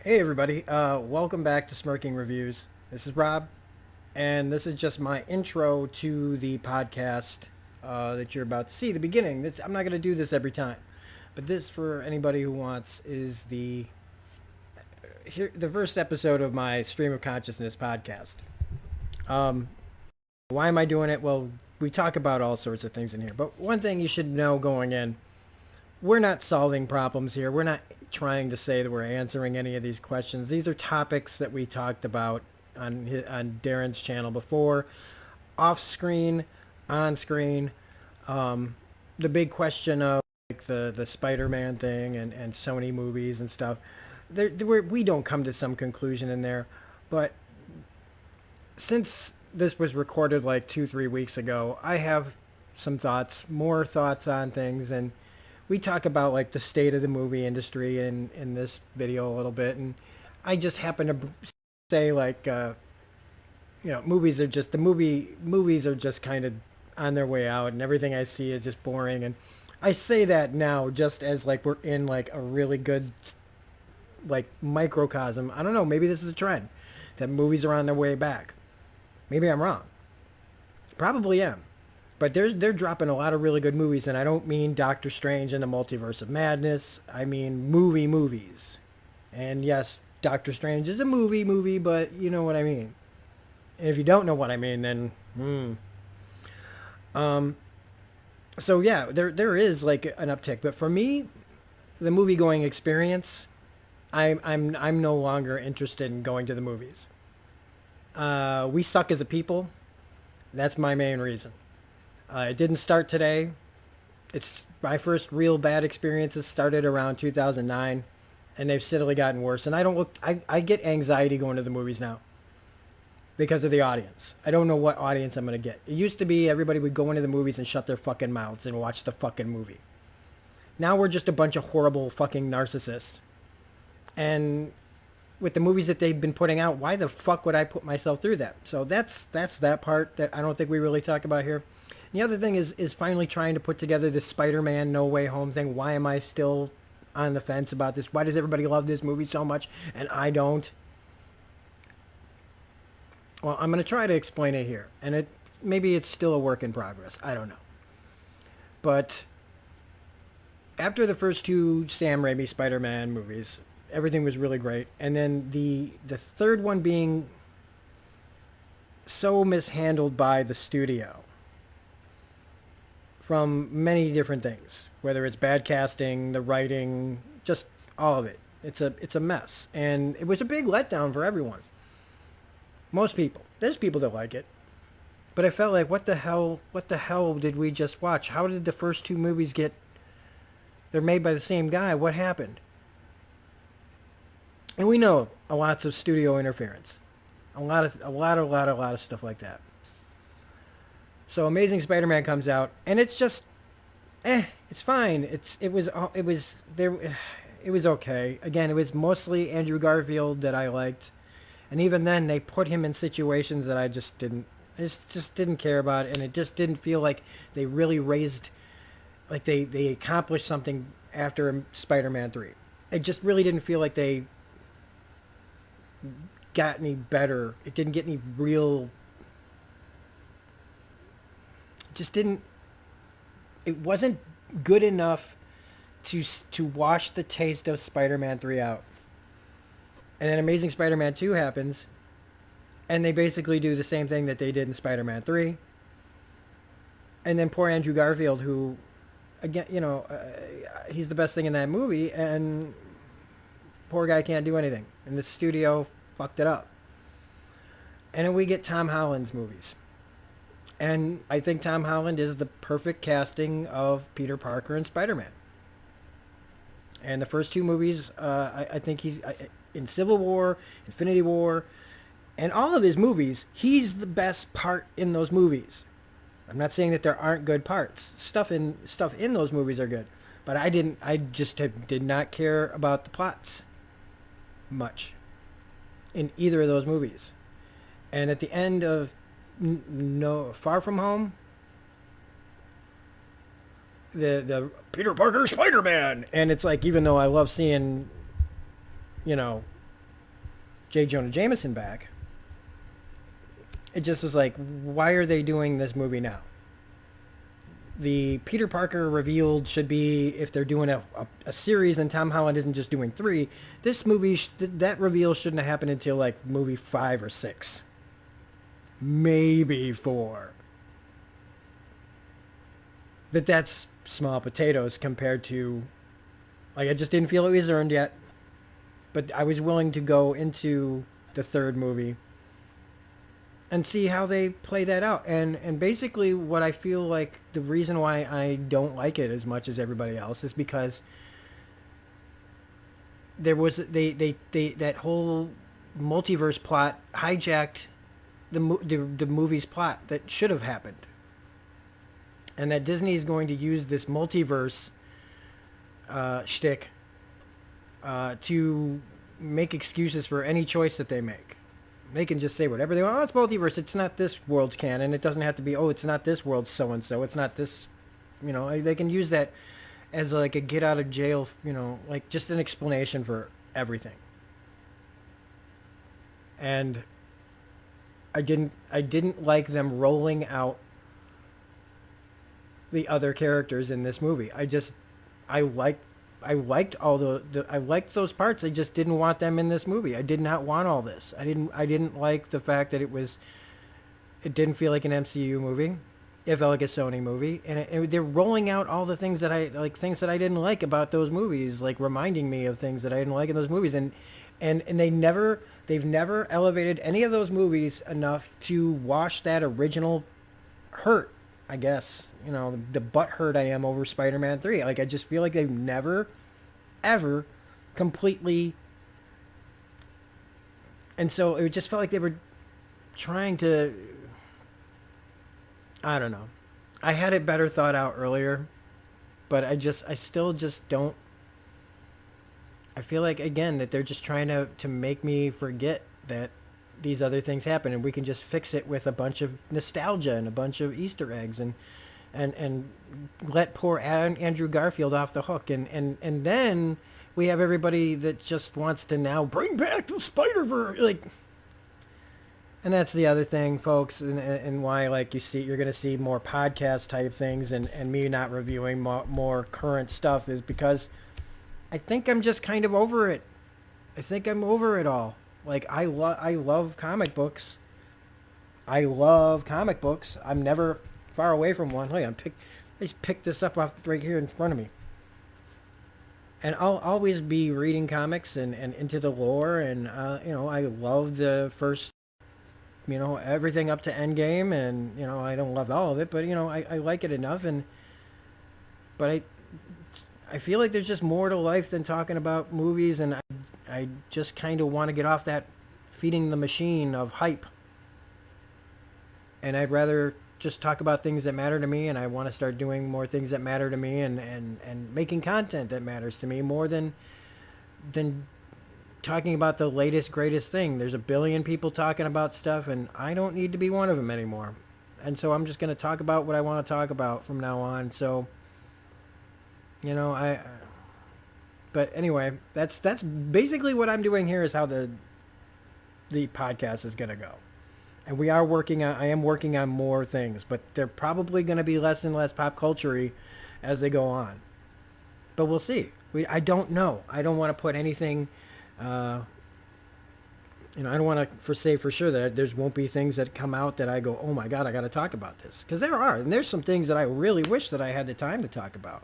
Hey everybody, welcome back to Smirking Reviews. This is Rob, and this is just my intro to the podcast that you're about to see. The beginning. I'm not going to do this every time, but this, for anybody who wants, is the first episode of my Stream of Consciousness podcast. Um, why am I doing it? Well, we talk about all sorts of things in here, but one thing you should know going in: we're not solving problems here. We're not trying to say that we're answering any of these questions. These are topics that we talked about on Darrin's channel before, off screen, on screen. The big question of like the Spider-Man thing and Sony movies and stuff. We don't come to some conclusion in there, but since this was recorded like 2-3 weeks ago, I have some thoughts, more thoughts on things, and we talk about like the state of the movie industry in this video a little bit, and I just happen to say like movies are just kind of on their way out, and everything I see is just boring, and I say that now just as like we're in like a really good like microcosm. I don't know, maybe this is a trend that movies are on their way back. Maybe I'm wrong. Probably am. But they're dropping a lot of really good movies, and I don't mean Doctor Strange and the Multiverse of Madness. I mean movies. And yes, Doctor Strange is a movie, but you know what I mean. And if you don't know what I mean, then um. So yeah, there is like an uptick, but for me, the movie going experience, I'm no longer interested in going to the movies. We suck as a people. That's my main reason. It didn't start today. It's my first real bad experiences started around 2009, and they've steadily gotten worse. And I don't look. I get anxiety going to the movies now because of the audience. I don't know what audience I'm gonna get. It used to be everybody would go into the movies and shut their fucking mouths and watch the fucking movie. Now we're just a bunch of horrible fucking narcissists. And with the movies that they've been putting out, why the fuck would I put myself through that? So that's that part that I don't think we really talk about here. The other thing is finally trying to put together this Spider-Man No Way Home thing. Why am I still on the fence about this? Why does everybody love this movie so much and I don't? Well, I'm going to try to explain it here. And maybe it's still a work in progress. I don't know. But after the first two Sam Raimi Spider-Man movies, everything was really great. And then the third one being so mishandled by the studio from many different things, whether it's bad casting, the writing, just all of it. It's a mess, and it was a big letdown for everyone. Most people. There's people that like it, but I felt like what the hell? What the hell did we just watch? How did the first two movies get? They're made by the same guy. What happened? And we know a lots of studio interference, a lot of stuff like that. So Amazing Spider-Man comes out, and it's just, it's fine. It was there, it was okay. Again, it was mostly Andrew Garfield that I liked, and even then, they put him in situations that I just didn't care about, and it just didn't feel like they really raised, like they accomplished something after Spider-Man 3. It just really didn't feel like they got any better. It didn't get any real. It just didn't. It wasn't good enough to wash the taste of Spider-Man 3 out. And then Amazing Spider-Man 2 happens, and they basically do the same thing that they did in Spider-Man 3. And then poor Andrew Garfield, who, again, he's the best thing in that movie, and poor guy can't do anything. And the studio fucked it up. And then we get Tom Holland's movies. And I think Tom Holland is the perfect casting of Peter Parker and Spider-Man. And the first two movies, I think he's in Civil War, Infinity War, and all of his movies, he's the best part in those movies. I'm not saying that there aren't good parts. Stuff in those movies are good, but did not care about the plots much in either of those movies. And at the end of No Far From Home, the Peter Parker Spider-Man, and it's like, even though I love seeing, you know, J. Jonah Jameson back, it just was like, why are they doing this movie now? The Peter Parker revealed should be, if they're doing a series and Tom Holland isn't just doing 3, this movie, that reveal shouldn't have happened until like movie 5 or 6. Maybe 4. But that's small potatoes compared to, like, I just didn't feel it was earned yet. But I was willing to go into the 3rd movie and see how they play that out. And basically what I feel like the reason why I don't like it as much as everybody else is because there was they that whole multiverse plot hijacked the movie's plot that should have happened. And that Disney is going to use this multiverse shtick to make excuses for any choice that they make. They can just say whatever they want. Oh, it's multiverse. It's not this world's canon. It doesn't have to be, oh, it's not this world's so-and-so. It's not this, they can use that as like a get out of jail, like just an explanation for everything. And I didn't like them rolling out the other characters in this movie. I liked all I liked those parts. I just didn't want them in this movie. I did not want all this. I didn't like the fact that it didn't feel like an MCU movie. It felt like a Sony movie, and they're rolling out all the things that things that I didn't like about those movies, like reminding me of things that I didn't like in those movies, and they've never elevated any of those movies enough to wash that original hurt. I guess, the butt hurt I am over Spider-Man 3. Like, I just feel like they've never, ever completely... And so it just felt like they were trying to... I don't know. I had it better thought out earlier, but I still just don't... I feel like, again, that they're just trying to make me forget that these other things happen, and we can just fix it with a bunch of nostalgia and a bunch of Easter eggs and let poor Andrew Garfield off the hook, and then we have everybody that just wants to now bring back the Spider-Verse, like. And that's the other thing, folks, and why, like, you're going to see more podcast type things and me not reviewing more current stuff is because I think I'm just kind of over it. I think I'm over it all. Like, I love comic books. I love comic books. I'm never far away from one. Look, I just picked this up off right here in front of me. And I'll always be reading comics and into the lore. And, I love the first, everything up to Endgame. And, I don't love all of it, but, I like it enough. But I feel like there's just more to life than talking about movies, and I just kind of want to get off that feeding the machine of hype. And I'd rather just talk about things that matter to me, and I want to start doing more things that matter to me and making content that matters to me more than talking about the latest, greatest thing. There's a billion people talking about stuff, and I don't need to be one of them anymore. And so I'm just going to talk about what I want to talk about from now on. So, but anyway, that's basically what I'm doing here is how the podcast is going to go. And I am working on more things, but they're probably going to be less and less pop culture-y as they go on. But we'll see. I don't know. I don't want to put anything, I don't want to say for sure that there won't be things that come out that I go, oh my God, I got to talk about this. Because there are. And there's some things that I really wish that I had the time to talk about.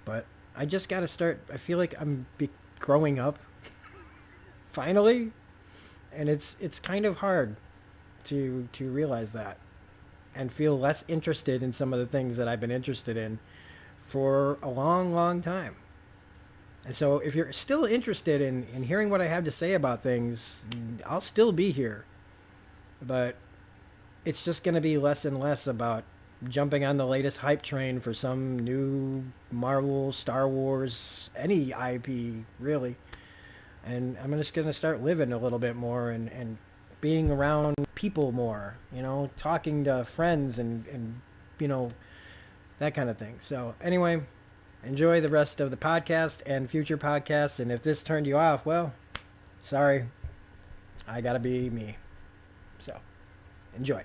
But I just got to start. I feel like I'm growing up, finally, and it's kind of hard to realize that and feel less interested in some of the things that I've been interested in for a long, long time. And so if you're still interested in hearing what I have to say about things, I'll still be here. But it's just going to be less and less about jumping on the latest hype train for some new Marvel, Star Wars, any IP, really. And I'm just going to start living a little bit more and being around people more, talking to friends and that kind of thing. So anyway, enjoy the rest of the podcast and future podcasts. And if this turned you off, well, sorry. I gotta be me. So enjoy.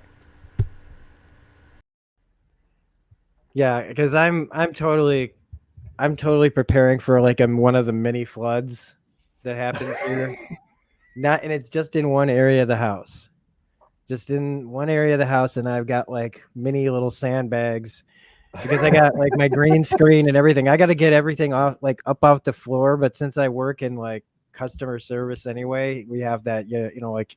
Yeah, because I'm totally preparing for like one of the mini floods that happens here. Not and it's just in one area of the house. Just in one area of the house, and I've got like mini little sandbags because I got like my green screen and everything. I got to get everything off like up off the floor, but since I work in like customer service anyway, we have that like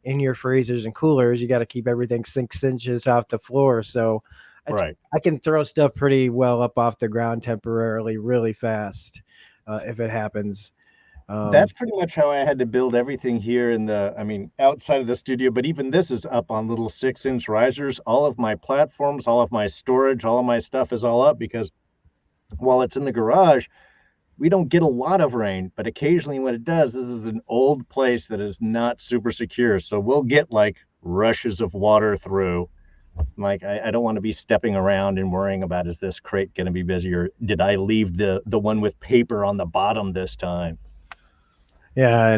in your freezers and coolers, you got to keep everything 6 inches off the floor. So it's Right. I can throw stuff pretty well up off the ground temporarily, really fast, if it happens. That's Um, pretty much how I had to build everything here I mean, outside of the studio, but even this is up on little 6 inch risers. All of my platforms, all of my storage, all of my stuff is all up because while it's in the garage, we don't get a lot of rain, but occasionally when it does, this is an old place that is not super secure. So we'll get like rushes of water through. Like I don't want to be stepping around and worrying about is this crate going to be busy or did I leave the one with paper on the bottom this time? yeah,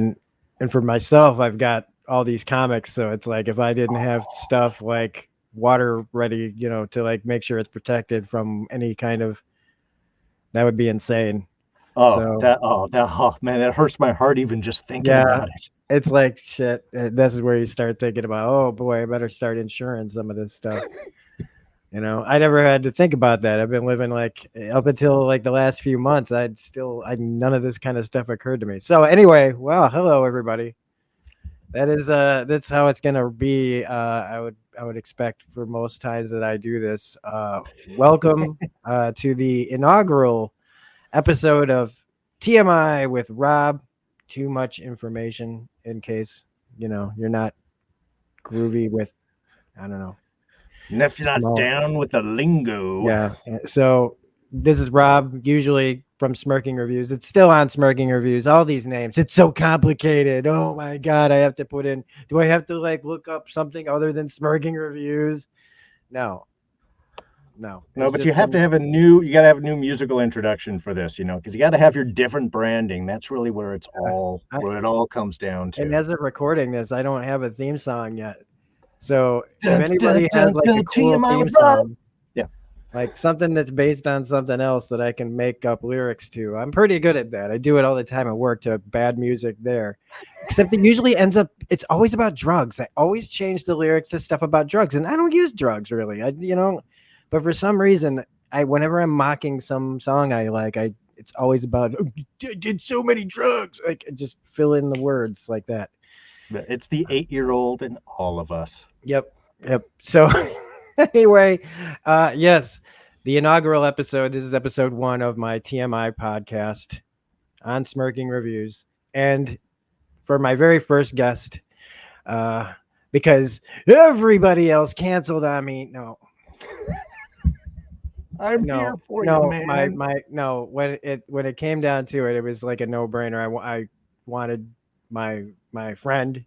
and for myself, I've got all these comics, so it's like if I didn't have stuff like water ready, to like make sure it's protected from any kind of that would be insane. So Oh man, that hurts my heart even just thinking yeah, about it. it's like shit. This is where you start thinking about, oh boy, I better start insuring some of this stuff. I never had to think about that. I've been living like up until like the last few months. I none of this kind of stuff occurred to me. So anyway, well, hello everybody. That's how it's gonna be. I would expect for most times that I do this. Welcome to the inaugural episode of TMI with Rob. Too much information in case you're not groovy with I don't know And if you're not small. down with the lingo, Yeah. So this is Rob, usually from Smirking Reviews. It's still on Smirking Reviews. All these names. It's so complicated. Oh my god, I have to put in. Do I have to like look up something other than Smirking Reviews? No. No. no, It's but you just have to have you got to have a new musical introduction for this, because you got to have your different branding. That's really I, where it all comes down and to. as of recording this, I don't have a theme song yet. So if Dun, dun, anybody has dun, like a dun, cool TMI theme with Rob. song, Yeah. like something that's based on something else that I can make up lyrics to. I'm pretty good at that. I do it all the time at work to bad music there. Except it usually ends up it's always about drugs. I always change the lyrics to stuff about drugs and I don't use drugs really. But for some reason I whenever I'm mocking some song I like, I it's always about "Oh, I did so many drugs. Like I just fill in the words like that. It's the 8-year-old in all of us. Yep. Yep. So anyway, yes, the inaugural episode. This is episode 1 of my TMI podcast on Smirking Reviews. And for my very first guest, uh, because everybody else canceled on me. No, I'm here no, for you, no, man. no. When it came down to it, it was like a no brainer. I wanted my friend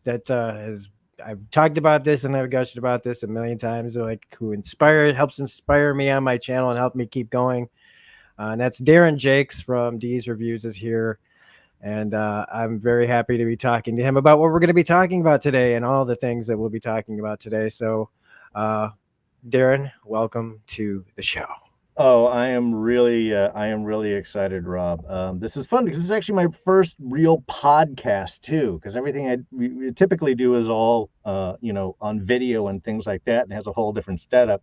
that has I've talked about this and I've gushed about this a million times. Like who helps inspire me on my channel and help me keep going. And that's Darrin Jaques from D's Reviews is here, and I'm very happy to be talking to him about what we're going to be talking about today and all the things that we'll be talking about today. So, Darrin, welcome to the show. Oh, I am really excited, Rob. This is fun because this is actually my first real podcast too. Because everything we typically do is all, on video and things like that, and has a whole different setup.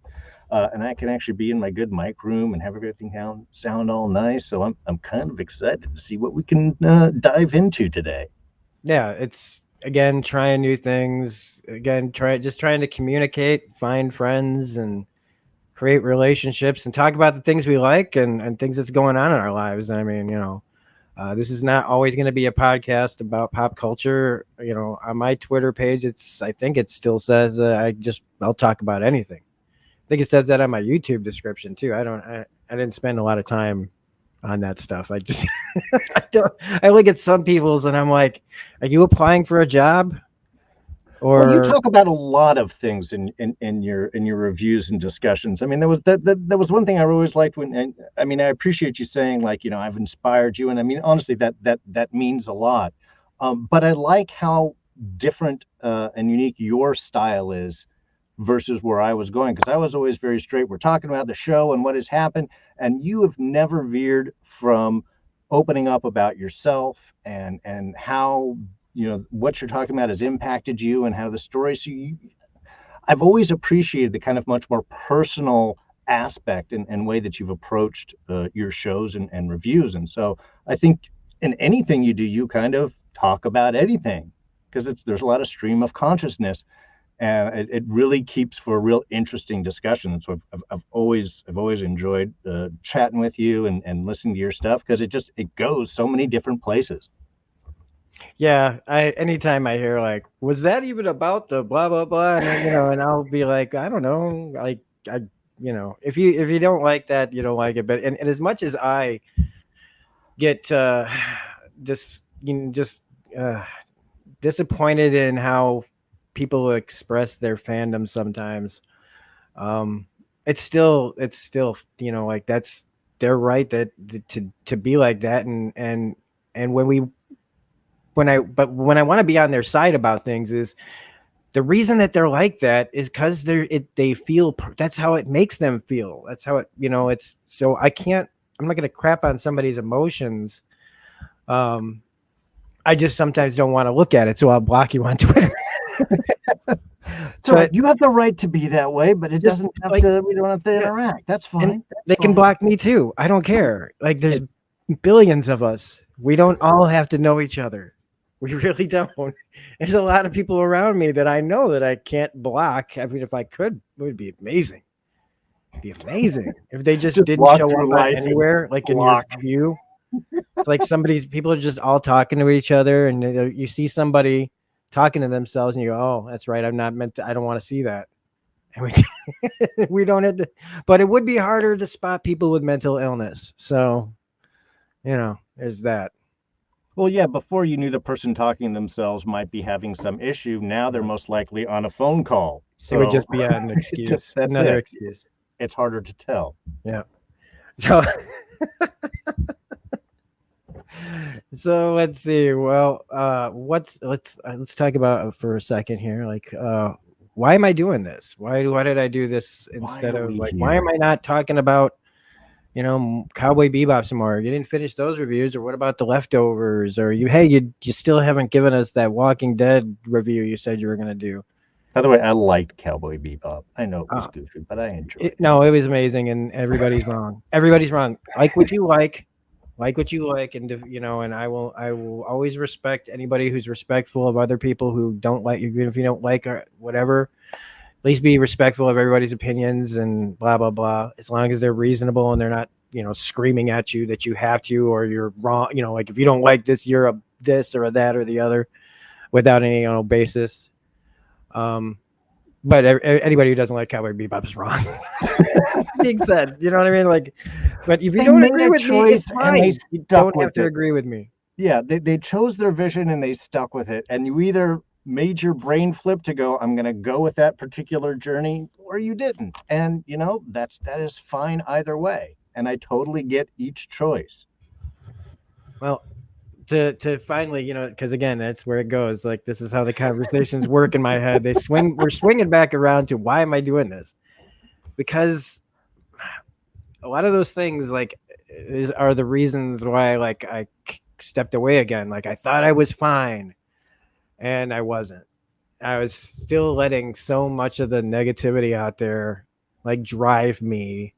And I can actually be in my good mic room and have everything sound all nice. So I'm kind of excited to see what we can dive into today. Yeah, it's again trying new things. Again, trying to communicate, find friends, and create relationships and talk about the things we like and things that's going on in our lives. I mean, this is not always going to be a podcast about pop culture. On my Twitter page, I think it still says I'll talk about anything. I think it says that on my YouTube description too. I didn't spend a lot of time on that stuff. I just, I don't, I look at some people's and I'm like, are you applying for a job? Well, you Or talk about a lot of things in your reviews and discussions. I mean, that was one thing I always liked and I mean, I appreciate you saying like, I've inspired you, and I mean, honestly, that means a lot. But I like how different and unique your style is versus where I was going, because I was always very straight. We're talking about the show and what has happened, and you have never veered from opening up about yourself and how, you know, what you're talking about has impacted you and how the story. So I've always appreciated the kind of much more personal aspect and way that you've approached your shows and reviews. And so I think in anything you do, you kind of talk about anything, because there's a lot of stream of consciousness, and it really keeps for a real interesting discussion. And so I've always enjoyed chatting with you and listening to your stuff, because it goes so many different places. Yeah, anytime I hear like, was that even about the blah blah blah, and and I'll be like, I don't know, like I, if you don't like that, you don't like it. But and as much as I get this, just uh, disappointed in how people express their fandom sometimes, it's still like that's their right to be like that, and when I want to be on their side about things, is the reason that they're like that is because they feel that's how it makes them feel. That's how it, it's so I'm not going to crap on somebody's emotions. I just sometimes don't want to look at it, so I'll block you on Twitter. So right. You have the right to be that way, but it doesn't have to. We don't have to interact. That's fine. They can block me too. I don't care. Like, there's billions of us. We don't all have to know each other. We really don't. There's a lot of people around me that I know that I can't block. I mean, if I could, it would be amazing. It'd be amazing if they just didn't show up anywhere, like in your view. It's like people are just all talking to each other, and you see somebody talking to themselves, and you go, "Oh, that's right. I'm not meant to. I don't want to see that." And we don't have to. But it would be harder to spot people with mental illness. So, there's that. Well, yeah, before you knew the person talking themselves might be having some issue. Now they're most likely on a phone call. So it would just be an excuse. Another excuse. It's harder to tell. Yeah. So so let's see. Well, let's talk about for a second here. Like, why am I doing this? Why did I do this instead of like, why am I not talking about, Cowboy Bebop some more? You didn't finish those reviews, or what about The Leftovers? Or you still haven't given us that Walking Dead review you said you were going to do. By the way, I liked Cowboy Bebop. I know it was goofy, but I enjoyed it. No, it was amazing, and everybody's wrong. Everybody's wrong. Like what you like what you like, and and I will always respect anybody who's respectful of other people who don't like you, even if you don't like or whatever. At least be respectful of everybody's opinions and blah blah blah, as long as they're reasonable and they're not screaming at you that you have to, or you're wrong. Like, if you don't like this, you're a this or a that or the other, without any basis. But anybody who doesn't like Cowboy Bebop is wrong. Being said, you know what I mean? Like, but if you don't agree with me, it's fine. You don't have to agree with me. Yeah, they chose their vision and they stuck with it. And you either made your brain flip to go, I'm going to go with that particular journey, or you didn't. And that is fine either way. And I totally get each choice. Well, to finally, because again, that's where it goes. Like, this is how the conversations work in my head. We're swinging back around to, why am I doing this? Because a lot of those things, like, are the reasons why, like, I stepped away again. Like, I thought I was fine, and I wasn't. I was still letting so much of the negativity out there, like, drive me,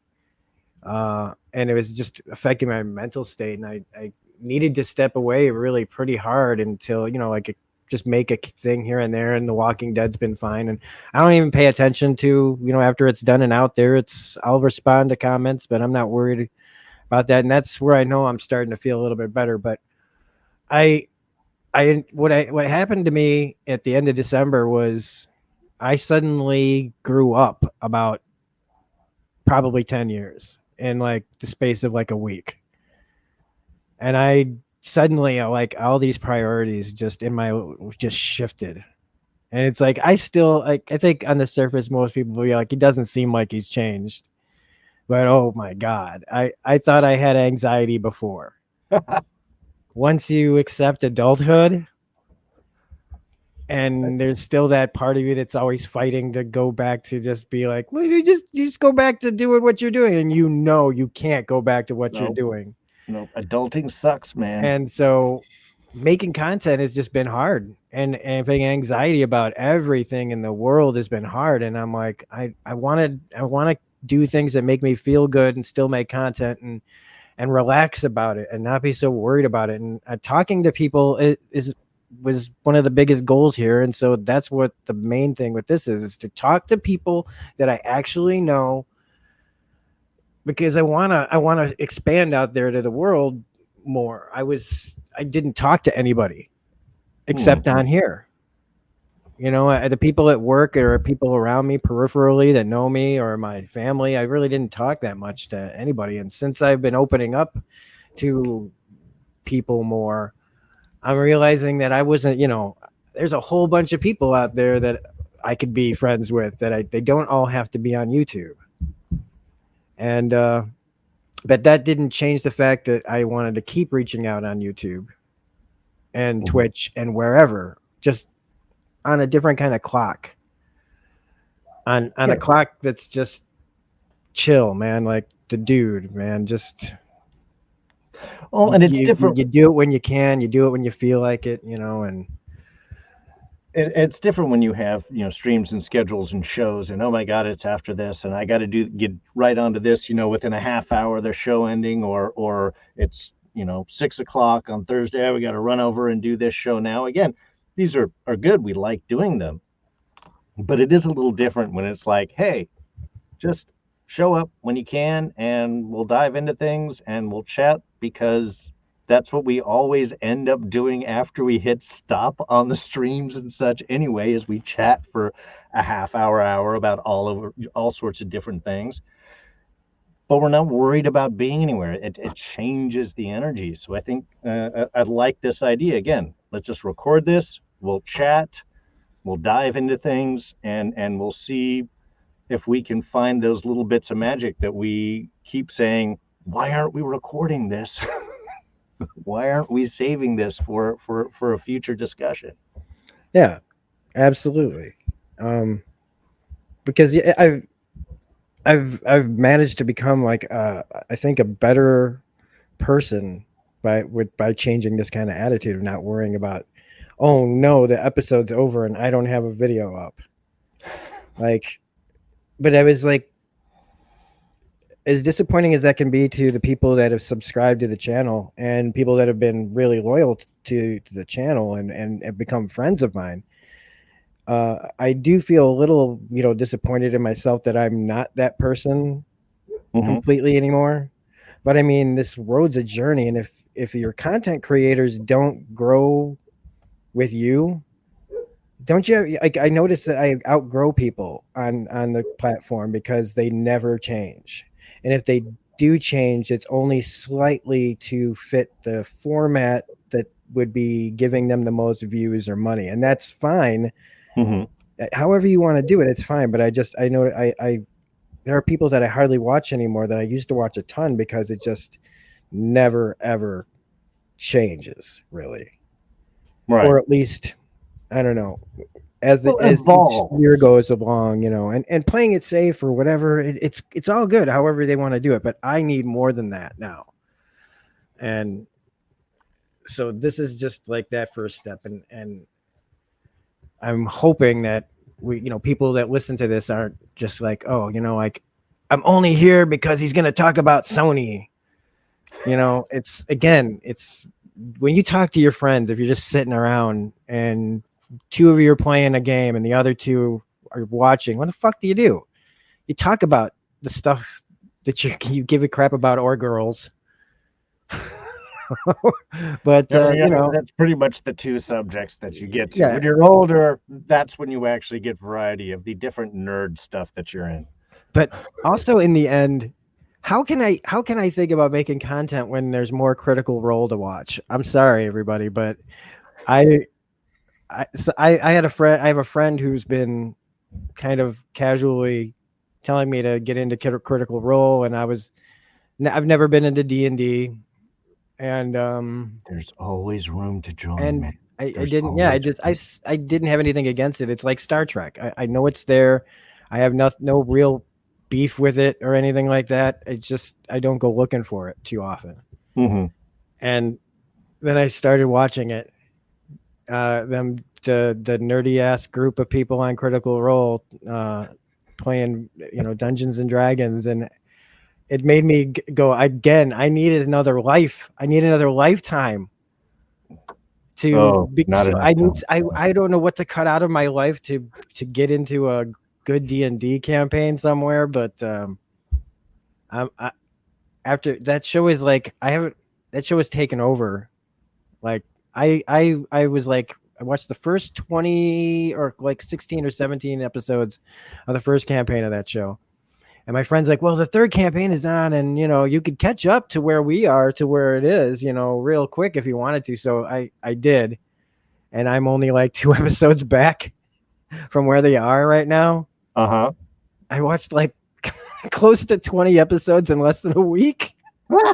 and it was just affecting my mental state. And I needed to step away really pretty hard until, like, just make a thing here and there. And The Walking Dead's been fine. And I don't even pay attention to, after it's done and out there, I'll respond to comments, but I'm not worried about that. And that's where I know I'm starting to feel a little bit better. But what happened to me at the end of December was I suddenly grew up about probably 10 years in like the space of like a week. And I suddenly, like, all these priorities just shifted. And it's like, I still, like, I think on the surface, most people will be like, it doesn't seem like he's changed. But oh my God, I thought I had anxiety before. Once you accept adulthood, And there's still that part of you that's always fighting to go back to just be like, well, you just go back to doing what you're doing, and you can't go back to what you're No, doing. no, adulting sucks, man. And so making content has just been hard, and having anxiety about everything in the world has been hard. And I'm like, I want to do things that make me feel good and still make content and relax about it and not be so worried about it. And talking to people was one of the biggest goals here. And so that's what the main thing with this is to talk to people that I actually know, because I want to expand out there to the world more. I didn't talk to anybody except Mhm. on here. The people at work or people around me peripherally that know me or my family, I really didn't talk that much to anybody. And since I've been opening up to people more, I'm realizing that I wasn't, there's a whole bunch of people out there that I could be friends with they don't all have to be on YouTube. And, but that didn't change the fact that I wanted to keep reaching out on YouTube and Mhm. Twitch and wherever, just on a different kind of clock, on a Yeah. clock that's just chill, man. Like the dude, man, just Well, you, and it's you different. you do it when you can, you do it when you feel like it, and It's different when you have streams and schedules and shows, and oh my god, it's after this, and I got to get right onto this. Within a half hour, their show ending, or it's 6 o'clock on Thursday. We got to run over and do this show now. Again, these are good. We like doing them, but it is a little different when it's like, hey, just show up when you can and we'll dive into things and we'll chat, because that's what we always end up doing after we hit stop on the streams and such anyway, is we chat for a half hour about all sorts of different things, but we're not worried about being anywhere. It changes the energy. So I think I like this idea. Again, let's just record this, we'll chat, we'll dive into things, and we'll see if we can find those little bits of magic that we keep saying, why aren't we recording this? Why aren't we saving this for a future discussion? yeah, absolutely. Um, because yeah, I've managed to become like I think a better person by changing this kind of attitude of not worrying about, oh no, the episode's over and I don't have a video up. Like, but I was like, as disappointing as that can be to the people that have subscribed to the channel and people that have been really loyal to the channel and have become friends of mine. I do feel a little, disappointed in myself that I'm not that person Mm-hmm. completely anymore. But I mean, this road's a journey, and if your content creators don't grow with you, don't you? Like, I noticed that I outgrow people on the platform because they never change, and if they do change, it's only slightly to fit the format that would be giving them the most views or money, and that's fine. Mm-hmm. However you want to do it, it's fine. But I know I there are people that I hardly watch anymore that I used to watch a ton because it just never ever changes really, Right. or at least I don't know, as Well, each year evolves. goes along, and playing it safe or whatever, it's all good however they want to do it, but I need more than that now. And so this is just like that first step, and I'm hoping that people that listen to this aren't just like, oh, like I'm only here because he's going to talk about Sony. It's again, it's when you talk to your friends, if you're just sitting around and two of you are playing a game and the other two are watching, what the fuck do? You talk about the stuff that you give a crap about, or girls. But Yeah, that's pretty much the two subjects that you get to. yeah. When you're older, that's when you actually get variety of the different nerd stuff that you're in. But also in the end, how can I think about making content when there's more Critical Role to watch? I'm sorry, everybody, but I I had a friend. I have a friend who's been kind of casually telling me to get into Critical Role, and I've never been into D and D, and There's always room to join, and man. I There's didn't. Yeah, always I didn't have anything against it. It's like Star Trek. I know it's there. I have no real beef with it or anything like that. It's just I don't go looking for it too often. hmm And then I started watching it. The nerdy ass group of people on Critical Role playing Dungeons and Dragons, and it made me go again. I needed another life. I need another lifetime to oh, be. not enough I need. time. I don't know what to cut out of my life to get into a good D&D campaign somewhere, but I after that show is like I haven't. That show has taken over. Like I was like I watched the first 20 or like 16 or 17 episodes of the first campaign of that show. And my friend's like, well, the third campaign is on, and you could catch up to where we are to where it is, real quick if you wanted to. So I did, and I'm only like 2 episodes back from where they are right now. Uh I watched like close to 20 episodes in less than a week. huh.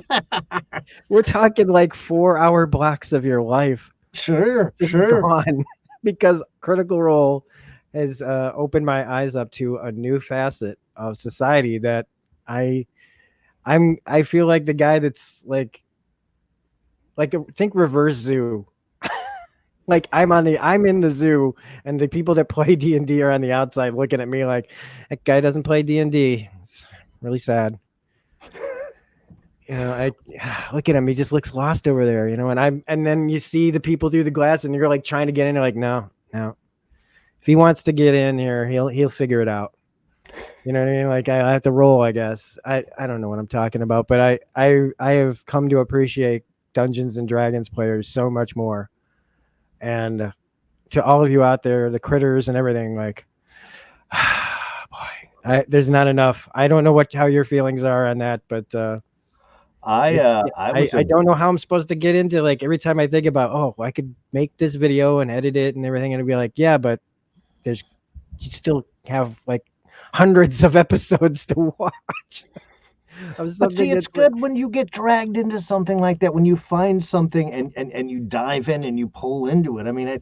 We're talking like 4-hour blocks of your life Sure, just sure. gone because Critical Role has opened my eyes up to a new facet of society that I I feel like the guy that's think reverse zoo. Like I'm in the zoo, and the people that play D&D are on the outside looking at me like that guy doesn't play D&D. It's really sad. I look at him. He just looks lost over there. And then you see the people through the glass, and you're like trying to get in. You're like, no, no. If he wants to get in here, he'll figure it out. You know what I mean? Like I have to roll, I guess. I don't know what I'm talking about, but I have come to appreciate Dungeons and Dragons players so much more. And to all of you out there, the critters and everything, like, boy, there's not enough. I don't know how your feelings are on that, but I was I a don't know how I'm supposed to get into, like, every time I think about, oh, I could make this video and edit it and everything, and it'd be like, yeah, but you still have like hundreds of episodes to watch of but see, something it's that's like, good when you get dragged into something like that, when you find something and you dive in and you pull into it. I mean,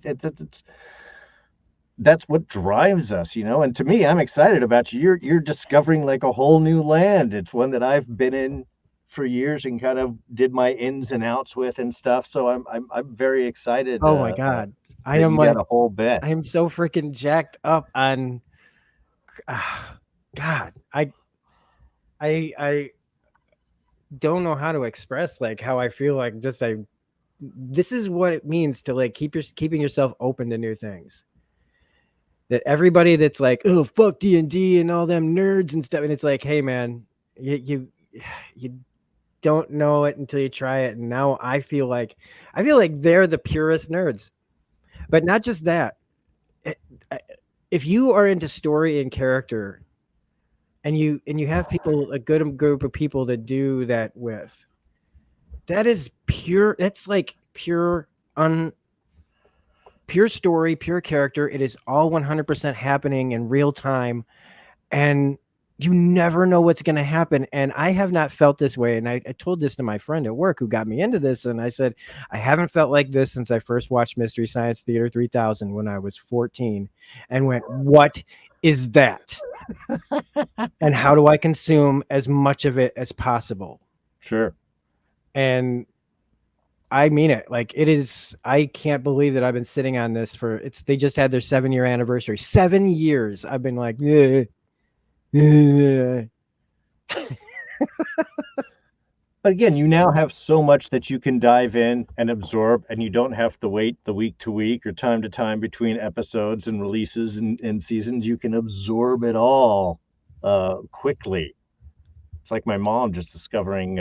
that's what drives us, you know. And to me, I'm excited about you. You're discovering like a whole new land. It's one that I've been in for years and kind of did my ins and outs with and stuff. So I'm very excited oh my god, I that am you got like a whole bit. I am so freaking jacked up on god. I don't know how to express like how I feel. Like, just this is what it means to like keeping yourself open to new things. That everybody that's like, oh, fuck D&D and all them nerds and stuff, and it's like, hey man, you don't know it until you try it. And now I feel like they're the purest nerds. But not just that. If you are into story and character, and you have people, a good group of people that do that with, that is pure. That's like pure story, pure character. It is all 100% happening in real time, and you never know what's going to happen. And I have not felt this way. And I told this to my friend at work who got me into this. And I said, I haven't felt like this since I first watched Mystery Science Theater 3000 when I was 14 and went, what is that? And how do I consume as much of it as possible? Sure. And I mean it. Like, it is, I can't believe that I've been sitting on this they just had their 7-year anniversary. 7 years. I've been like, But again, you now have so much that you can dive in and absorb, and you don't have to wait the week to week or time to time between episodes and releases and seasons. You can absorb it all quickly. It's like my mom just discovering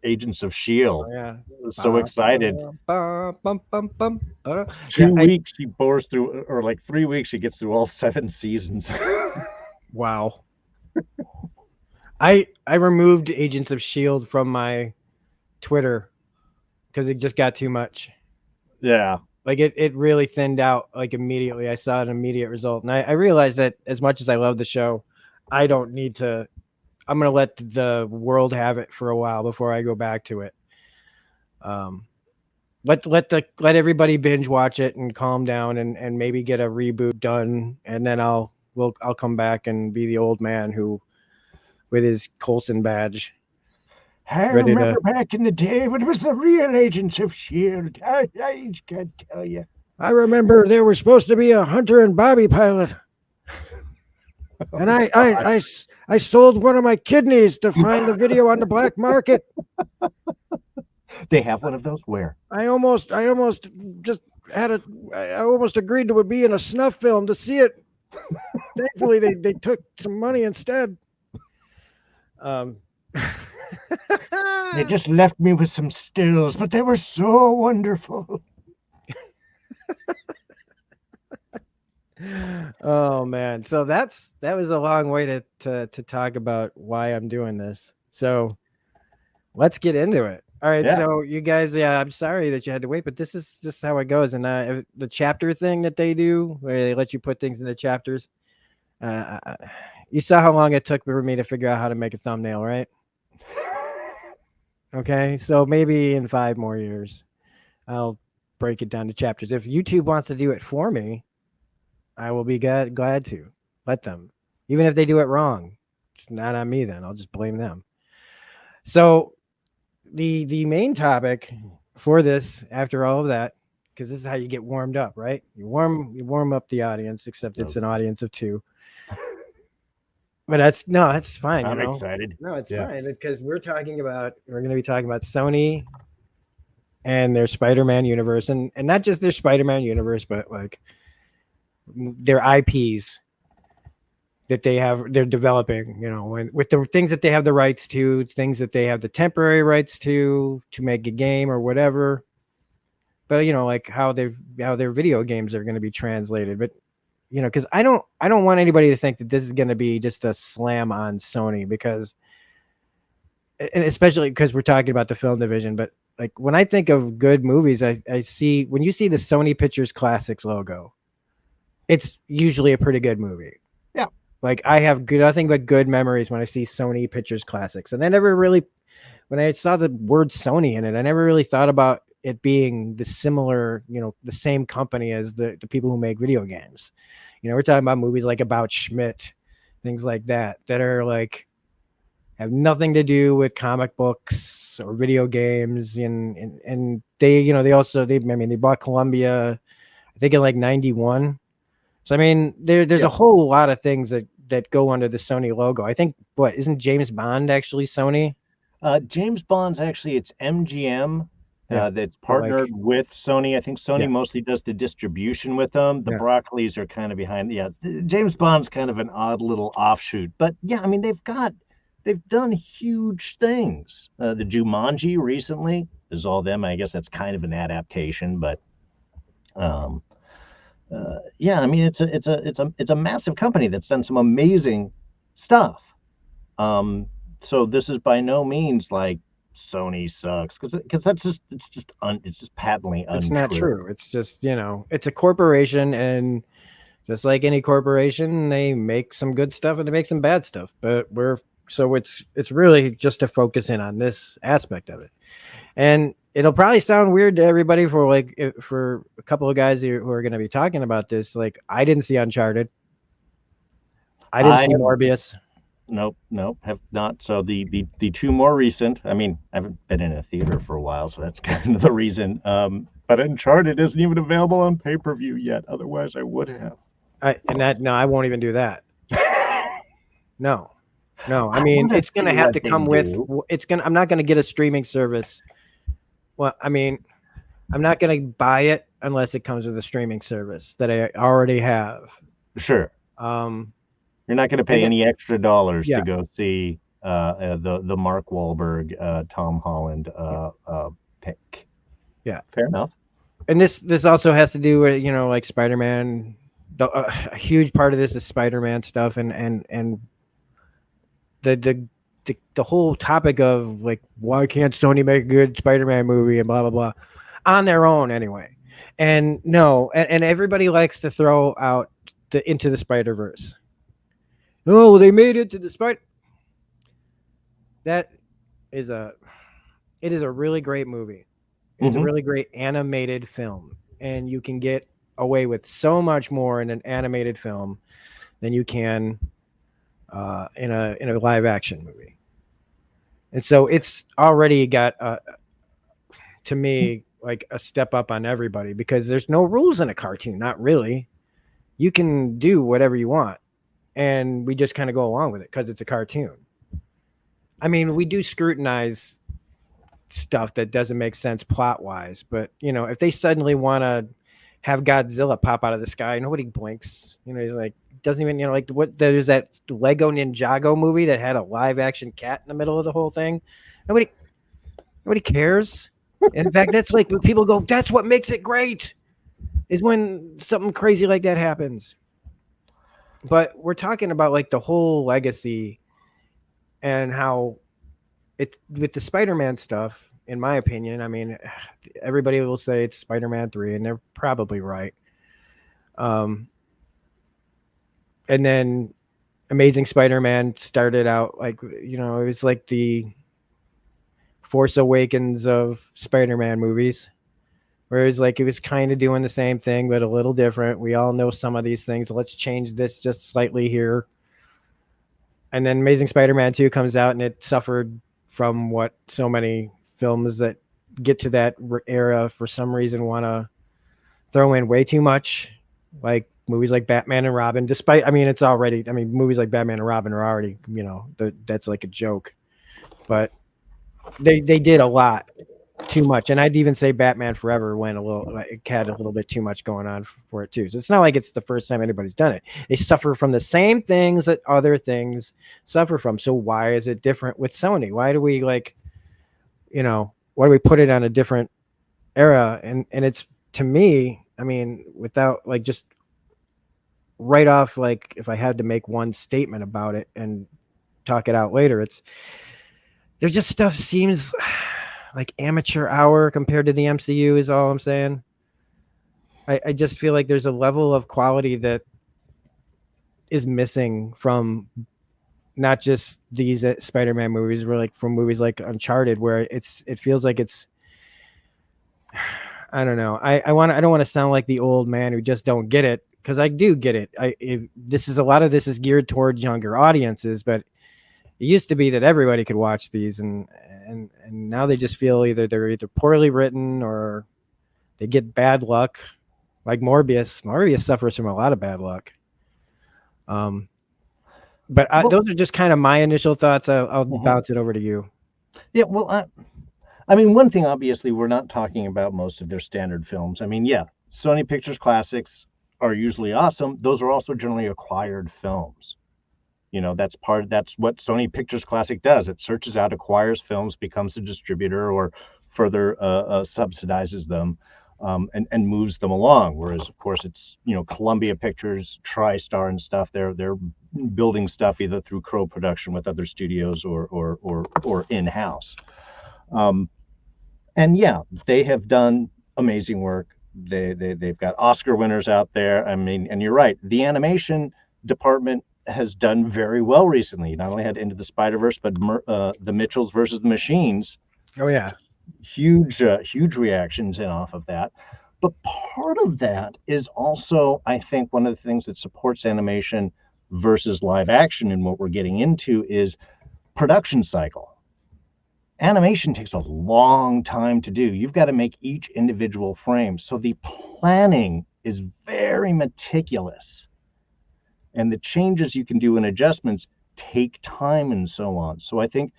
Agents of S.H.I.E.L.D. yeah. I was so excited. Yeah, 2 weeks she bores through, or like 3 weeks she gets through all 7 seasons. wow. I removed Agents of S.H.I.E.L.D. from my Twitter because it just got too much. Yeah. Like, it really thinned out like immediately. I saw an immediate result. And I realized that as much as I love the show, I don't need to. I'm going to let the world have it for a while before I go back to it. let everybody binge watch it and calm down and maybe get a reboot done, and then I'll come back and be the old man who with his Coulson badge I ready to. remember back in the day when it was the real agents of S.H.I.E.L.D. I can't tell you. I remember there was supposed to be a Hunter and Bobby pilot, and I sold one of my kidneys to find the video on the black market. They have one of those where? I almost just I almost agreed to be in a snuff film to see it. Thankfully, they took some money instead. They just left me with some stills, but they were so wonderful. Oh man, so that was a long way to talk about why I'm doing this. So let's get into it. All right, Yeah. so you guys, I'm sorry that you had to wait, but this is just how it goes. And the chapter thing that they do, where they let you put things into chapters, you saw how long it took for me to figure out how to make a thumbnail, right? Okay, so maybe in 5 more years, I'll break it down to chapters. If YouTube wants to do it for me, I will be glad to let them, even if they do it wrong. It's not on me. Then I'll just blame them. So the main topic for this, after all of that, because this is how you get warmed up, right? You warm up the audience, except it's an audience of 2. But that's fine. I'm excited. No, it's fine because we're going to be talking about Sony and their Spider-Man universe, and not just their Spider-Man universe, but like their IPs that they're developing, with the things that they have the rights to, things that they have the temporary rights to make a game or whatever. But like how their video games are going to be translated. But because I don't want anybody to think that this is going to be just a slam on Sony, because, and especially because we're talking about the film division. But like when I think of good movies, I see, when you see the Sony Pictures Classics logo, it's usually a pretty good movie. Yeah. Like I have nothing but good memories when I see Sony Pictures Classics. And I never really, when I saw the word Sony in it, I never really thought about it being the similar, the same company as the people who make video games. We're talking about movies like About Schmidt, things like that are like, have nothing to do with comic books or video games. And they, they bought Columbia, I think in like 91. So, I mean, there's a whole lot of things that go under the Sony logo. I think, isn't James Bond actually Sony? James Bond's actually, it's MGM that's partnered with Sony. I think Sony mostly does the distribution with them. The Broccoli's are kind of behind. Yeah, James Bond's kind of an odd little offshoot. But yeah, I mean, they've done huge things. The Jumanji recently is all them. I guess that's kind of an adaptation, but yeah, I mean, it's a massive company that's done some amazing stuff. So this is by no means like Sony sucks, because it's just patently untrue. It's not true. It's just, it's a corporation, and just like any corporation, they make some good stuff and they make some bad stuff. But it's really just to focus in on this aspect of it. And it'll probably sound weird to everybody for a couple of guys who are going to be talking about this. Like, I didn't see Uncharted. I didn't see Morbius. Nope, have not. So the 2 more recent, I mean, I haven't been in a theater for a while, so that's kind of the reason. But Uncharted isn't even available on pay-per-view yet. Otherwise, I would have. I won't even do that. No. I mean, it's going to have to come with. I'm not going to get a streaming service. Well, I mean, I'm not going to buy it unless it comes with a streaming service that I already have. Sure. You're not going to pay any extra dollars to go see the Mark Wahlberg, Tom Holland pick. Yeah, fair enough. And this also has to do with like Spider-Man. A huge part of this is Spider-Man stuff, and the whole topic of like, why can't Sony make a good Spider-Man movie and blah blah blah on their own anyway. And and everybody likes to throw out Into the Spider-Verse. Oh, they made it to the Spider. It is a really great movie. It's a Hmm. really great animated film, and you can get away with so much more in an animated film than you can in a live action movie. And so it's already got to me like a step up on everybody because there's no rules in a cartoon, not really. You can do whatever you want, and we just kind of go along with it because it's a cartoon. I mean, we do scrutinize stuff that doesn't make sense plot wise, but you know, if they suddenly want to have Godzilla pop out of the sky, nobody blinks. You know, he's like doesn't even, you know, like what there's that Lego Ninjago movie that had a live action cat in the middle of the whole thing. Nobody nobody cares. In fact, that's like when people go, that's what makes it great is when something crazy like that happens. But we're talking about like the whole legacy and how it's with the Spider-Man stuff, in my opinion. I mean, everybody will say it's Spider-Man 3, and they're probably right. Um, and then Amazing Spider-Man started out like, you know, it was like the Force Awakens of Spider-Man movies. Whereas like it was kind of doing the same thing, but a little different. We all know some of these things. Let's change this just slightly here. And then Amazing Spider-Man 2 comes out and it suffered from what so many films that get to that era for some reason want to throw in way too much, like movies like Batman and Robin. Despite, I mean, it's already, I mean, movies like Batman and Robin are already, you know, that's like a joke. But they did a lot too much, and I'd even say Batman Forever went a little, like, it had a little bit too much going on for it too. So it's not like it's the first time anybody's done it. They suffer from the same things that other things suffer from. So why is it different with Sony? Why do we like, you know, why do we put it on a different era? And it's, to me, I mean, without like just right off, like if I had to make one statement about it and talk it out later, it's there just stuff seems like amateur hour compared to the MCU is all I'm saying. I just feel like there's a level of quality that is missing from not just these Spider-Man movies, but like from movies like Uncharted, where it feels like it's, I don't know. I don't want to sound like the old man who just don't get it, because I do get it. This is a lot of this is geared towards younger audiences, but it used to be that everybody could watch these, and now they just feel they're either poorly written or they get bad luck. Like Morbius. Morbius suffers from a lot of bad luck. But Well, those are just kind of my initial thoughts. I'll mhm. bounce it over to you. Yeah, well, I mean, one thing, obviously, we're not talking about most of their standard films. I mean, yeah, Sony Pictures Classics are usually awesome. Those are also generally acquired films. You know, that's what Sony Pictures Classic does. It searches out, acquires films, becomes a distributor, or further subsidizes them, and moves them along. Whereas, of course, it's, you know, Columbia Pictures, TriStar, and stuff. They're building stuff either through co-production with other studios or in house. Um, and yeah, they have done amazing work. They've got Oscar winners out there. I mean, and you're right, the animation department has done very well recently. Not only had Into the Spider-Verse, but the Mitchells versus the Machines. Oh yeah. Huge reactions in off of that. But part of that is also, I think, one of the things that supports animation versus live action, and what we're getting into is production cycle. Animation takes a long time to do. You've got to make each individual frame. So the planning is very meticulous. And the changes you can do and adjustments take time and so on. So I think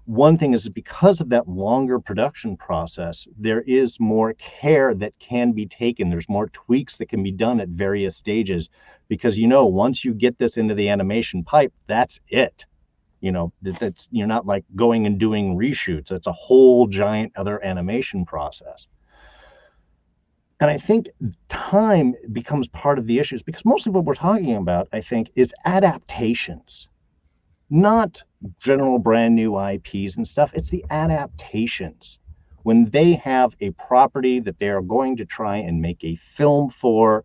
one thing is because of that longer production process, there is more care that can be taken. There's more tweaks that can be done at various stages because, you know, once you get this into the animation pipe, that's it. You know, that's, you're not like going and doing reshoots. It's a whole giant other animation process. And I think time becomes part of the issues because mostly what we're talking about, I think, is adaptations, not general brand new IPs and stuff. It's the adaptations. When they have a property that they are going to try and make a film for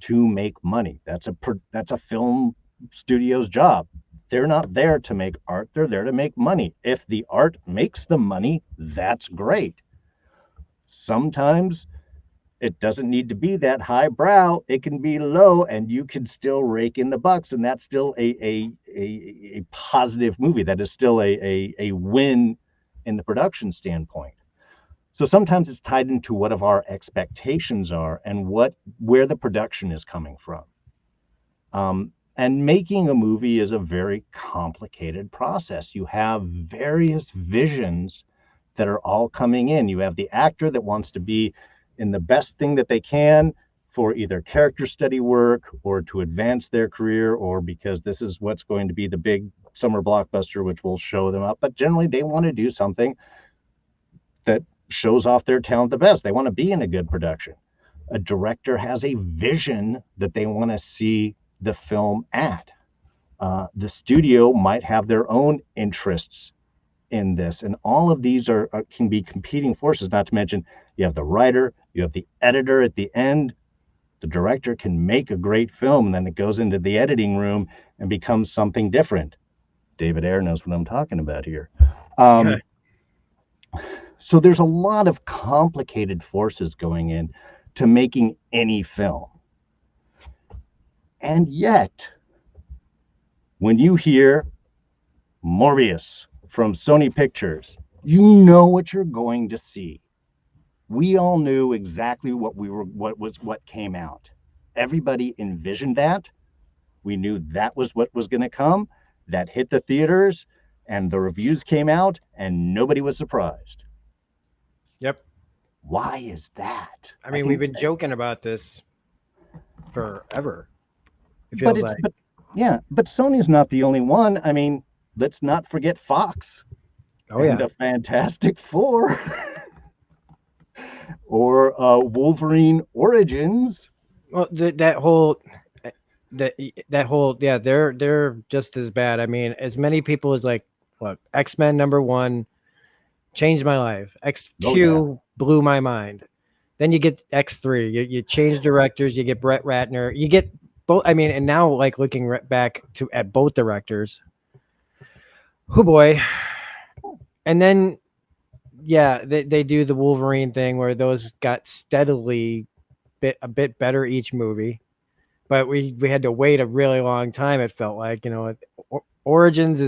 to make money, that's a film studio's job. They're not there to make art. They're there to make money. If the art makes the money, that's great. Sometimes it doesn't need to be that high brow. It can be low, and you can still rake in the bucks, and that's still a positive movie. That is still a win in the production standpoint. So sometimes it's tied into what of our expectations are and where the production is coming from. And making a movie is a very complicated process. You have various visions that are all coming in. You have the actor that wants to be in the best thing that they can for either character study work or to advance their career, or because this is what's going to be the big summer blockbuster, which will show them up. But generally, they want to do something that shows off their talent the best. They want to be in a good production. A director has a vision that they want to see the film at. The studio might have their own interests in this, and all of these can be competing forces. Not to mention, you have the writer, you have the editor at the end. The director can make a great film, and then it goes into the editing room and becomes something different. David Ayer knows what I'm talking about here. So there's a lot of complicated forces going in to making any film. And yet, when you hear Morbius from Sony Pictures, you know what you're going to see. We all knew exactly what came out. Everybody envisioned that. We knew that was what was going to come. That hit the theaters, and the reviews came out, and nobody was surprised. Yep. Why is that? I mean, we've been joking about this forever. It feels like. But Sony's not the only one. I mean, let's not forget Fox. Oh, yeah. The Fantastic Four. Or Wolverine Origins. Well, that whole, yeah, they're just as bad. I mean, as many people as like, look, X-Men #1 changed my life. X2 blew my mind. Then you get X3. You change directors. You get Brett Ratner. You get both. I mean, and now like looking back at both directors. Oh boy. And then, yeah, they do the Wolverine thing where those got steadily a bit better each movie, but we had to wait a really long time. It felt like, you know, Origins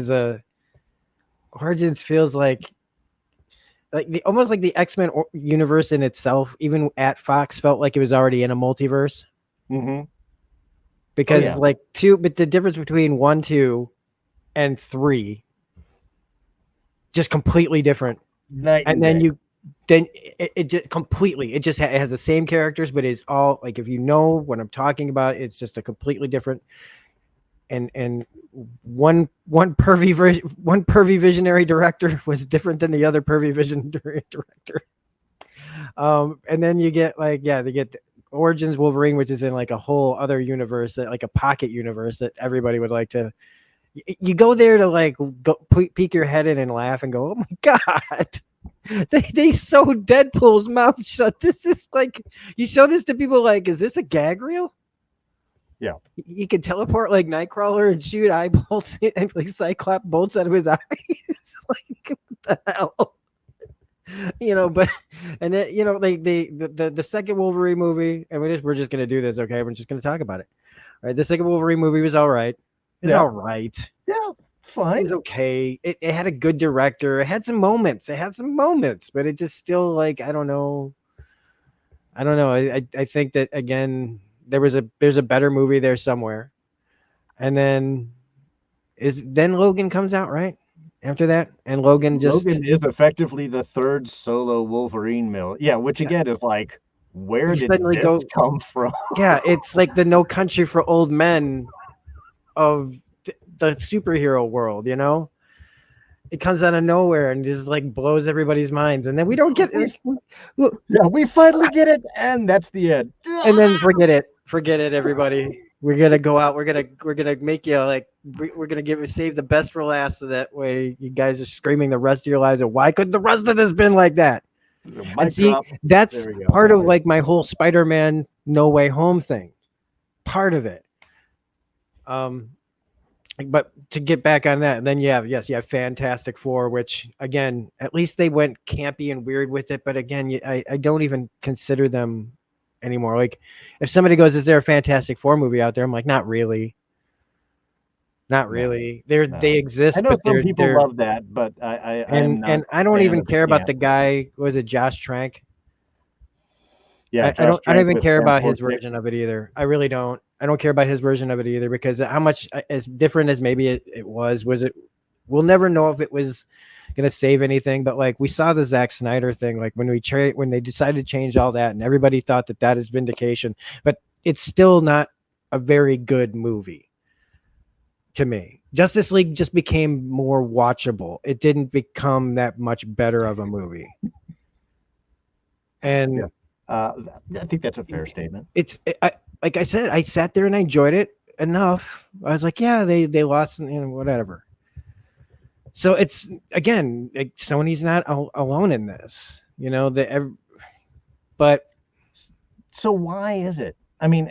feels like almost like the X-Men universe in itself, even at Fox, felt like it was already in a multiverse. Mm-hmm. Because but the difference between 1, 2, and 3, just completely different. And then it just completely, it has the same characters, but it's all like, if you know what I'm talking about, it's just a completely different. And one pervy visionary director was different than the other pervy visionary director. And then you get they get Origins Wolverine, which is in like a whole other universe, like a pocket universe that everybody would like to. You go there to like peek your head in and laugh and go, oh my God. They sew Deadpool's mouth shut. This is like, you show this to people like, is this a gag reel? Yeah. He can teleport like Nightcrawler and shoot eyebolts and like Cyclops bolts out of his eyes. Like, what the hell? You know, but, and then, you know, the second Wolverine movie, and we're just going to do this, okay? We're just going to talk about it. All right. The second Wolverine movie was all right. It's all right. Yeah. Fine. It was okay. It had a good director. It had some moments. But it just still like, I don't know. I think that again, there's a better movie there somewhere. And then Logan comes out right after that. And Logan is effectively the third solo Wolverine mill. Yeah. Which again is like, where did this come from? Yeah. It's like the No Country for Old Men of the superhero world, you know. It comes out of nowhere and just like blows everybody's minds, and then we don't get it. We finally get it, and that's the end. And then forget it, everybody. We're gonna go out. We're gonna make you like we're gonna save the best for last, so that way you guys are screaming the rest of your lives. Why couldn't the rest of this been like that? And see, that's part of like my whole Spider-Man No Way Home thing. Part of it. But to get back on that, then you have Fantastic Four, which again, at least they went campy and weird with it. But again, I don't even consider them anymore. Like, if somebody goes, "Is there a Fantastic Four movie out there?" I'm like, not really, not No, really. no. They I exist, know but some people they're love that, but I am not and a I don't fan even of the care about camp. the guy. Was it Josh Trank? Yeah, Josh I don't Trank even with care about his Fantastic. version of it either. I really don't. I don't care about his version of it either because how much as different as maybe it was it. We'll never know if it was gonna save anything. But like we saw the Zack Snyder thing, like when they decided to change all that, and everybody thought that is vindication, but it's still not a very good movie to me. Justice League just became more watchable. It didn't become that much better of a movie, Yeah, and uh, I think that's a fair statement. it's like I said, I sat there and I enjoyed it enough. I was like, yeah, they lost, whatever. So it's again, like, Sony's not alone in this, but So why is it? I mean,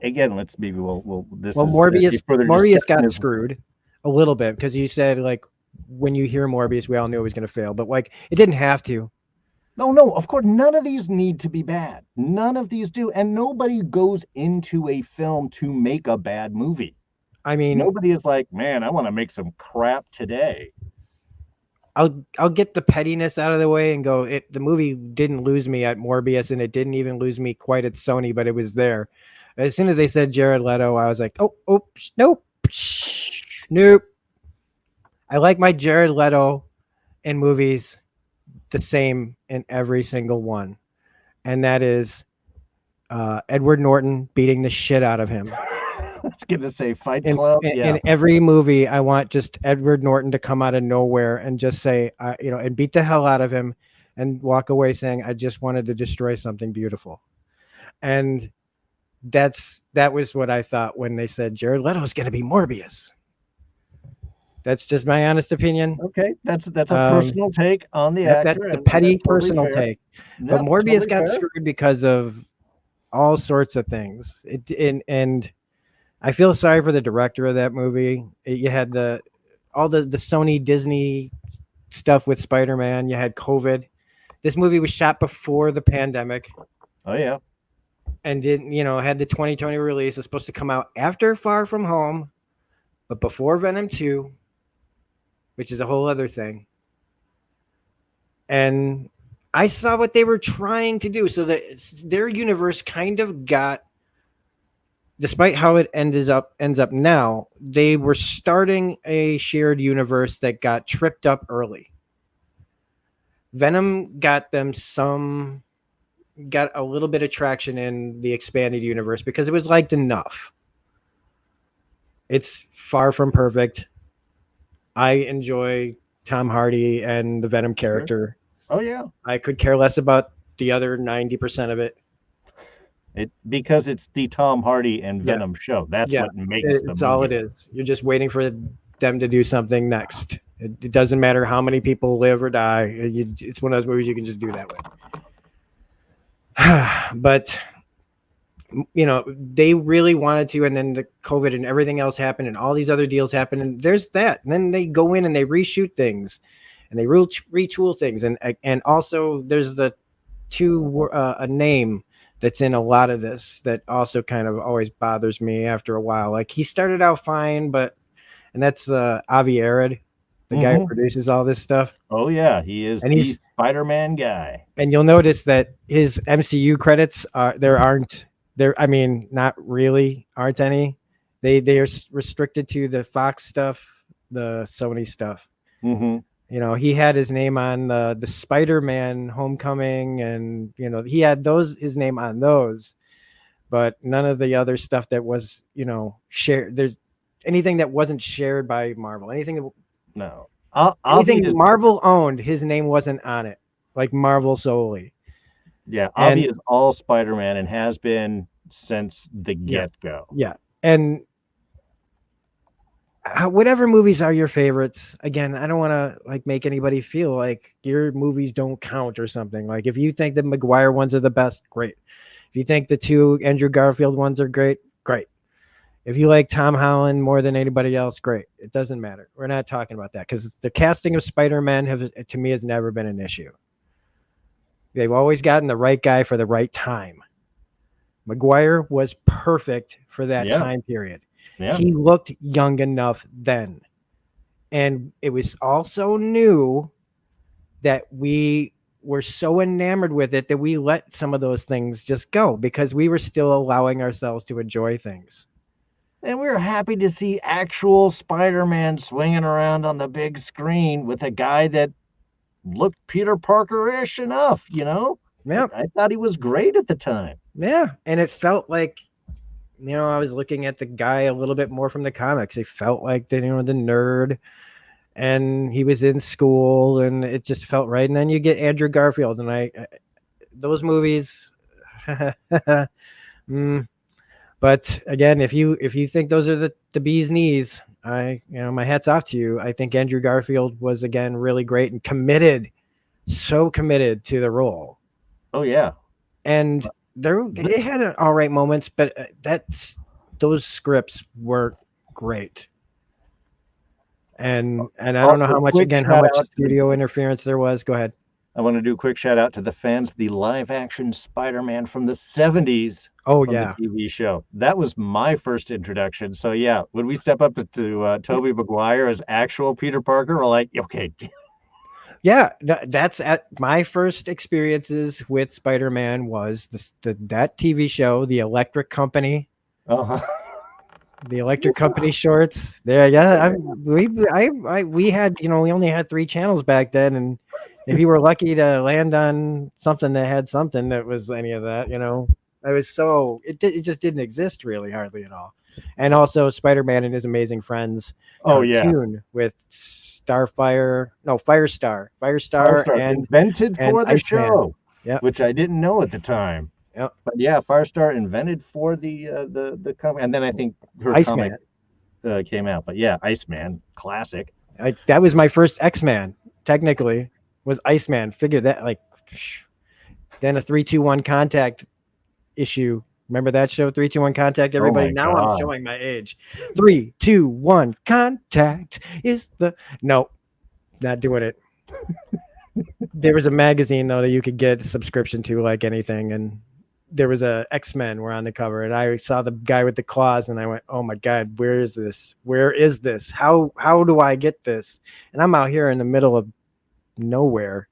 again, let's maybe we'll this well, is a further Morbius discussion. got Is screwed a little bit because you said like when you hear Morbius, we all knew it was going to fail, but like it didn't have to. no, no, of course, none of these need to be bad. None of these do, and nobody goes into a film to make a bad movie. I mean, Nobody is like, man, I want to make some crap today. I'll get the pettiness out of the way and go. The movie didn't lose me at Morbius, and it didn't even lose me quite at Sony, but it was there. As soon as they said Jared Leto, I was like, oh, nope, nope. I like my Jared Leto in movies the same in every single one, and that is Edward Norton beating the shit out of him. I was gonna say Fight Club. Yeah, In every movie, I want just Edward Norton to come out of nowhere and just say, and beat the hell out of him, and walk away saying, "I just wanted to destroy something beautiful." And that was what I thought when they said Jared Leto is going to be Morbius. That's just my honest opinion. okay, that's a personal take on the That's actor, the and petty that's totally personal fair. take. But Yep, Morbius totally got fair. screwed because of all sorts of things. And I feel sorry for the director of that movie. You had all the Sony Disney stuff with Spider-Man. You had COVID. This movie was shot before the pandemic Oh yeah, and didn't, had the 2020 release. It's supposed to come out after Far From Home, but before Venom 2, which is a whole other thing. And I saw what they were trying to do. So that their universe kind of got, despite how it ends up now, they were starting a shared universe that got tripped up early. Venom got a little bit of traction in the expanded universe because it was liked enough. It's far from perfect. I enjoy Tom Hardy and the Venom sure. character. Oh yeah, I could care less about the other 90% of it. because it's the Tom Hardy and Yeah. Venom show. That's Yeah. what makes the It's all it movie. is. You're just waiting for them to do something next. It doesn't matter how many people live or die. It's one of those movies you can just do that with. But they really wanted to, and then the COVID and everything else happened, and all these other deals happened, and there's that. And then they go in and they reshoot things, and they retool things, and also there's a name that's in a lot of this that also kind of always bothers me after a while. Like he started out fine, and that's Avi Arad, the guy who Mm-hmm. produces all this stuff, Oh yeah, he is and the Spider-Man guy. you'll notice that his MCU credits aren't there. I mean, not really aren't any. They are restricted to the Fox stuff, the Sony stuff. Mm-hmm. He had his name on the Spider-Man Homecoming, and he had his name on those, but none of the other stuff that was shared. There's anything that wasn't shared by Marvel. No, Avi Anything is Marvel owned, his name wasn't on it, like Marvel solely. yeah, Avi And is all Spider-Man and has been since the yeah, get-go. yeah, and whatever movies are your favorites. Again, I don't want to like make anybody feel like your movies don't count or something. Like if you think the Maguire ones are the best, great. If you think the two Andrew Garfield ones are great, great. If you like Tom Holland more than anybody else, great. It doesn't matter. We're not talking about that because the casting of Spider-Man to me has never been an issue. They've always gotten the right guy for the right time. Maguire was perfect for that time period. Yeah. He looked young enough then. And it was also new that we were so enamored with it that we let some of those things just go because we were still allowing ourselves to enjoy things. And we were happy to see actual Spider-Man swinging around on the big screen with a guy that looked Peter Parker-ish enough, you know? Yeah. I thought he was great at the time. Yeah. And it felt like, I was looking at the guy a little bit more from the comics. He felt like the nerd, and he was in school, and it just felt right. And then you get Andrew Garfield, and those movies. But again, if you think those are the bee's knees, my hat's off to you. I think Andrew Garfield was again really great and committed, so committed to the role. Oh yeah, and it had all right moments, but those scripts were great. And I don't know how much studio interference there was. Go ahead. I want to do a quick shout out to the fans of the live action Spider-Man from the 70s. Oh, yeah. The TV show. That was my first introduction. So, yeah, when we step up to Tobey Maguire as actual Peter Parker, we're like, okay. Yeah, that's at my first experiences with Spider-Man was that TV show, The Electric Company. Uh-huh. The Electric Company shorts. There, yeah. We had, we only had 3 channels back then, and if you were lucky to land on something that had something that was any of that, I was it just didn't exist really hardly at all. And also Spider-Man and His Amazing Friends cartoon with Firestar, and invented for the show, which I didn't know at the time. Yeah, but yeah, Firestar invented for the comic, and then I think her comic came out. But yeah, Iceman, classic. That was my first X-Man. Technically, was Iceman. Figure that, then a 3-2-1 Contact issue. Remember that show, 3-2-1 Contact? Everybody, now I'm showing my age. 3-2-1 Contact is no, not doing it. There was a magazine though that you could get a subscription to, like anything, and there was a X-Men were on the cover, and I saw the guy with the claws, and I went, "Oh my God, where is this? Where is this? How do I get this?" And I'm out here in the middle of nowhere,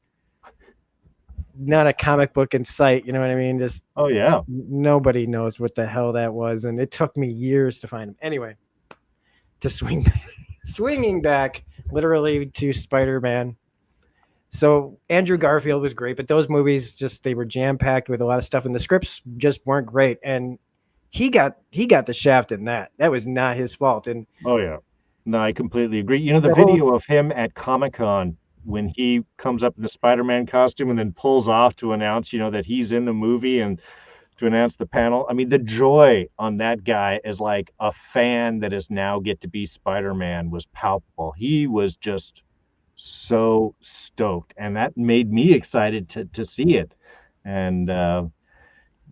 not a comic book in sight. You know what I mean? Just nobody knows what the hell that was, and it took me years to find him. Anyway, to swinging back literally to Spider-Man. So Andrew Garfield was great, but those movies they were jam-packed with a lot of stuff, and the scripts just weren't great. And he got the shaft in that. That was not his fault. And no, I completely agree. The video of him at Comic-Con when he comes up in the Spider-Man costume and then pulls off to announce, that he's in the movie and to announce the panel. I mean, the joy on that guy as like a fan that is now get to be Spider-Man was palpable. He was just so stoked, and that made me excited to see it. And the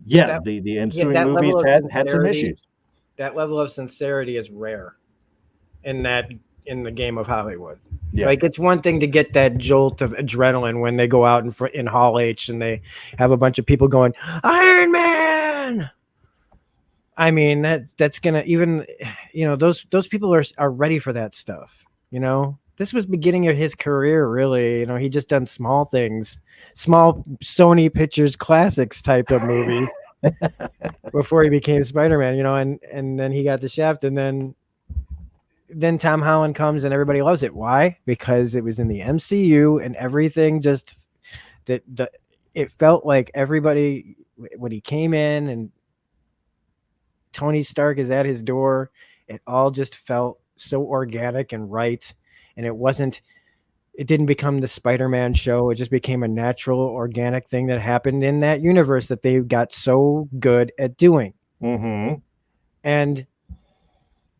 ensuing movies had some issues. That level of sincerity is rare in the game of Hollywood. Yeah. Like, it's one thing to get that jolt of adrenaline when they go out in Hall H and they have a bunch of people going, Iron Man. I mean, that's gonna, even, those people are ready for that stuff. This was beginning of his career, really. He just done small things, small Sony Pictures Classics type of movies before he became Spider-Man, and then he got the shaft, and then Tom Holland comes and everybody loves it. Why? Because it was in the MCU and everything just it felt like everybody, when he came in and Tony Stark is at his door, it all just felt so organic and right. And it didn't become the Spider-Man show. It just became a natural, organic thing that happened in that universe that they got so good at doing. Mm-hmm. And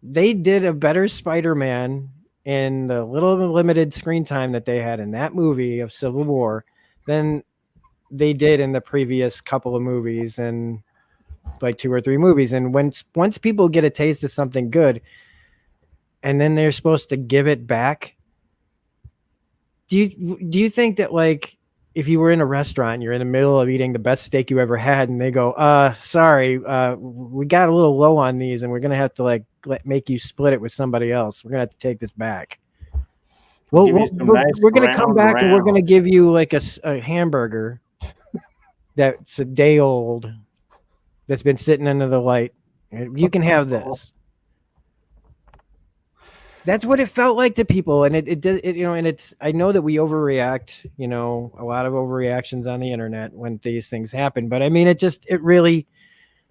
they did a better Spider-Man in the little limited screen time that they had in that movie of Civil War than they did in the previous couple of movies. And like 2 or 3 movies. And once people get a taste of something good, and then they're supposed to give it back, do you think that, like, if you were in a restaurant, you're in the middle of eating the best steak you ever had, and they go, sorry, we got a little low on these, and we're gonna have to like make you split it with somebody else. We're gonna have to take this back. Well, Give you some nice we're gonna come ground back and we're gonna round. give you like a hamburger that's a day old, that's been sitting under the light. You can have this. That's what it felt like to people, and it does, and it's, I know that we overreact, a lot of overreactions on the internet when these things happen, but I mean, it really,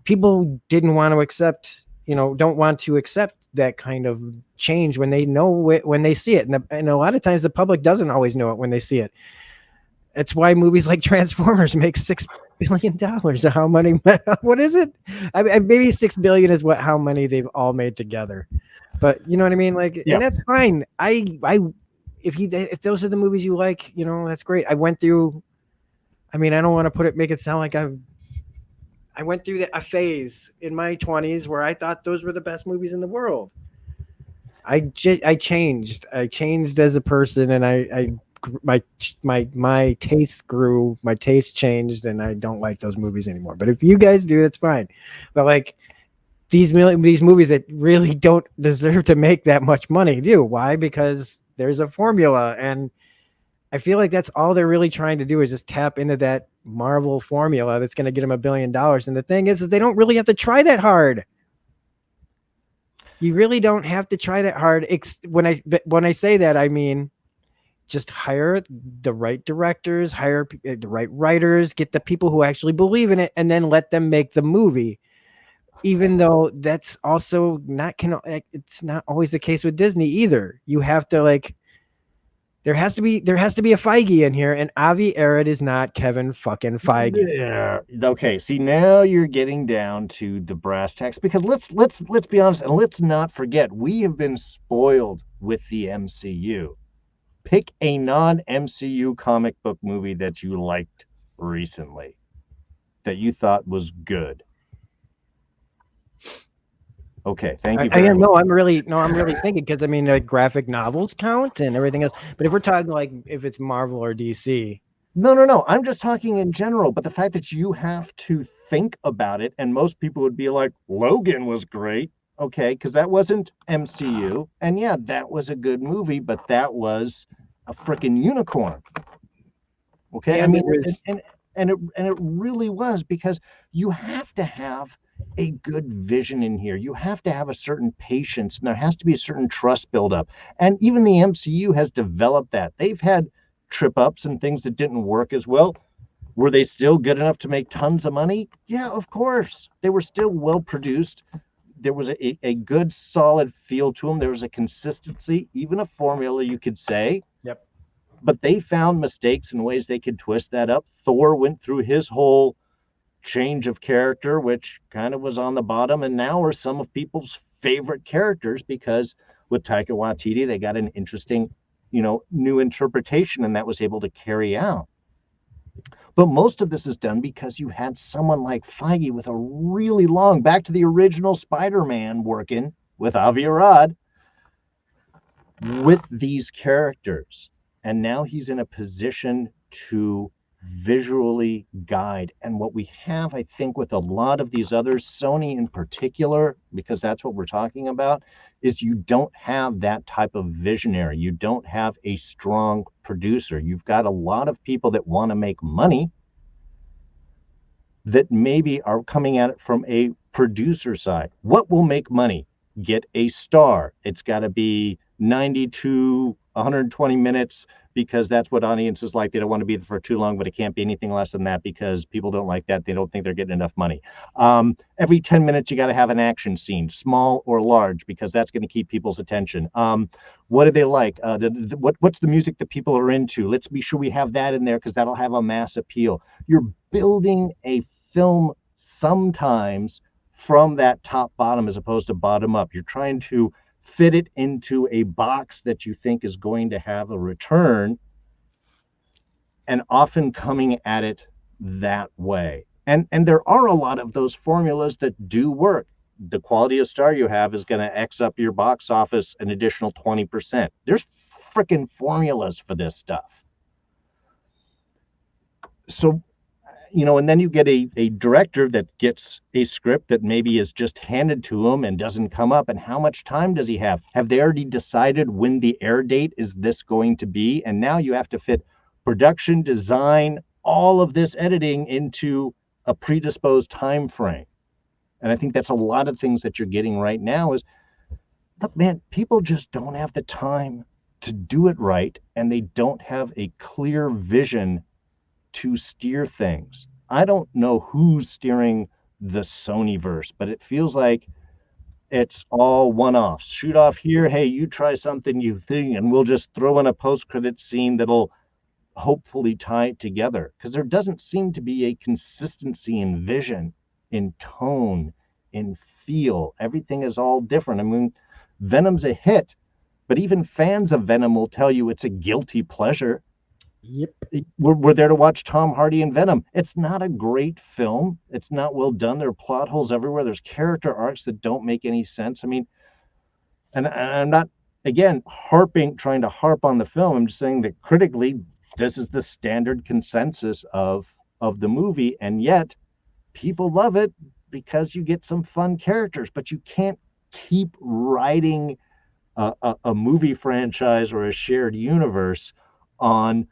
people didn't want to accept, don't want to accept that kind of change when they know it, when they see it, and a lot of times the public doesn't always know it when they see it. That's why movies like Transformers make $6 billion. How many? What is it? Maybe 6 billion is how many they've all made together. But you know what I mean? Like, Yeah. and that's fine. If those are the movies you like, that's great. I went through. I mean, I don't want to make it sound like I went through a phase in my 20s where I thought those were the best movies in the world. I changed. I changed as a person, and my taste grew. My taste changed, and I don't like those movies anymore. But if you guys do, that's fine. But like, these movies that really don't deserve to make that much money do. Why? Because there's a formula, and I feel like that's all they're really trying to do is just tap into that Marvel formula that's going to get them $1 billion. And the thing is they don't really have to try that hard. You really don't have to try that hard. When I say that, I mean, just hire the right directors, hire the right writers, get the people who actually believe in it, and then let them make the movie. Even though that's also it's not always the case with Disney either. You have to there has to be a Feige in here, and Avi Arad is not Kevin fucking Feige. Yeah. Okay. See, now you're getting down to the brass tacks, because let's be honest, and let's not forget, we have been spoiled with the MCU. Pick a non-MCU comic book movie that you liked recently, that you thought was good. Okay, thank you very much. I'm really thinking, because I mean, like, graphic novels count and everything else. But if we're talking like if it's Marvel or DC, No. I'm just talking in general. But the fact that you have to think about it, and most people would be like, Logan was great. Okay, because that wasn't MCU. And yeah, that was a good movie, but that was a freaking unicorn. Okay, I mean, and it really was, because you have to have a good vision in here. You have to have a certain patience, and there has to be a certain trust buildup. And even the MCU has developed that. They've had trip ups and things that didn't work as well. Were they still good enough to make tons of money? Yeah, of course. They were still well produced. There was a good, solid feel to them. There was a consistency, even a formula, you could say. Yep. But they found mistakes and ways they could twist that up. Thor went through his whole change of character, which kind of was on the bottom, and now are some of people's favorite characters, because with Taika Waititi, they got an interesting, new interpretation, and that was able to carry out. But most of this is done because you had someone like Feige with a really long, back to the original Spider-Man, working with Avi Arad with these characters. And now he's in a position to visually guide. And what we have, I think, with a lot of these others, Sony in particular, because that's what we're talking about, is you don't have that type of visionary. You don't have a strong producer. You've got a lot of people that want to make money that maybe are coming at it from a producer side. What will make money? Get a star. It's got to be 90 to 120 minutes, because that's what audiences like. They don't want to be there for too long, but it can't be anything less than that, because people don't like that. They don't think they're getting enough money. Every 10 minutes, you got to have an action scene, small or large, because that's going to keep people's attention. What do they like? What's the music that people are into? Let's be sure we have that in there, because that'll have a mass appeal. You're building a film sometimes from that top bottom as opposed to bottom up. You're trying to fit it into a box that you think is going to have a return, and often coming at it that way. And there are a lot of those formulas that do work. The quality of star you have is going to X up your box office an additional 20%. There's freaking formulas for this stuff. So, and then you get a director that gets a script that maybe is just handed to him and doesn't come up. And how much time does he have? Have they already decided when the air date is this going to be? And now you have to fit production, design, all of this editing into a predisposed time frame. And I think that's a lot of things that you're getting right now is, look, man, people just don't have the time to do it right, and they don't have a clear vision to steer things. I don't know who's steering the Sonyverse, but it feels like it's all one-offs. Shoot off here, hey, you try something you think, and we'll just throw in a post-credit scene that'll hopefully tie it together, because there doesn't seem to be a consistency in vision, in tone, in feel. Everything is all different. I mean, Venom's a hit, but even fans of Venom will tell you it's a guilty pleasure. Yep. We're there to watch Tom Hardy and Venom. It's not a great film. It's not well done. There are plot holes everywhere. There's character arcs that don't make any sense. I mean, and I'm not, again, trying to harp on the film. I'm just saying that critically, this is the standard consensus of the movie, and yet people love it because you get some fun characters, but you can't keep writing a movie franchise or a shared universe on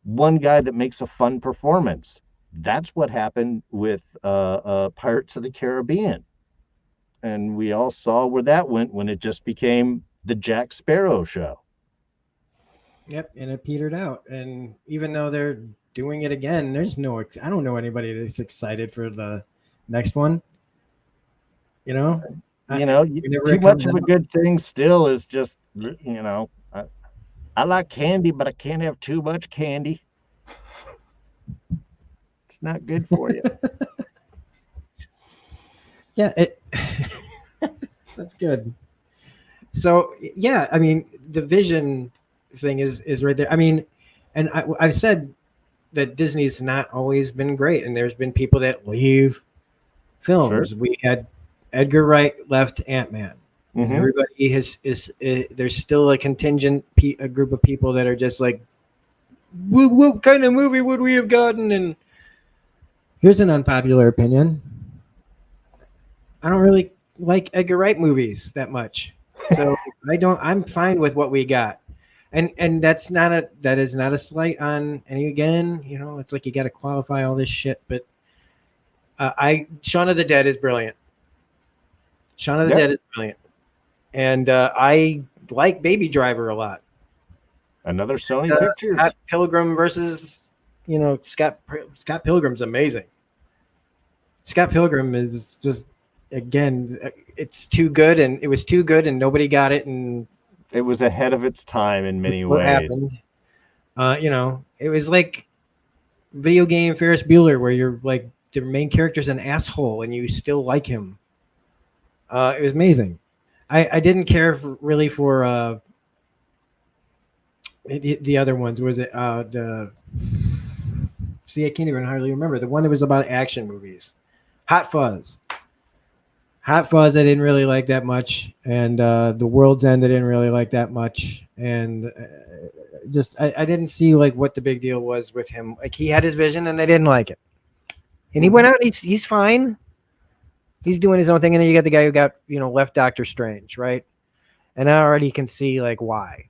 one guy that makes a fun performance. That's what happened with Pirates of the Caribbean. And we all saw where that went when it just became the Jack Sparrow show. Yep, and it petered out. And even though they're doing it again, I don't know anybody that's excited for the next one. Too much of a good thing still is just, I like candy, but I can't have too much candy. It's not good for you. Yeah, that's good. So yeah, I mean, the vision thing is right there. I mean, and I've said that Disney's not always been great, and there's been people that leave films. Sure. We had Edgar Wright left Ant-Man. Mm-hmm. And everybody there's still a contingent a group of people that are just like, what kind of movie would we have gotten? And here's an unpopular opinion. I don't really like Edgar Wright movies that much. So I'm fine with what we got. And that is not a slight on any, again, it's like you got to qualify all this shit, but Shaun of the Dead is brilliant. Shaun of the Dead is brilliant. And I like Baby Driver a lot. Another Sony Pictures. Scott Pilgrim versus, Scott Pilgrim's amazing. Scott Pilgrim is just, again, it's too good, and it was too good, and nobody got it, and it was ahead of its time in many ways. Happened. It was like video game Ferris Bueller, where you're like, the main character's an asshole, and you still like him. It was amazing. I didn't care really for the other ones. Was it I can't even hardly remember. The one that was about action movies. Hot Fuzz. I didn't really like that much. And The World's End, I didn't really like that much. And I didn't see like what the big deal was with him. Like, he had his vision and I didn't like it. And he went out, he's fine. He's doing his own thing. And then you got the guy who got, left Doctor Strange, right? And I already can see like why.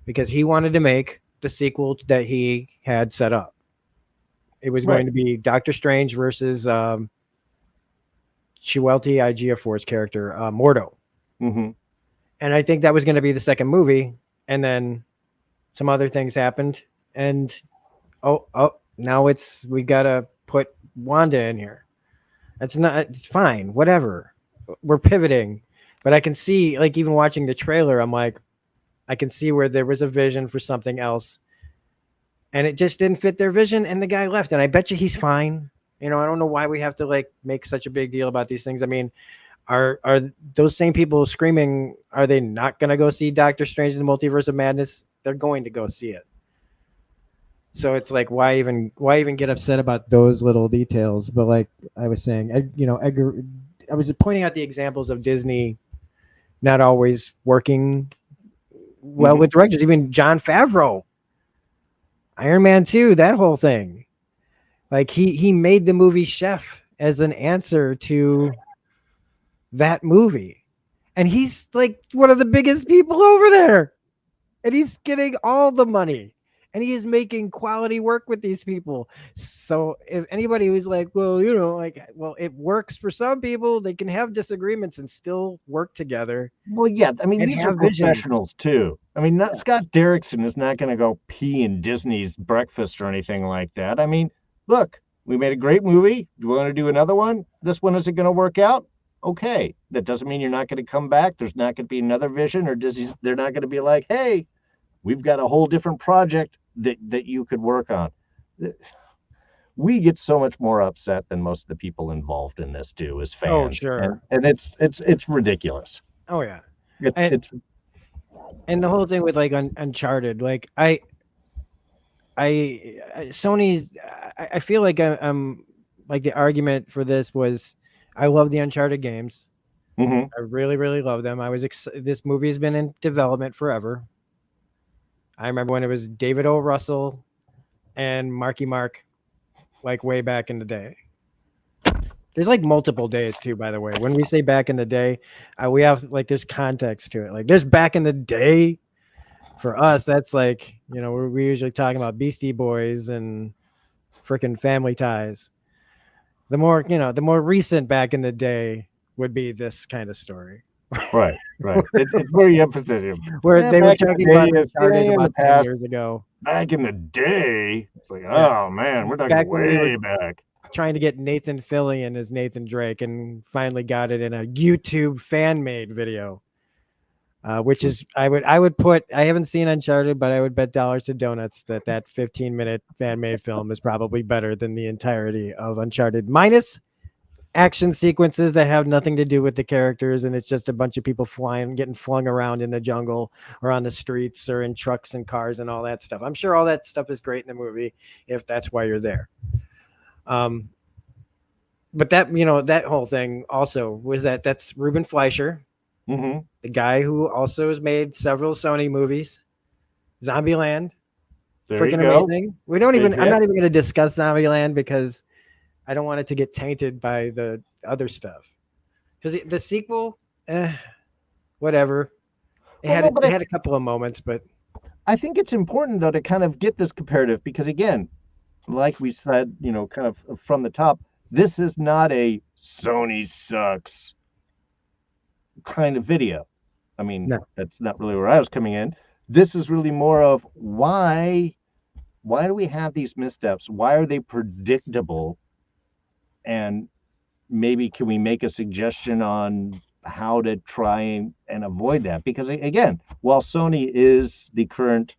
Because he wanted to make the sequel that he had set up. It was going to be Doctor Strange versus Chiwetel Ejiofor's character, Mordo. Mm-hmm. And I think that was going to be the second movie. And then some other things happened. And, now we got to put Wanda in here. It's fine. Whatever. We're pivoting. But I can see, like, even watching the trailer, I'm like, I can see where there was a vision for something else. And it just didn't fit their vision, and the guy left. And I bet you he's fine. I don't know why we have to like make such a big deal about these things. I mean, are those same people screaming, are they not going to go see Doctor Strange in the Multiverse of Madness? They're going to go see it. So it's like, why even get upset about those little details? But like I was saying, Edgar, I was pointing out the examples of Disney not always working well Hmm. with directors. Even Jon Favreau, Iron Man 2, that whole thing. Like he made the movie Chef as an answer to that movie. And he's like one of the biggest people over there. And he's getting all the money. And he is making quality work with these people. So if anybody who's like, well, it works for some people, they can have disagreements and still work together Well, yeah, I mean, and these are have visions. professionals too. I mean, not Yeah. Scott Derrickson is not going to go pee in Disney's breakfast or anything like that. I mean, look, we made a great movie. Do you want to do another one? This one isn't going to work out. Okay, that doesn't mean you're not going to come back. There's not going to be another vision, or Disney's. They're not going to be like, hey, we've got a whole different project that you could work on. We get so much more upset than most of the people involved in this do as Oh, fans, and sure. it's ridiculous. Oh, yeah. It's And it's and the whole thing with like Uncharted, like Sony's. I feel like I'm like the argument for this was, I love the Uncharted games. mhm. I really, really love them. This movie has been in development forever. I remember when it was David O. Russell and Marky Mark, like way back in the day. There's like multiple days too, by the way. When we say back in the day, we have like there's context to it. Like there's back in the day for us. That's like we're usually talking about Beastie Boys and freaking Family Ties. The more recent back in the day would be this kind of story Right, right. It's where you emphasize it. where Yeah, they were back in the talking day about is Uncharted in the about 10 past. years ago. Back in the day, it's like, Yeah, oh man, we're talking back when we were way back. trying to get Nathan Fillion as Nathan Drake, and finally got it in a YouTube fan made video. Which is I would put, I haven't seen Uncharted, but I would bet dollars to donuts that 15-minute fan made film is probably better than the entirety of Uncharted, minus action sequences that have nothing to do with the characters, and it's just a bunch of people getting flung around in the jungle or on the streets or in trucks and cars and all that stuff. I'm sure all that stuff is great in the movie if that's why you're there. Um, but that whole thing also was that's Ruben Fleischer, Hmm. the guy who also has made several Sony movies. Zombieland, There you freaking go. amazing. Big I'm hit. not even going to discuss Zombieland because I don't want it to get tainted by the other stuff. Because the sequel, whatever. Well, no, but It had a couple of moments, but I think it's important though to kind of get this comparative because again, like we said, kind of from the top, this is not a Sony sucks kind of video. I mean, no. that's not really where I was coming in. This is really more of why do we have these missteps? Why are they predictable? And maybe can we make a suggestion on how to try and avoid that? Because again, while Sony is the current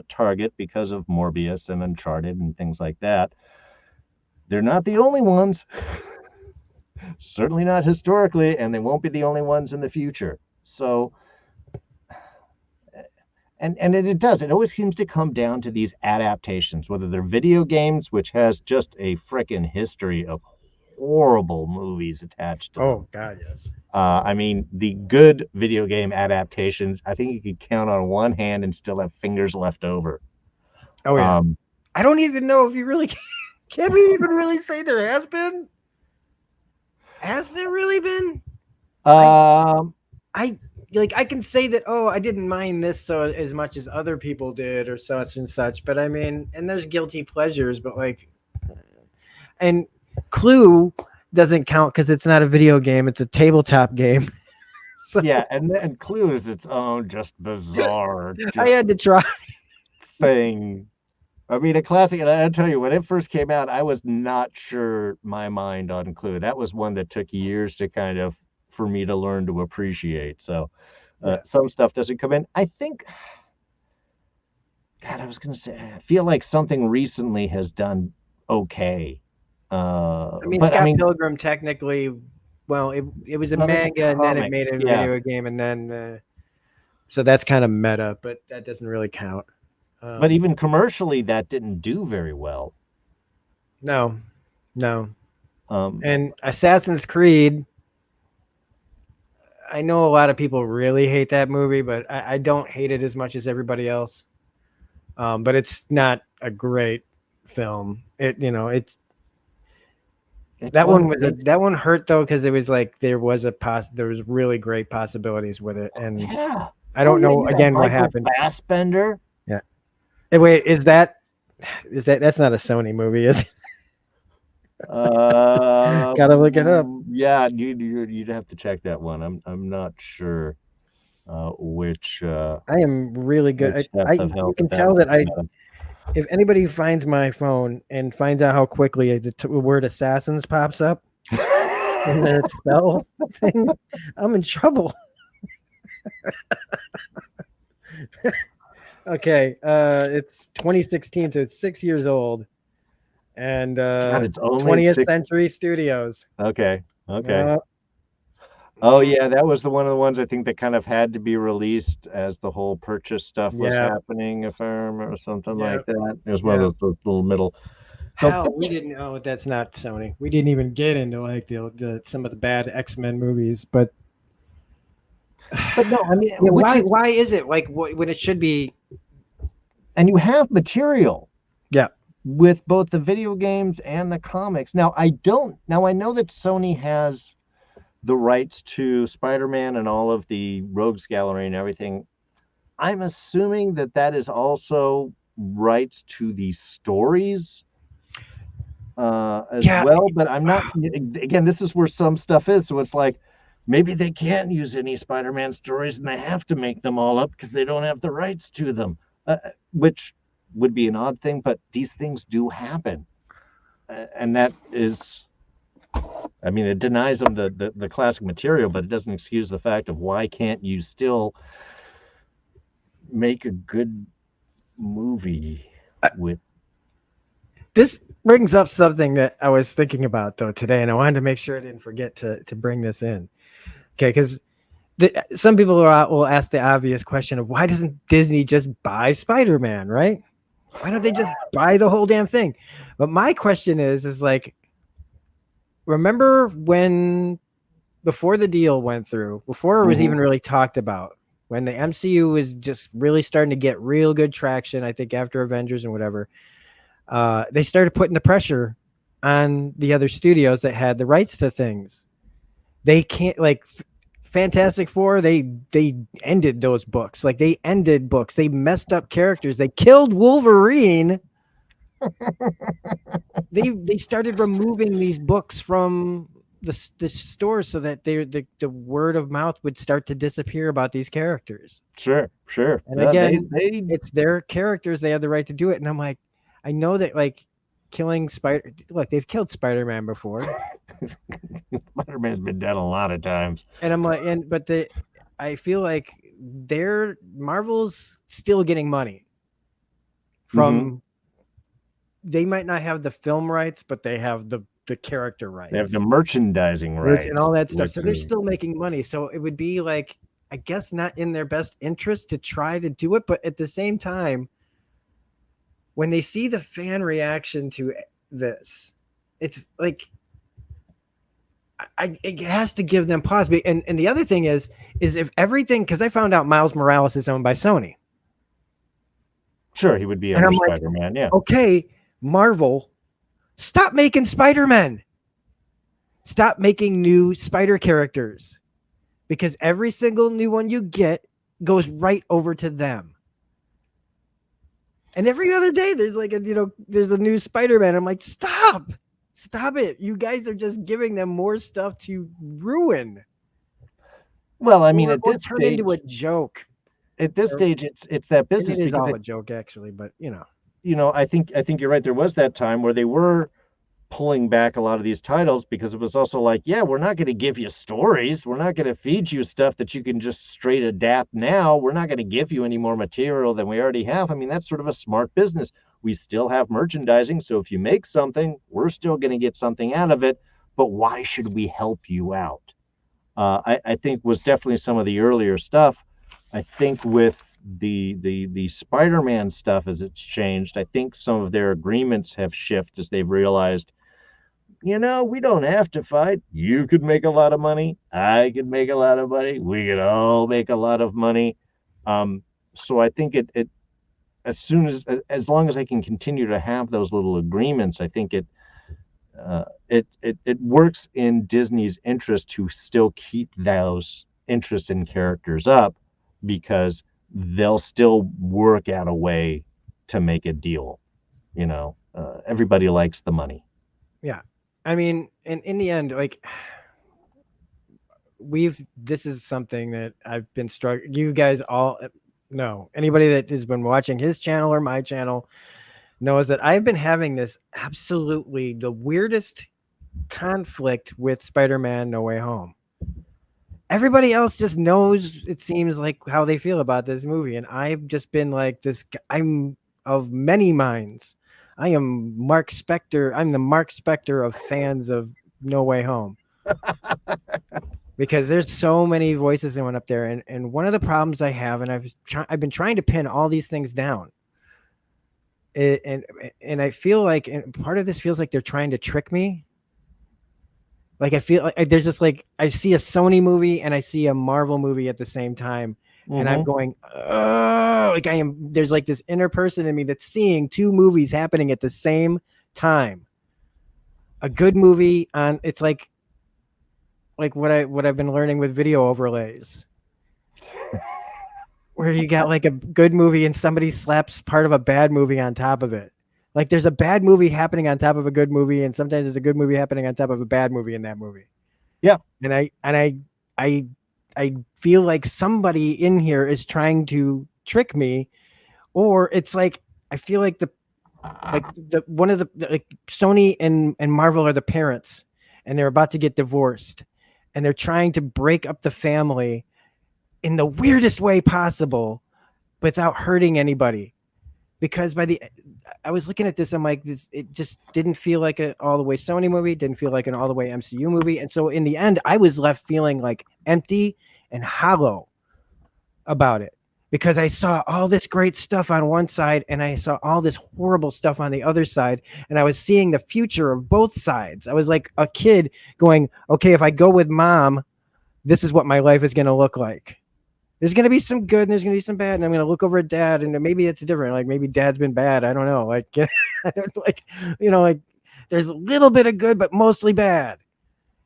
target because of Morbius and Uncharted and things like that, they're not the only ones. Certainly not historically, and they won't be the only ones in the future. So, and it does. It always seems to come down to these adaptations, whether they're video games, which has just a frickin' history of horrible movies attached to them. Oh God, yes. I mean, the good video game adaptations, I think you could count on one hand and still have fingers left over. Oh yeah. Um, I don't even know if you really can we even really say there has been. Has there really been? um, I like I can say that, oh, I didn't mind this so as much as other people did or such and such, but I mean, and there's guilty pleasures, but like, and Clue doesn't count because it's not a video game; it's a tabletop game. So yeah, and Clue is its own just bizarre I just had to try. thing. I mean, a classic, and I'll tell you, when it first came out, I was not sure my mind on Clue. That was one that took years to kind of for me to learn to appreciate. So Yeah, some stuff doesn't come in. I think, God, I was going to say, I feel like something recently has done okay. I mean, But I Scott mean, Pilgrim technically, well, it was a well, that's a manga and then it comic. made a Yeah. video game, and then so that's kind of meta, but that doesn't really count. But even commercially, that didn't do very well. No. And Assassin's Creed, I know a lot of people really hate that movie, but I don't hate it as much as everybody else. But it's not a great film. That one hurt though, because it was like there was really great possibilities with it, and I don't know again what happened. Fassbender. Yeah. Hey, wait, that's not a Sony movie, is it? Gotta look it up. Yeah, you'd have to check that one. I'm not sure which. I am really good. You can tell that if anybody finds my phone and finds out how quickly the word assassins pops up in their spell thing, I'm in trouble. Okay, it's 2016, so it's 6 years old, and it's only 20th Century Studios. Okay. Oh yeah, that was one of the ones I think that kind of had to be released as the whole purchase stuff was happening, if I remember, or something like that. It was one of those little middle. Hell, we didn't know that's not Sony. We didn't even get into like the some of the bad X-Men movies, but no, I mean, why is it like when it should be? And you have material, yeah, with both the video games and the comics. Now I know that Sony has the rights to Spider-Man and all of the Rogues Gallery and everything. I'm assuming that is also rights to the stories as well, but I'm not. Again, this is where some stuff is. So it's like maybe they can't use any Spider-Man stories and they have to make them all up because they don't have the rights to them, which would be an odd thing, but these things do happen. And that is... I mean, it denies them the classic material, but it doesn't excuse the fact of why can't you still make a good movie with... This brings up something that I was thinking about, though, today, and I wanted to make sure I didn't forget to bring this in. Okay, because some people will ask the obvious question of why doesn't Disney just buy Spider-Man, right? Why don't they just buy the whole damn thing? But my question is like, remember when, before the deal went through, before it was even really talked about, when the MCU was just really starting to get real good traction, I think after Avengers and whatever, they started putting the pressure on the other studios that had the rights to things. They can't, like Fantastic Four, they ended those books. Like they ended books. They messed up characters. They killed Wolverine. They started removing these books from the stores so that the word of mouth would start to disappear about these characters. Sure. And again, it's their characters. They have the right to do it. And I'm like, I know that like killing look, they've killed Spider-Man before. Spider-Man's been dead a lot of times. And I'm like, I feel like Marvel's still getting money from. They might not have the film rights, but they have the character rights. They have the merchandising rights and all that stuff. So they're still making money. So it would be like, I guess, not in their best interest to try to do it. But at the same time, when they see the fan reaction to this, it's like, it has to give them pause. And the other thing is if everything, because I found out Miles Morales is owned by Sony. Sure, he would be under Spider-Man. Yeah. Okay. Marvel, stop making Spider-Man. Stop making new Spider characters, because every single new one you get goes right over to them. And every other day there's like there's a new Spider-Man. I'm like, stop it. You guys are just giving them more stuff to ruin. Well, I mean, at this turn stage, into a joke. At this stage, it's that business. It is all a joke, actually, but I think you're right. There was that time where they were pulling back a lot of these titles because it was also like, yeah, we're not going to give you stories. We're not going to feed you stuff that you can just straight adapt now. We're not going to give you any more material than we already have. I mean, that's sort of a smart business. We still have merchandising. So if you make something, we're still going to get something out of it. But why should we help you out? I think was definitely some of the earlier stuff. I think with the Spider-Man stuff as it's changed, I think some of their agreements have shifted as they've realized, we don't have to fight. You could make a lot of money. I could make a lot of money. We could all make a lot of money. Um, so I think it as long as I can continue to have those little agreements, I think it works in Disney's interest to still keep those interests in characters up, because they'll still work out a way to make a deal. Everybody likes the money. Yeah. I mean, in the end, like this is something that I've been struggling. You guys all know, anybody that has been watching his channel or my channel knows that I've been having this absolutely the weirdest conflict with Spider-Man No Way Home. Everybody else just knows, it seems like, how they feel about this movie, and I've just been like this. I'm of many minds. I am Mark Spector. I'm the Mark Spector of fans of No Way Home. Because there's so many voices that went up there, and one of the problems I have, and I've been trying to pin all these things down, and I feel like, and part of this feels like they're trying to trick me. Like I feel like there's just like I see a Sony movie and I see a Marvel movie at the same time, and I'm going, oh, like there's like this inner person in me that's seeing two movies happening at the same time. A good movie it's like what I've been learning with video overlays, where you got like a good movie and somebody slaps part of a bad movie on top of it. Like there's a bad movie happening on top of a good movie, and sometimes there's a good movie happening on top of a bad movie in that movie. Yeah. And I feel like somebody in here is trying to trick me, or it's like I feel like one of the like Sony and Marvel are the parents, and they're about to get divorced, and they're trying to break up the family in the weirdest way possible without hurting anybody. Because I was looking at this, I'm like, it just didn't feel like an all the way Sony movie, didn't feel like an all the way MCU movie. And so in the end, I was left feeling like empty and hollow about it, because I saw all this great stuff on one side and I saw all this horrible stuff on the other side. And I was seeing the future of both sides. I was like a kid going, okay, if I go with mom, this is what my life is going to look like. There's going to be some good and there's going to be some bad. And I'm going to look over at dad, and maybe it's different. Like maybe dad's been bad. I don't know. Like, I don't like, like there's a little bit of good, but mostly bad.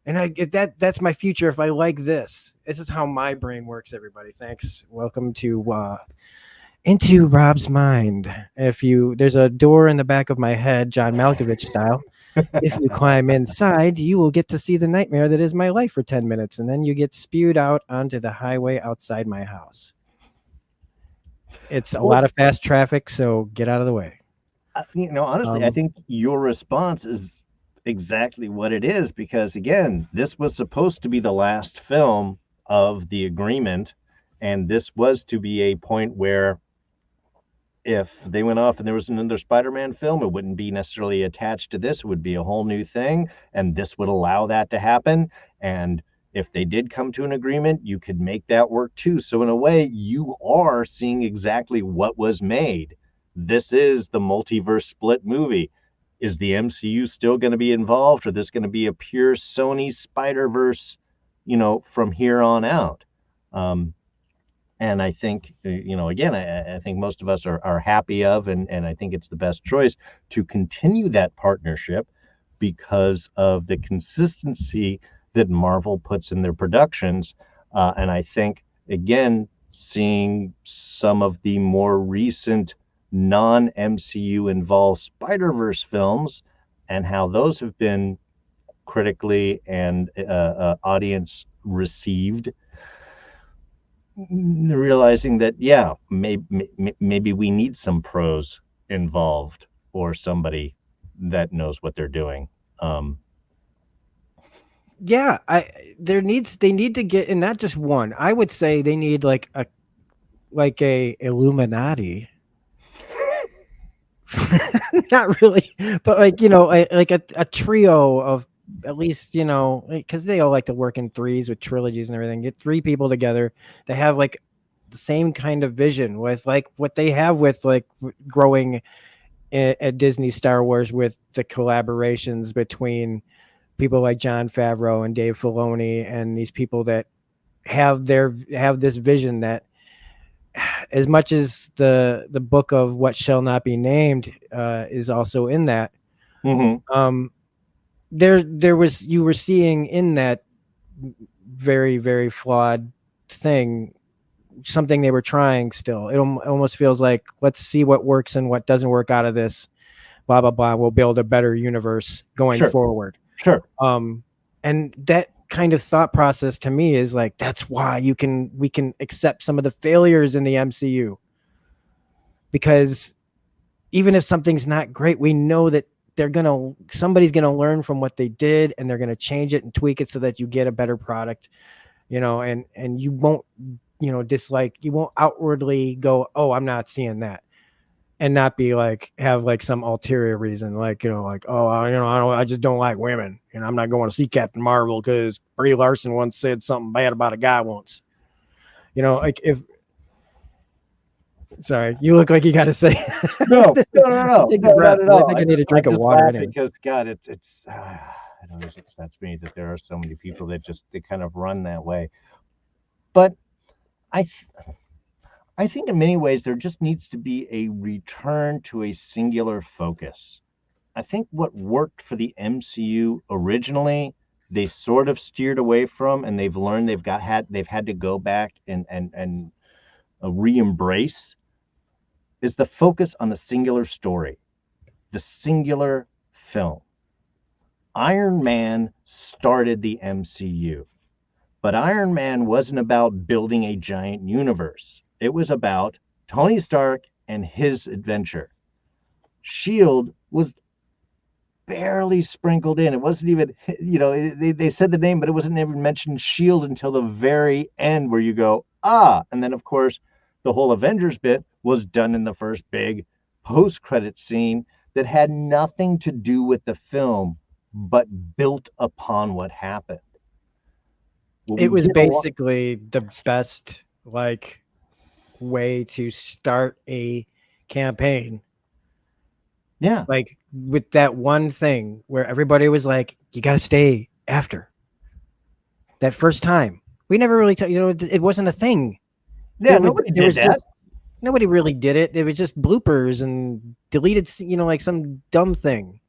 And that's my future. If I like this is how my brain works. Everybody. Thanks. Welcome to, Into Rob's Mind. There's a door in the back of my head, John Malkovich style. If you climb inside, you will get to see the nightmare that is my life for 10 minutes, and then you get spewed out onto the highway outside my house. It's a lot of fast traffic, so get out of the way. Honestly, I think your response is exactly what it is, because, again, this was supposed to be the last film of the agreement, and this was to be a point where if they went off and there was another Spider-Man film, it wouldn't be necessarily attached to this. It would be a whole new thing, and this would allow that to happen. And if they did come to an agreement, you could make that work too. So in a way, you are seeing exactly what was made. This is the multiverse split movie. Is the MCU still going to be involved, or this going to be a pure Sony Spider-Verse, from here on out? And I think, again, I think most of us are happy of, and I think it's the best choice to continue that partnership because of the consistency that Marvel puts in their productions. And I think, again, seeing some of the more recent non-MCU involved Spider-Verse films and how those have been critically and audience received, realizing that, maybe we need some pros involved, or somebody that knows what they're doing. They need to get, and not just one. I would say they need like a Illuminati. Not really, but like a trio of at least, because they all like to work in threes with trilogies and everything. Get three people together. They have like the same kind of vision with like what they have with like growing at Disney Star Wars with the collaborations between people like Jon Favreau and Dave Filoni and these people that have this vision that as much as the book of What Shall Not Be Named is also in that, there was, you were seeing in that very, very flawed thing something they were trying still. It almost feels like, let's see what works and what doesn't work out of this, blah blah blah, we'll build a better universe going forward. And that kind of thought process to me is like, that's why we can accept some of the failures in the MCU, because even if something's not great, we know that somebody's gonna learn from what they did and they're gonna change it and tweak it so that you get a better product, and you won't, dislike, you won't outwardly go, oh, I'm not seeing that, and not be like, have like some ulterior reason, like, like, oh, I just don't like women, I'm not going to see Captain Marvel because Brie Larson once said something bad about a guy once, like if. Sorry, you look like you got to say. No, not at all. I think I need a drink of water. Because God, it's it always upsets me that there are so many people that they kind of run that way. But I think in many ways there just needs to be a return to a singular focus. I think what worked for the MCU originally, they sort of steered away from, and they've learned they've had to go back and re-embrace, is the focus on the singular story, the singular film. Iron Man started the MCU, but Iron Man wasn't about building a giant universe. It was about Tony Stark and his adventure. S.H.I.E.L.D. was barely sprinkled in. It wasn't even, they said the name, but it wasn't even mentioned S.H.I.E.L.D. until the very end, where you go, ah. And then, of course, the whole Avengers bit was done in the first big post-credit scene that had nothing to do with the film, but built upon what happened. It was basically the best, like, way to start a campaign. Yeah. Like, with that one thing where everybody was like, you got to stay after. That first time. We never really, it wasn't a thing. Yeah, nobody did that. Nobody really did it. It was just bloopers and deleted, like some dumb thing.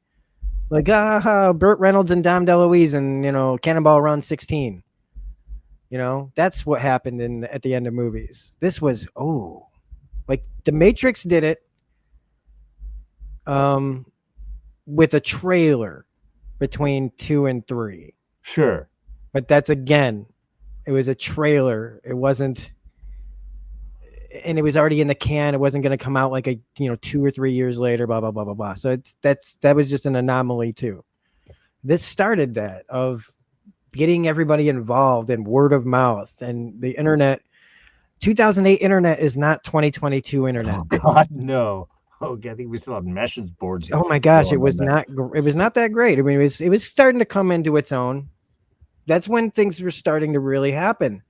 Like, Burt Reynolds and Dom DeLuise and, Cannonball Run 16. That's what happened at the end of movies. This was, like The Matrix did it with a trailer between 2 and 3. Sure. But that's, again, it was a trailer. It wasn't, and it was already in the can. It wasn't going to come out like 2 or 3 years later, blah, blah, blah, blah, blah. So that was just an anomaly too. This started that of getting everybody involved and word of mouth and the internet. 2008 internet is not 2022 internet. Oh God, no. Oh, I think we still have message boards. Oh my gosh, it was not that great. I mean, it was starting to come into its own. That's when things were starting to really happen.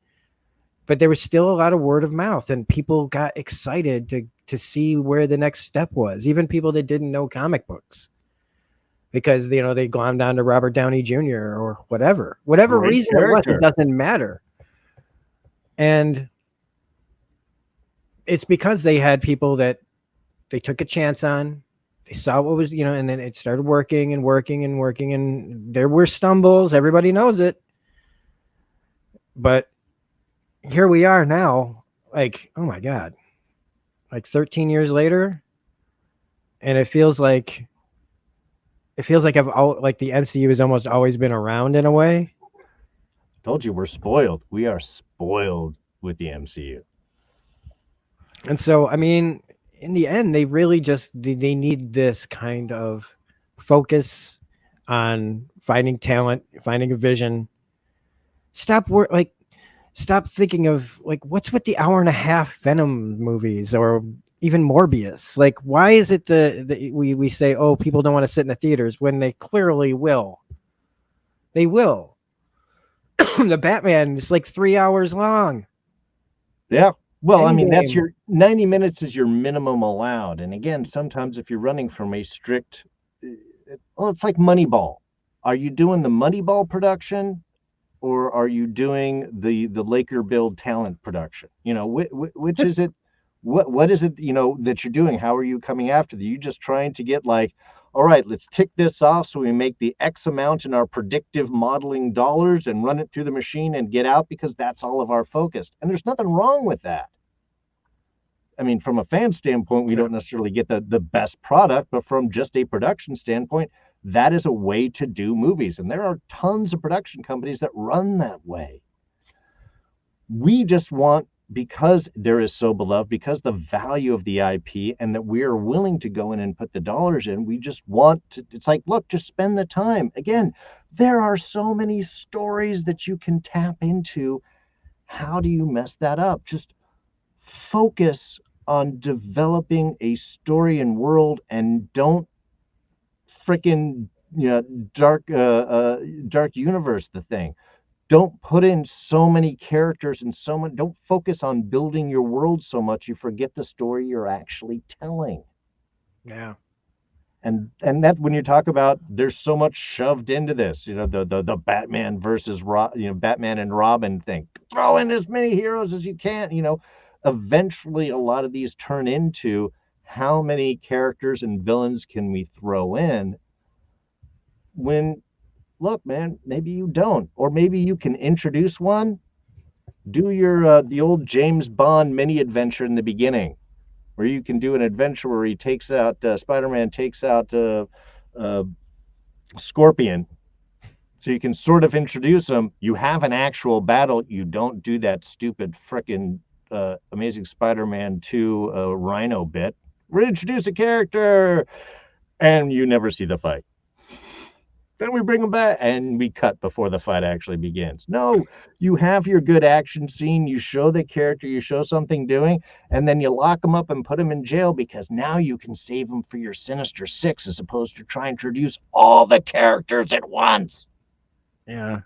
But there was still a lot of word of mouth, and people got excited to see where the next step was. Even people that didn't know comic books, because they glommed down to Robert Downey Jr. or whatever reason it was. It doesn't matter. And it's because they had people that they took a chance on. They saw what was, and then it started working and working and working, and there were stumbles. Everybody knows it. But here we are now, like, oh my God, like 13 years later. And it feels like the MCU has almost always been around in a way. I told you, we're spoiled. We are spoiled with the MCU. And so, I mean, in the end, they really just, they need this kind of focus on finding talent, finding a vision. Stop thinking of, like, what's with the 1.5-hour Venom movies or even Morbius? Like, why is it we say, oh, people don't want to sit in the theaters when they clearly will? They will. The Batman is like 3 hours long. Yeah. Well, I mean, that's Endgame. your 90 minutes is your minimum allowed. And again, sometimes if you're running from a strict, well, it's like Moneyball. Are you doing the Moneyball production, or are you doing the Laker build talent production? You know, which is it? What is it, that you're doing? How are you coming after the? You just trying to get like, all right, let's tick this off so we make the X amount in our predictive modeling dollars and run it through the machine and get out because that's all of our focus. And there's nothing wrong with that. I mean, from a fan standpoint, we don't necessarily get the best product, but from just a production standpoint, that is a way to do movies. And there are tons of production companies that run that way. We just want, because there is so beloved, because the value of the IP, and that we are willing to go in and put the dollars in, we just want to, it's like, look, just spend the time. Again, there are so many stories that you can tap into. How do you mess that up? Just focus on developing a story and world, and don't freaking dark universe the thing. Don't put in so many characters and so much. Don't focus on building your world so much you forget the story you're actually telling. Yeah. And that, when you talk about, there's so much shoved into this, the Batman versus Batman and Robin thing. Throw in as many heroes as you can. Eventually a lot of these turn into, how many characters and villains can we throw in? When, look, man, maybe you don't, or maybe you can introduce one. Do your the old James Bond mini adventure in the beginning, where you can do an adventure where he takes out Spider-Man takes out Scorpion, so you can sort of introduce him. You have an actual battle. You don't do that stupid frickin' Amazing Spider-Man 2 Rhino bit. Reintroduce a character, and you never see the fight. Then we bring them back and we cut before the fight actually begins. No, you have your good action scene. You show the character, you show something doing, and then you lock them up and put them in jail, because now you can save them for your Sinister Six, as opposed to trying to introduce all the characters at once. Yeah.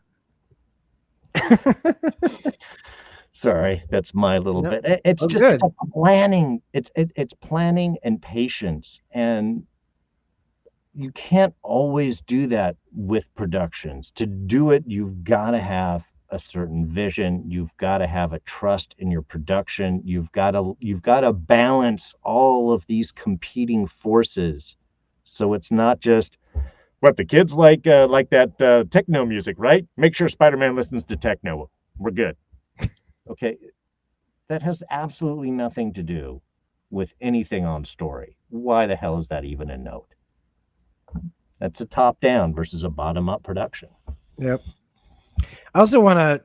Sorry, that's my little bit. It's just good. it's planning. It's planning and patience, and you can't always do that with productions. To do it, you've got to have a certain vision. You've got to have a trust in your production. You've got to balance all of these competing forces, so it's not just what the kids like that techno music, right? Make sure Spider-Man listens to techno. We're good. Okay, that has absolutely nothing to do with anything on story. Why the hell is that even a note? That's a top-down versus a bottom-up production. Yep. I also want to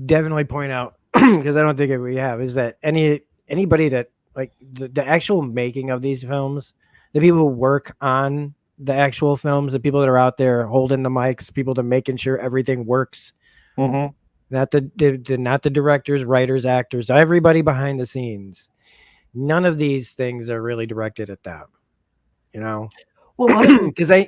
definitely point out, because I don't think we have, is that anybody that, like, the actual making of these films, the people who work on the actual films, the people that are out there holding the mics, people that are making sure everything works, Mm-hmm. not the directors, writers, actors, everybody behind the scenes. None of these things are really directed at them, Well, because I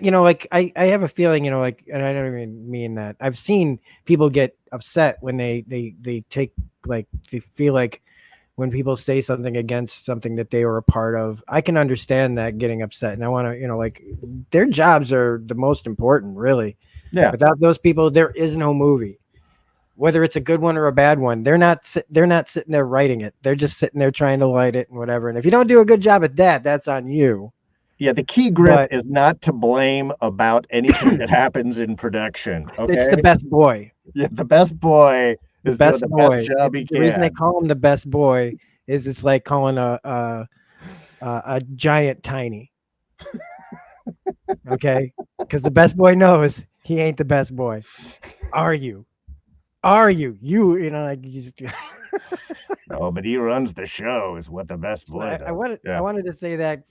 have a feeling, and I don't even mean that. I've seen people get upset when they take, like, they feel like when people say something against something that they were a part of. I can understand that, getting upset, and I want to, like, their jobs are the most important, really. yeah. Without those people, there is no movie. Whether it's a good one or a bad one, they're not sitting there writing it. They're just sitting there trying to light it and whatever. And if you don't do a good job at that, that's on you. Yeah, the key grip is not to blame about anything that happens in production. Okay, it's the best boy. Yeah, the best boy is doing the best job he The reason they can. call him the best boy is it's like calling a giant tiny. Okay, because the best boy knows he ain't the best boy. Are you? Are you? Like, you just. No, but he runs the show, is what the best boy does. I wanted to say that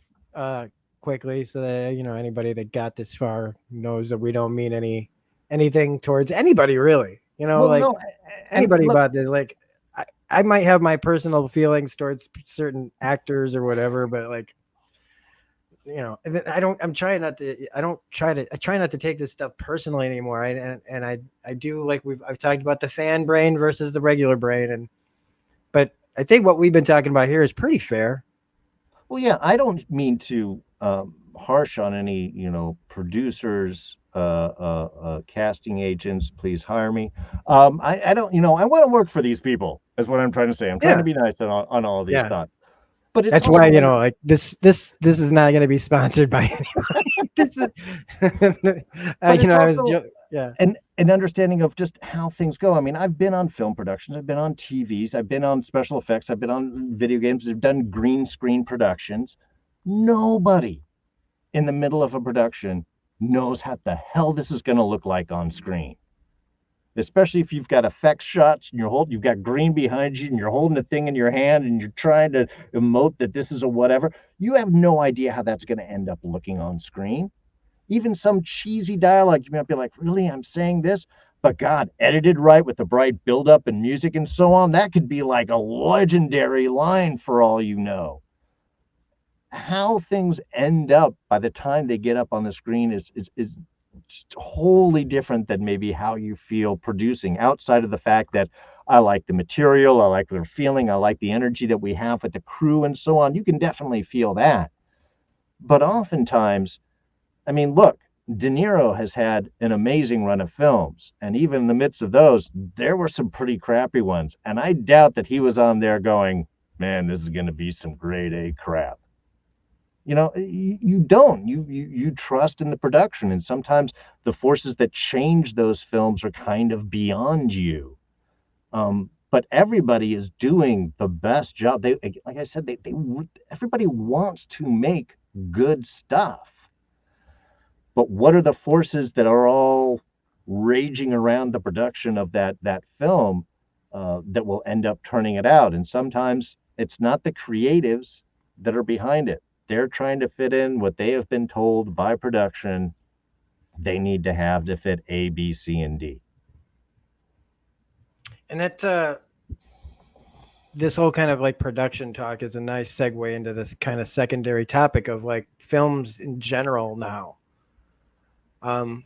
quickly, so that anybody that got this far knows that we don't mean anything towards anybody, really. Well, like, no, anybody about this. Like, I might have my personal feelings towards certain actors or whatever, but, like, I try not to take this stuff personally anymore. I do, like, I've talked about the fan brain versus the regular brain, but I think what we've been talking about here is pretty fair. Well, yeah, I don't mean to harsh on any, producers, casting agents. Please hire me. I don't, I want to work for these people. Is what I'm trying to say. I'm trying to Yeah, be nice on all of these yeah. thoughts. But it's That's also why like, like this is not going to be sponsored by anybody. This is, but it's I was also yeah, an understanding of just how things go. I mean, I've been on film productions, I've been on TVs, I've been on special effects, I've been on video games, I've done green screen productions. Nobody in the middle of a production knows how the hell this is going to look like on screen. Especially if you've got effects shots and you've got green behind you and you're holding a thing in your hand and you're trying to emote that this is a whatever. You have no idea how that's going to end up looking on screen. Even some cheesy dialogue, you might be like, really, I'm saying this? But God, edited right with the bright buildup and music and so on, that could be like a legendary line for all you know. How things end up by the time they get up on the screen is wholly different than maybe how you feel producing, outside of the fact that I like the material, I like their feeling, I like the energy that we have with the crew and so on. You can definitely feel that. But oftentimes, I mean, look, De Niro has had an amazing run of films, and even in the midst of those, there were some pretty crappy ones. And I doubt that he was on there going, man, this is going to be some grade A crap. You don't. You trust in the production, and sometimes the forces that change those films are kind of beyond you. But everybody is doing the best job. They, like I said, they everybody wants to make good stuff. But what are the forces that are all raging around the production of that film that will end up turning it out? And sometimes it's not the creatives that are behind it. They're trying to fit in what they have been told by production they need to have to fit A, B, C, and D. and that this whole kind of like production talk is a nice segue into this kind of secondary topic of like films in general now. Um,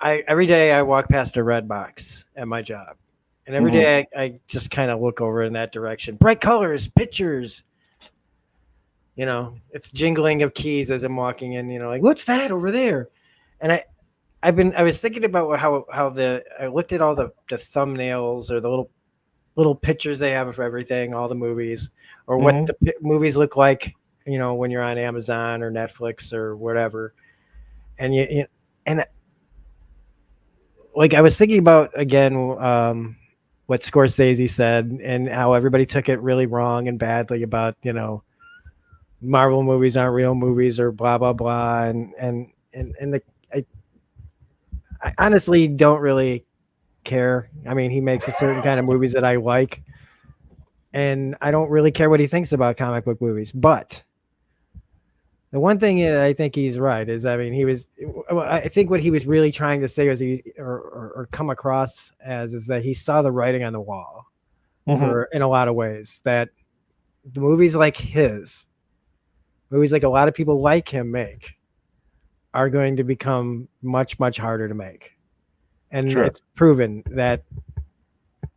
I every day I walk past a red box at my job, and every Mm-hmm. day I just kind of look over in that direction. Bright colors, pictures. It's jingling of keys as I'm walking in. Like what's that over there? And I was thinking about how I looked at all the thumbnails or the little pictures they have of everything, all the movies, or what Mm-hmm. the movies look like. When you're on Amazon or Netflix or whatever, and and like I was thinking about again what Scorsese said and how everybody took it really wrong and badly about Marvel movies aren't real movies or blah blah blah and I, I honestly don't really care. I mean, he makes a certain kind of movies that I like, and I don't really care what he thinks about comic book movies. But the one thing I think he's right is, I mean, I think what he was really trying to say was or come across as is that he saw the writing on the wall Mm-hmm. for in a lot of ways that the movies like a lot of people like him make are going to become much, much harder to make. And Sure. it's proven that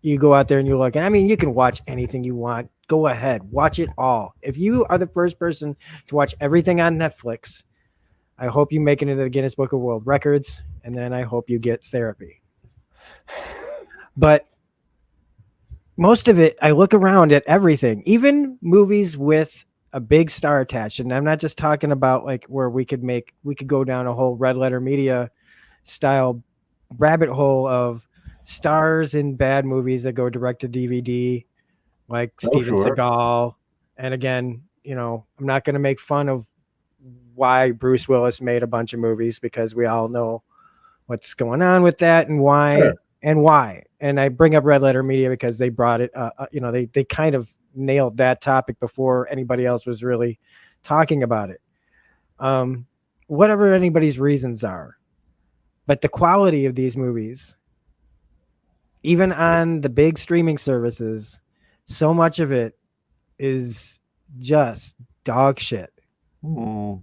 you go out there and you look, and I mean, you can watch anything you want. Go ahead, watch it all. If you are the first person to watch everything on Netflix, I hope you make it into the Guinness Book of World Records, and then I hope you get therapy. But most of it, I look around at everything, even movies with a big star attached. And I'm not just talking about like where we could go down a whole red letter media style rabbit hole of stars in bad movies that go direct to DVD, like Oh, Steven sure. Seagal. And again, I'm not going to make fun of why Bruce Willis made a bunch of movies because we all know what's going on with that and why Sure. and why. And I bring up Red Letter Media because they brought it, they kind of nailed that topic before anybody else was really talking about it. Whatever anybody's reasons are, but the quality of these movies, even on the big streaming services, so much of it is just dog shit. Mm.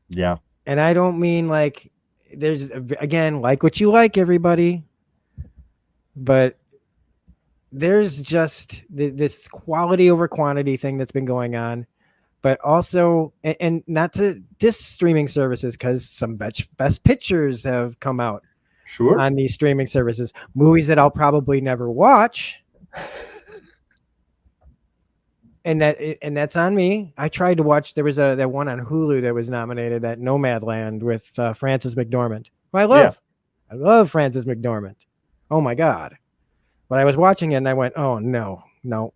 Yeah. And I don't mean like there's again like what you like, everybody, but there's just this quality over quantity thing that's been going on, but also, and not to diss streaming services, because some best pictures have come out Sure. on these streaming services, movies that I'll probably never watch. And that's on me. I tried to watch. There was that one on Hulu that was nominated, that Nomadland with Frances McDormand, who I Yeah. love. I love Frances McDormand. Oh my god! But I was watching it and I went, "Oh no, no."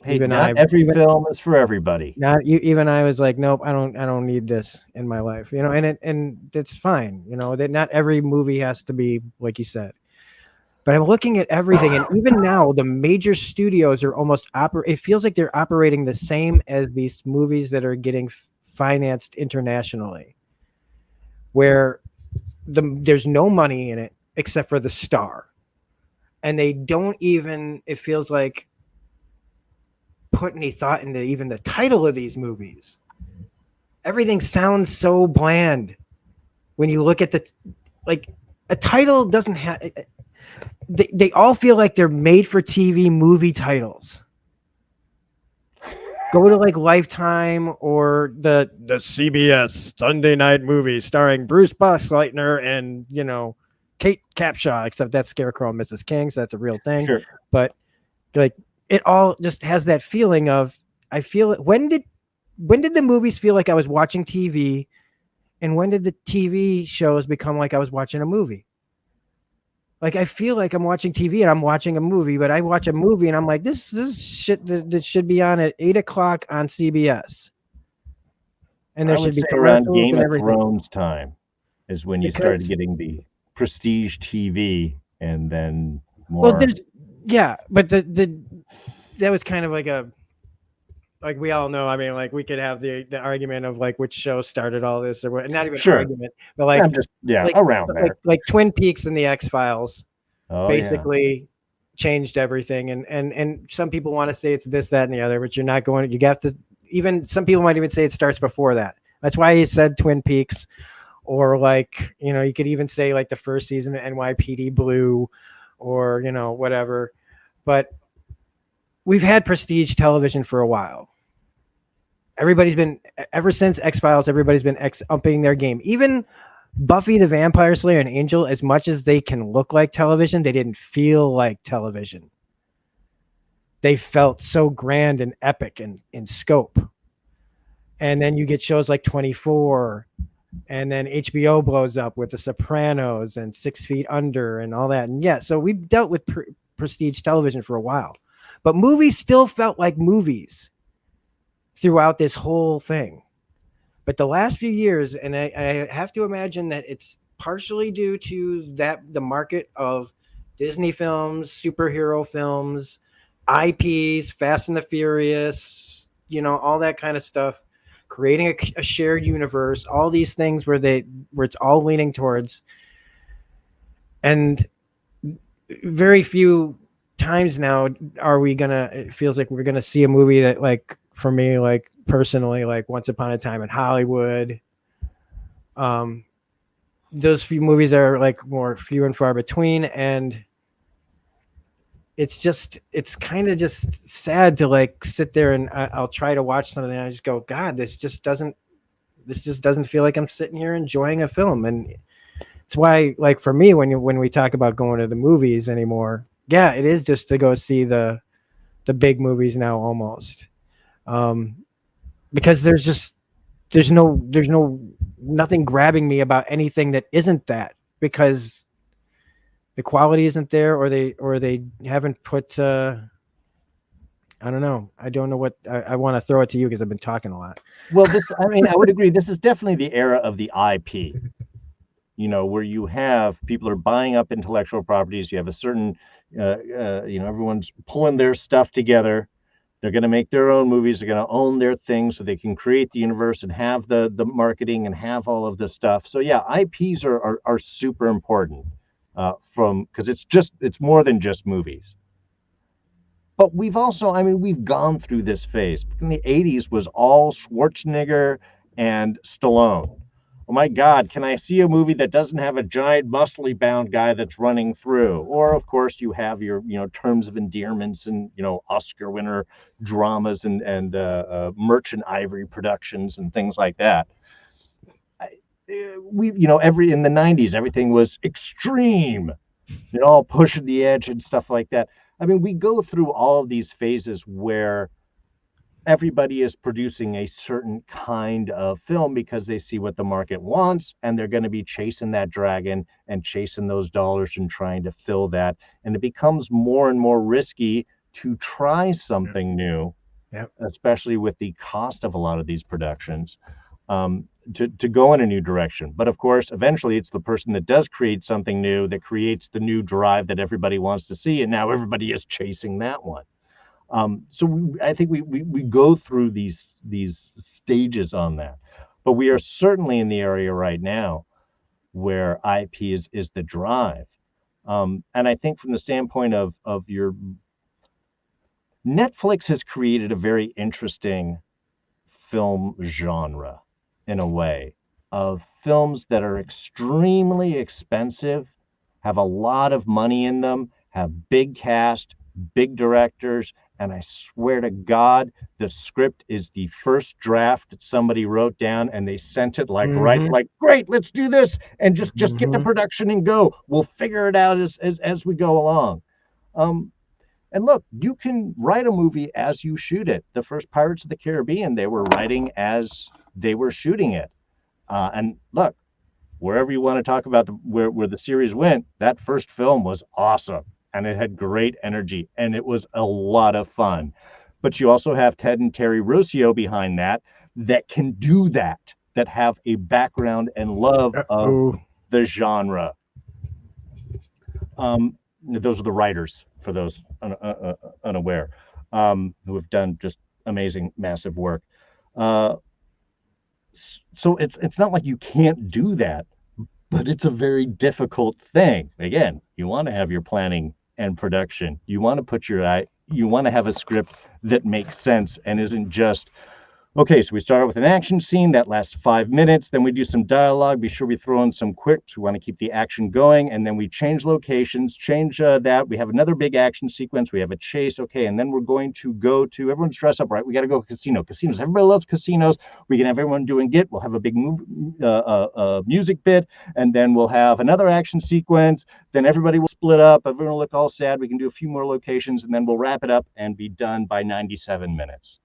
Hey, not every film is for everybody. Even I was like, "Nope, I don't need this in my life." And it's fine. That not every movie has to be like you said. But I'm looking at everything, and even now, the major studios are almost it feels like they're operating the same as these movies that are getting financed internationally, where there's no money in it except for the star, and they don't even. It feels like put any thought into even the title of these movies. Everything sounds so bland when you look at like a title doesn't have. They all feel like they're made for TV movie titles. Go to like Lifetime or the CBS Sunday night movie starring Bruce Boxleitner and Kate Capshaw, except that's Scarecrow and Mrs. King, so that's a real thing. Sure. But like it all just has that feeling of, I feel it. When did the movies feel like I was watching TV, and when did the TV shows become like I was watching a movie? Like, I feel like I'm watching TV and I'm watching a movie, but I watch a movie and I'm like, this is shit that should be on at 8 o'clock on CBS. And there I should would be say around commercials Game and of everything. Thrones time is when you started getting the prestige TV, and then more. Well, but that was kind of like we all know. I mean, like we could have the argument of like which show started all this, or what, not even Sure. argument, but like I'm just around there. Like Twin Peaks and the X-Files. Oh, basically changed everything, and some people want to say it's this, that, and the other, but you're not going. You got to, even some people might even say it starts before that. That's why he said Twin Peaks, or like you could even say like the first season of NYPD Blue, or whatever. But we've had prestige television for a while. Everybody's been, ever since X-Files, everybody's been upping their game. Even Buffy the Vampire Slayer and Angel, as much as they can look like television, they didn't feel like television. They felt so grand and epic in scope. And then you get shows like 24, and then HBO blows up with The Sopranos and 6 Feet Under and all that. And yeah, so we've dealt with prestige television for a while. But movies still felt like movies throughout this whole thing. But the last few years, and I have to imagine that it's partially due to the market of Disney films, superhero films, IPs, Fast and the Furious, all that kind of stuff, creating a shared universe, all these things where it's all leaning towards. And very few times now it feels like we're gonna see a movie that, like, for me, like personally, like Once Upon a Time in Hollywood. Those few movies are like more few and far between, and it's kind of just sad to like sit there and I'll try to watch something and I just go, God, this just doesn't feel like I'm sitting here enjoying a film. And it's why, like, for me, when we talk about going to the movies anymore, yeah, it is just to go see the big movies now, almost. Because there's nothing grabbing me about anything that isn't that, because the quality isn't there, or they haven't put I don't know. I don't know what I want to throw it to you because I've been talking a lot. Well, I would agree. This is definitely the era of the IP, where you have people are buying up intellectual properties. You have a certain, everyone's pulling their stuff together. They're going to make their own movies. They're going to own their thing so they can create the universe and have the marketing and have all of this stuff. So yeah, IPs are super important because it's more than just movies. But we've also, we've gone through this phase. In the 80s was all Schwarzenegger and Stallone. oh my God, can I see a movie that doesn't have a giant muscly bound guy that's running through? Or of course you have your, terms of endearments and, Oscar winner dramas and Merchant Ivory productions and things like that. Every in the 90s, everything was extreme, all pushing the edge and stuff like that. I mean, we go through all of these phases where everybody is producing a certain kind of film because they see what the market wants, and they're going to be chasing that dragon and chasing those dollars and trying to fill that. And it becomes more and more risky to try something new, especially with the cost of a lot of these productions, to go in a new direction. But of course, eventually it's the person that does create something new that creates the new drive that everybody wants to see. And now everybody is chasing that one. I think we go through these stages on that, but we are certainly in the area right now where IP is the drive. And I think from the standpoint of your Netflix has created a very interesting film genre in a way of films that are extremely expensive, have a lot of money in them, have big cast, big directors, and I swear to God, the script is the first draft that somebody wrote down, and they sent it like great, let's do this, and just get the production and go. We'll figure it out as we go along. And look, you can write a movie as you shoot it. The first Pirates of the Caribbean, they were writing as they were shooting it. And look, wherever you want to talk about where the series went, that first film was awesome. And it had great energy, and it was a lot of fun. But you also have Ted and Terry Rossio behind that can do that have a background and love of the genre. Those are the writers, for those unaware, who have done just amazing, massive work. So it's not like you can't do that, but it's a very difficult thing. Again, you want to have your planning and production. You want to you want to have a script that makes sense and isn't just, okay, so we start out with an action scene that lasts 5 minutes, then we do some dialogue, be sure we throw in some quips, we want to keep the action going, and then we change locations, that, we have another big action sequence, we have a chase, okay, and then we're going to go to, everyone's dressed up, right, we got to go casinos, everybody loves casinos, we can have everyone doing it, we'll have a big music bit, and then we'll have another action sequence, then everybody will split up, everyone will look all sad, we can do a few more locations, and then we'll wrap it up and be done by 97 minutes.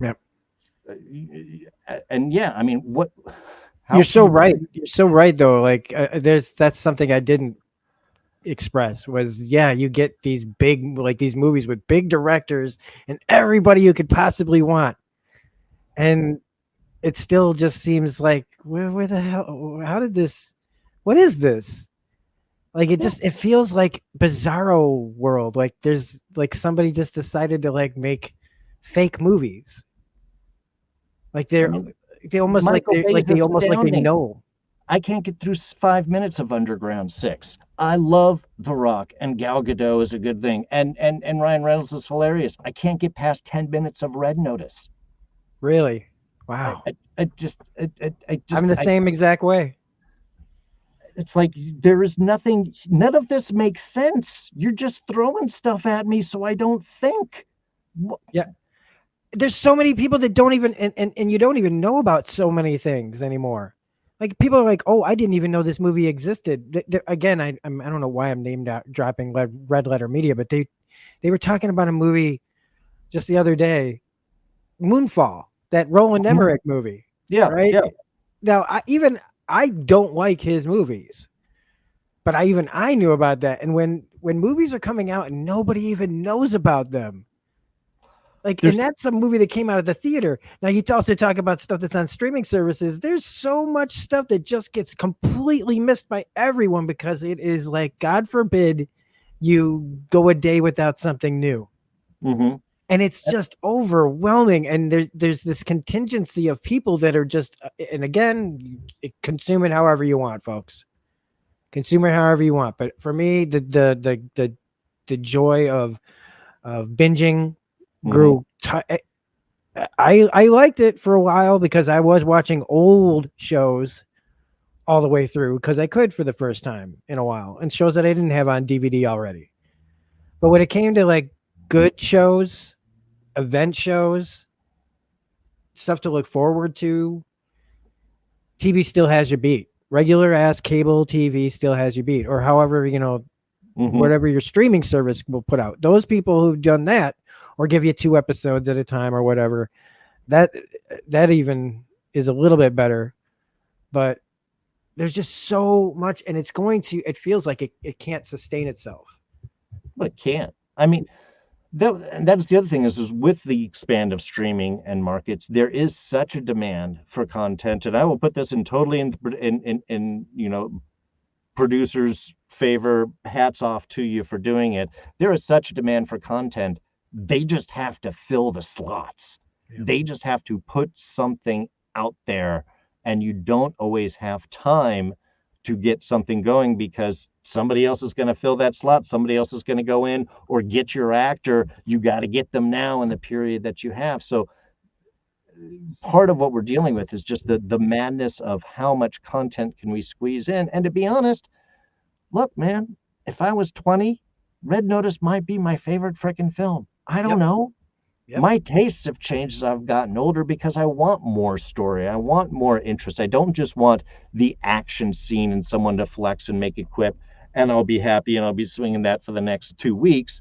Yep. And yeah, I mean, you're so right. You're so right, though. Like, that's something I didn't express was, you get these big, like these movies with big directors and everybody you could possibly want. And it still just seems like, where the hell, how did this, what is this? Like, it feels like bizarro world. Like there's like somebody just decided to like make fake movies. Like they almost Michael like they almost like they know. I can't get through 5 minutes of Underground 6. I love The Rock, and Gal Gadot is a good thing, and Ryan Reynolds is hilarious. I can't get past 10 minutes of Red Notice. Really? Wow. I'm the same exact way. It's like there is nothing. None of this makes sense. You're just throwing stuff at me, so I don't think. Yeah. There's so many people that don't even, and you don't even know about so many things anymore. Like people are like, oh, I didn't even know this movie existed. Again, I don't know why I'm dropping Red Letter Media, but they were talking about a movie just the other day, Moonfall, that Roland Emmerich movie. Yeah. Right. Yeah. Now, I don't like his movies, but I knew about that. And when movies are coming out and nobody even knows about them. Like, and that's a movie that came out of the theater. Now, you also talk about stuff that's on streaming services. There's so much stuff that just gets completely missed by everyone because it is like, God forbid, you go a day without something new. Mm-hmm. And it's just overwhelming. And there's this contingency of people that are just, and again, consume it however you want, folks. Consume it however you want. But for me, the joy of binging grew I liked it for a while because I was watching old shows all the way through because I could for the first time in a while, and shows that I didn't have on DVD already. But when it came to like good shows, event shows, stuff to look forward to, TV still has you beat. Regular ass cable TV still has you beat, or however, Hmm. whatever your streaming service will put out. Those people who've done that, or give you 2 episodes at a time or whatever, that that even is a little bit better. But there's just so much, and it feels like it can't sustain itself. But it can't. I mean, and that's the other thing is with the expand of streaming and markets, there is such a demand for content, and I will put this in totally in producers' favor. Hats off to you for doing it. There is such a demand for content. They just have to fill the slots. Yeah. They just have to put something out there, and you don't always have time to get something going because somebody else is going to fill that slot, somebody else is going to go in or get your actor. You got to get them now in the period that you have. So part of what we're dealing with is just the madness of how much content can we squeeze in. And to be honest, look, man, if I was 20, Red Notice might be my favorite freaking film. I don't Yep. know. Yep. My tastes have changed as I've gotten older because I want more story. I want more interest. I don't just want the action scene and someone to flex and make a quip and I'll be happy and I'll be swinging that for the next 2 weeks.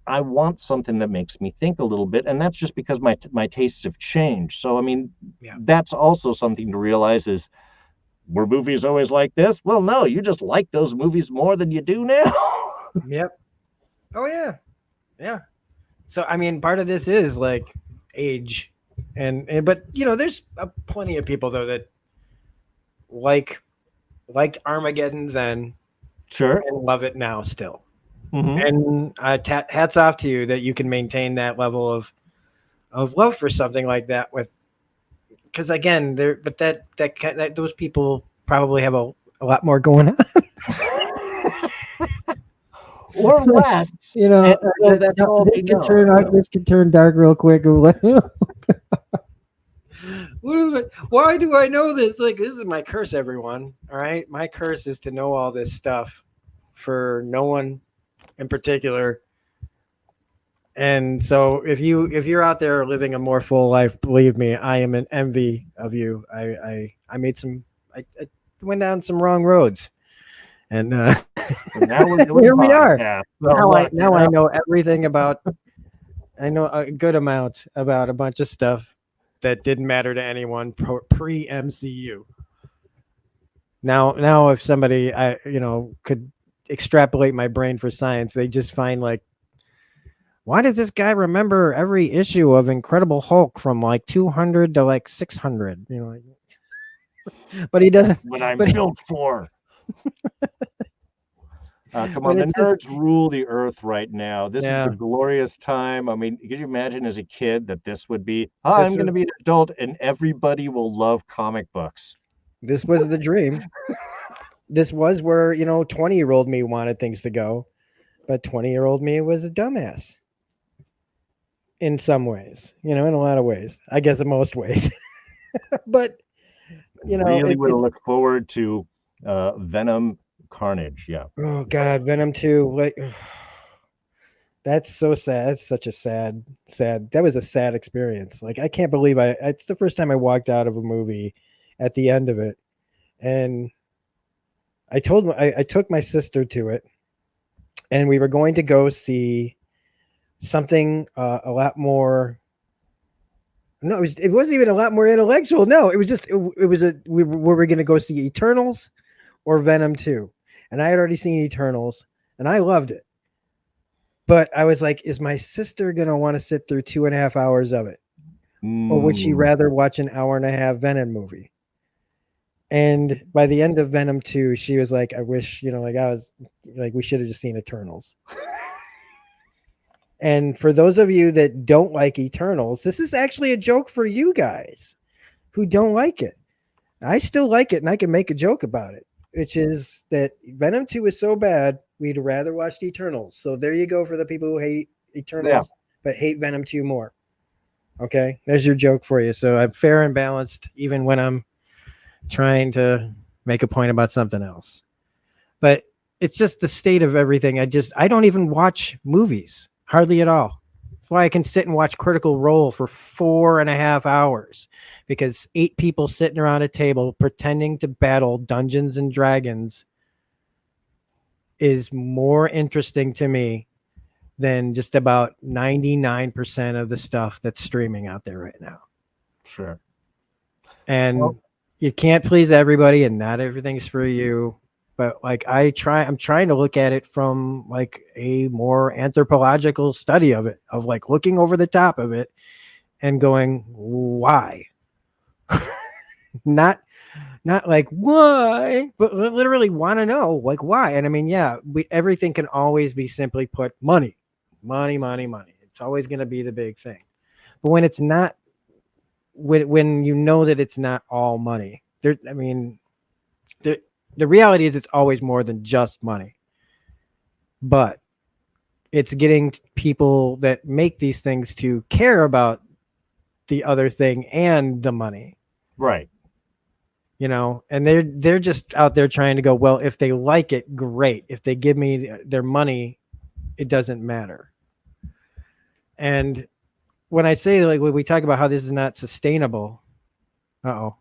I want something that makes me think a little bit, and that's just because my tastes have changed. So I mean, Yeah. that's also something to realize is were movies always like this? Well, no, you just like those movies more than you do now. Yep. Oh yeah. Yeah. So I mean, part of this is like age, and but there's plenty of people though that like liked Armageddon then Sure. and love it now still. Mm-hmm. And hats off to you that you can maintain that level of love for something like that with, because again, there, but that those people probably have a lot more going on. Or less. you know, And so that's all they this can know. this can turn dark real quick. Why do I know this? Like, this is my curse, everyone. All right, my curse is to know all this stuff for no one in particular. And so, if you're out there living a more full life, believe me, I am an envy of you. I made some. I went down some wrong roads, and And now we're doing here we are. podcasts. So Now I look, now I know everything about. I know a good amount about a bunch of stuff that didn't matter to anyone pre MCU. Now, if somebody could extrapolate my brain for science, they just find like, why does this guy remember every issue of Incredible Hulk from like 200 to like 600? But he doesn't. what I'm But he, built for. Come but on, the it's just nerds rule the earth right now. This is the yeah. glorious time. I mean, could you imagine as a kid that this would be, "Hi, This I'm going to was be an adult and everybody will love comic books." this was the dream. This was where 20-year-old me wanted things to go, but 20-year-old me was a dumbass in some ways. In a lot of ways. I guess in most ways. But Really would have it's looked forward to Venom Carnage. Yeah. oh god, Venom 2, like that's so sad. That's such a sad. That was a sad experience. Like I can't believe it's the first time I walked out of a movie at the end of it, and I took my sister to it, and we were going to go see something a lot more. No, it wasn't even a lot more intellectual. No, it was just it was we were going to go see Eternals or Venom 2, and I had already seen Eternals, and I loved it. But I was like, is my sister going to want to sit through 2.5 hours of it? Or would she Mm. rather watch an hour and a half Venom movie? And by the end of Venom 2, she was like, I wish, like I was like, we should have just seen Eternals. And for those of you that don't like Eternals, this is actually a joke for you guys who don't like it. I still like it and I can make a joke about it, which is that Venom 2 is so bad, we'd rather watch the Eternals. So there you go for the people who hate Yeah. Eternals but hate Venom 2 more. Okay, there's your joke for you. So I'm fair and balanced, even when I'm trying to make a point about something else. But it's just the state of everything. I don't even watch movies hardly at all. That's why I can sit and watch Critical Role for 4.5 hours, because 8 people sitting around a table pretending to battle Dungeons and Dragons is more interesting to me than just about 99% of the stuff that's streaming out there right now. Sure. And Well, you can't please everybody, and not everything's for you. But like I'm trying to look at it from like a more anthropological study of it, of like looking over the top of it and going, why? not not like why, but literally want to know like why. And I mean, yeah, everything can always be simply put money, money, money, money. It's always going to be the big thing. But when it's not, when you know that it's not all money, there, I mean, the the reality is it's always more than just money. But it's getting people that make these things to care about the other thing and the money. right. And they're just out there trying to go, well, if they like it, great. If they give me their money, it doesn't matter. And when I say, like, when we talk about how this is not sustainable, uh-oh,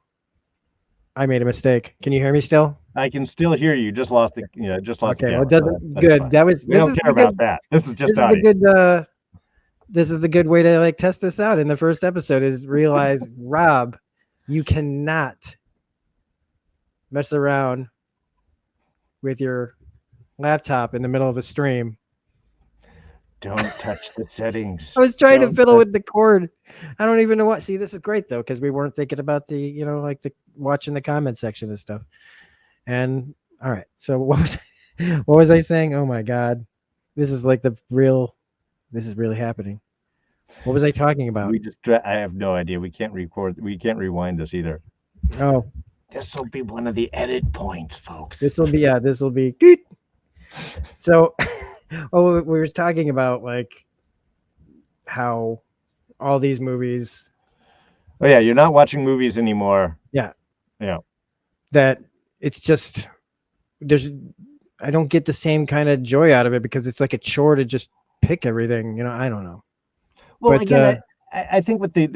I made a mistake. Can you hear me still? I can still hear you. Just lost the Okay, well, camera. it So doesn't, that's good. fine. We This don't is care the about good, that. This is this just is the audio. good, this is the good way to like test this out in the first episode, is realize, Rob, you cannot mess around with your laptop in the middle of a stream. Don't touch the settings. I was trying to Don't fiddle touch. with the cord. I don't even know what. See, this is great though, because we weren't thinking about the, like the watching the comment section and stuff. And all right, so what was I saying? Oh my god, this is like the real. This is really happening. What was I talking about? I have no idea. We can't record. We can't rewind this either. Oh, This will be one of the edit points, folks. this will be, yeah, this will be. So, oh, we were talking about like how all these movies, Oh yeah, you're not watching movies anymore. yeah, Yeah. that it's just there's I don't get the same kind of joy out of it, because it's like a chore to just pick everything. I don't know, Well, but again, I think with the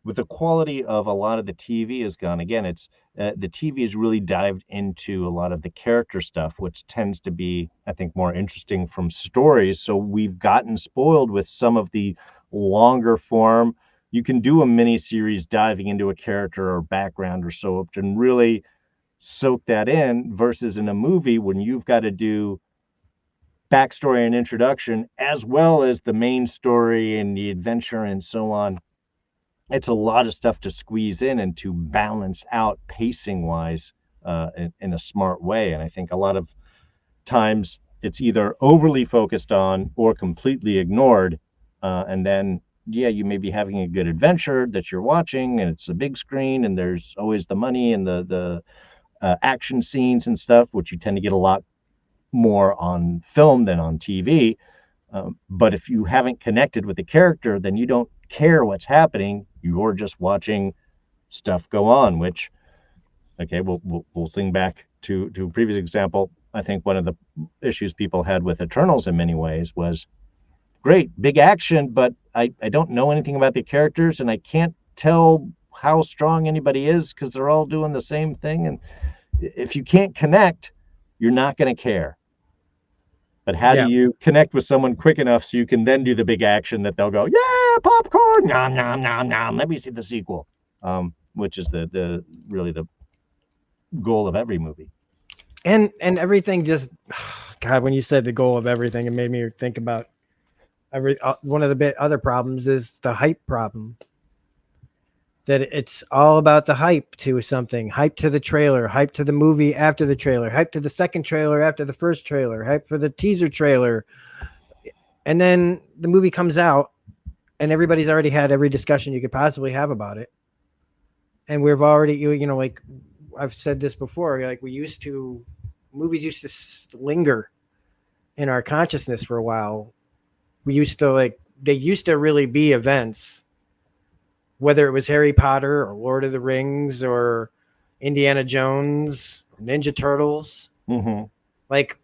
with the quality of a lot of the TV has gone. Again, it's the TV has really dived into a lot of the character stuff, which tends to be, I think, more interesting from stories. So we've gotten spoiled with some of the longer form. You can do a mini series diving into a character or background or so and really soak that in, versus in a movie when you've got to do backstory and introduction as well as the main story and the adventure and so on. It's a lot of stuff to squeeze in and to balance out pacing wise, in a smart way. And I think a lot of times it's either overly focused on or completely ignored. And then, yeah, you may be having a good adventure that you're watching, and it's a big screen, and there's always the money and the action scenes and stuff, which you tend to get a lot more on film than on TV. But if you haven't connected with the character, then you don't care what's happening. You're just watching stuff go on. Which, okay, we'll sing back to a previous example. I think one of the issues people had with Eternals in many ways was great big action, but I don't know anything about the characters, and I can't tell how strong anybody is because they're all doing the same thing. And if you can't connect, you're not going to care. But how do yeah, you connect with someone quick enough so you can then do the big action that they'll go, yeah, popcorn, nom nom nom nom. Let me see the sequel, which is the really the goal of every movie. and everything just, God, when you said the goal of everything, it made me think about one of the other problems is the hype problem. That it's all about the hype to something, hype to the trailer, hype to the movie after the trailer, hype to the second trailer after the first trailer, hype for the teaser trailer. And then the movie comes out and everybody's already had every discussion you could possibly have about it. And we've already, like I've said this before, like movies used to linger in our consciousness for a while. We used to like they used to really be events, whether it was Harry Potter or Lord of the Rings or Indiana Jones or Ninja Turtles. Mm-hmm. Like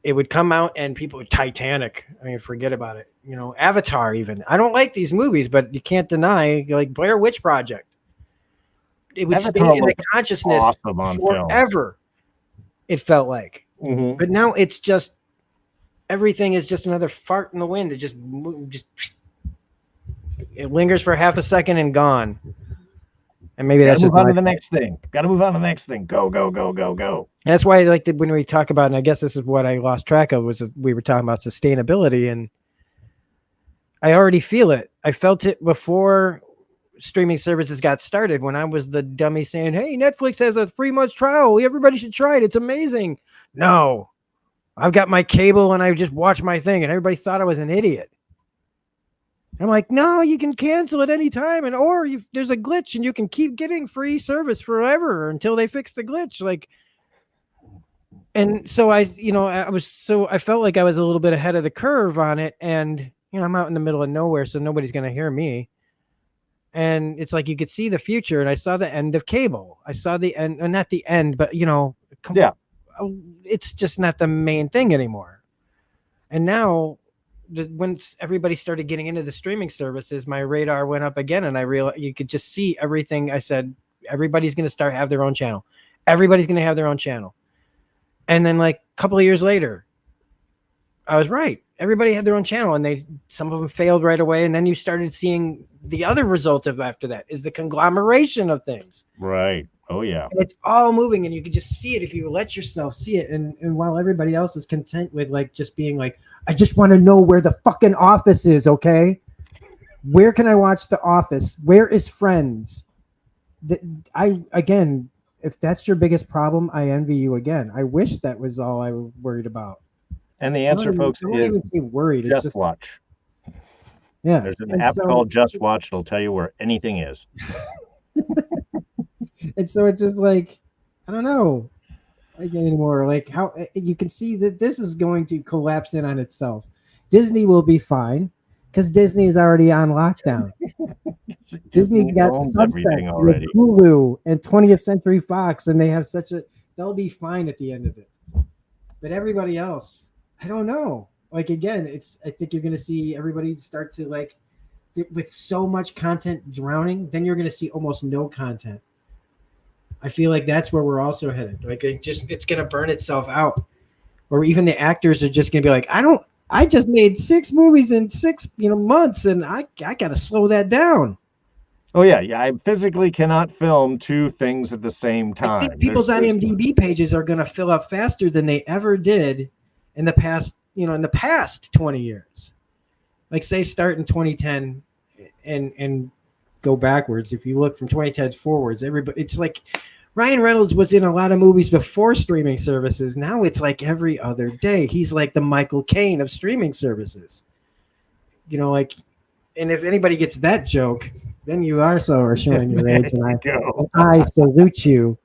it would come out and people would Titanic. I mean, forget about it. You know, Avatar even. I don't like these movies, but you can't deny like Blair Witch Project. It would stay Avatar in the looked consciousness awesome on film. forever. It felt like. Mm-hmm. But now it's just everything is just another fart in the wind. It just it lingers for half a second and gone. And maybe that's Gotta just move on to the my next thing. Gotta move on to the next thing. Go, go, go, go, go. And that's why I like when we talk about, and I guess this is what I lost track of, was we were talking about sustainability, and I already feel it. I felt it before streaming services got started when I was the dummy saying, hey, Netflix has a 3-month trial. Everybody should try it. It's amazing. No, I've got my cable and I just watch my thing, and everybody thought I was an idiot. I'm like, no, you can cancel at any time, and or there's a glitch and you can keep getting free service forever until they fix the glitch. Like, and so I felt like I was a little bit ahead of the curve on it, and you know, I'm out in the middle of nowhere, so nobody's gonna hear me. And it's like you could see the future, and I saw the end of cable. I saw the end, and not the end, but you know, Yeah. It's just not the main thing anymore. And now once everybody started getting into the streaming services, my radar went up again, and I realized you could just see everything. I said, everybody's going to start have their own channel. Everybody's going to have their own channel. And then like a couple of years later, I was right. Everybody had their own channel, and some of them failed right away. And then you started seeing the other result of after that is the conglomeration of things. Right. Oh yeah. And it's all moving, and you can just see it if you let yourself see it. And while everybody else is content with like just being like, I just want to know where the fucking Office is, okay? Where can I watch The Office? Where is Friends? Again, if that's your biggest problem, I envy you again. I wish that was all I was worried about. And the answer, folks, is worried. Just it's Watch. Yeah. There's an app called Just Watch. It'll tell you where anything is. And so it's just like, I don't know like anymore. Like how you can see that this is going to collapse in on itself. Disney will be fine because Disney is already on lockdown. Disney's got subsets with Hulu and 20th Century Fox, and they have they'll be fine at the end of this. But everybody else, I don't know. Like again, I think you're going to see everybody start to like, with so much content drowning, then you're going to see almost no content. I feel like that's where we're also headed. Like it's going to burn itself out, or even the actors are just going to be like, I just made 6 movies in 6 months, and I got to slow that down. Oh yeah, I physically cannot film 2 things at the same time. I think people's IMDb pages are going to fill up faster than they ever did in the past 20 years. Like say start in 2010 and go backwards. If you look from 2010 forwards, it's like Ryan Reynolds was in a lot of movies before streaming services. Now it's like every other day. He's like the Michael Caine of streaming services. Like, and if anybody gets that joke, then you also are showing your age, and I salute you,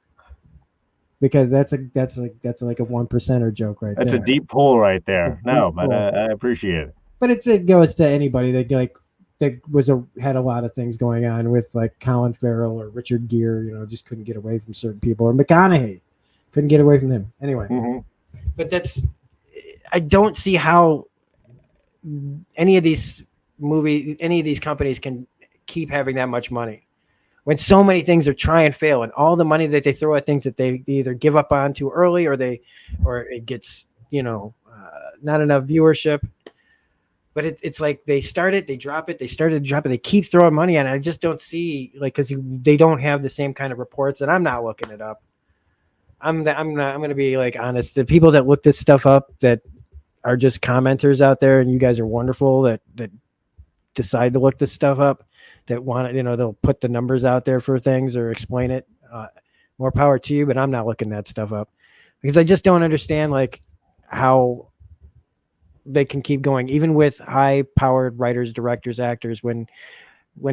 because that's like a 1%er joke right there. That's a deep pull right there. No, but I appreciate it. But it goes to anybody that had a lot of things going on with like Colin Farrell or Richard Gere, just couldn't get away from certain people, or McConaughey couldn't get away from him anyway. Mm-hmm. But I don't see how any of these companies can keep having that much money when so many things are try and fail, and all the money that they throw at things that they either give up on too early, or it gets not enough viewership. But it's like they start it, they drop it, they started to drop it, they keep throwing money at it. I just don't see, like, because they don't have the same kind of reports, and I'm not looking it up. I'm going to be like honest. The people that look this stuff up that are just commenters out there, and you guys are wonderful that decide to look this stuff up, that want it, they'll put the numbers out there for things or explain it. More power to you, but I'm not looking that stuff up because I just don't understand like how they can keep going, even with high-powered writers, directors, actors. When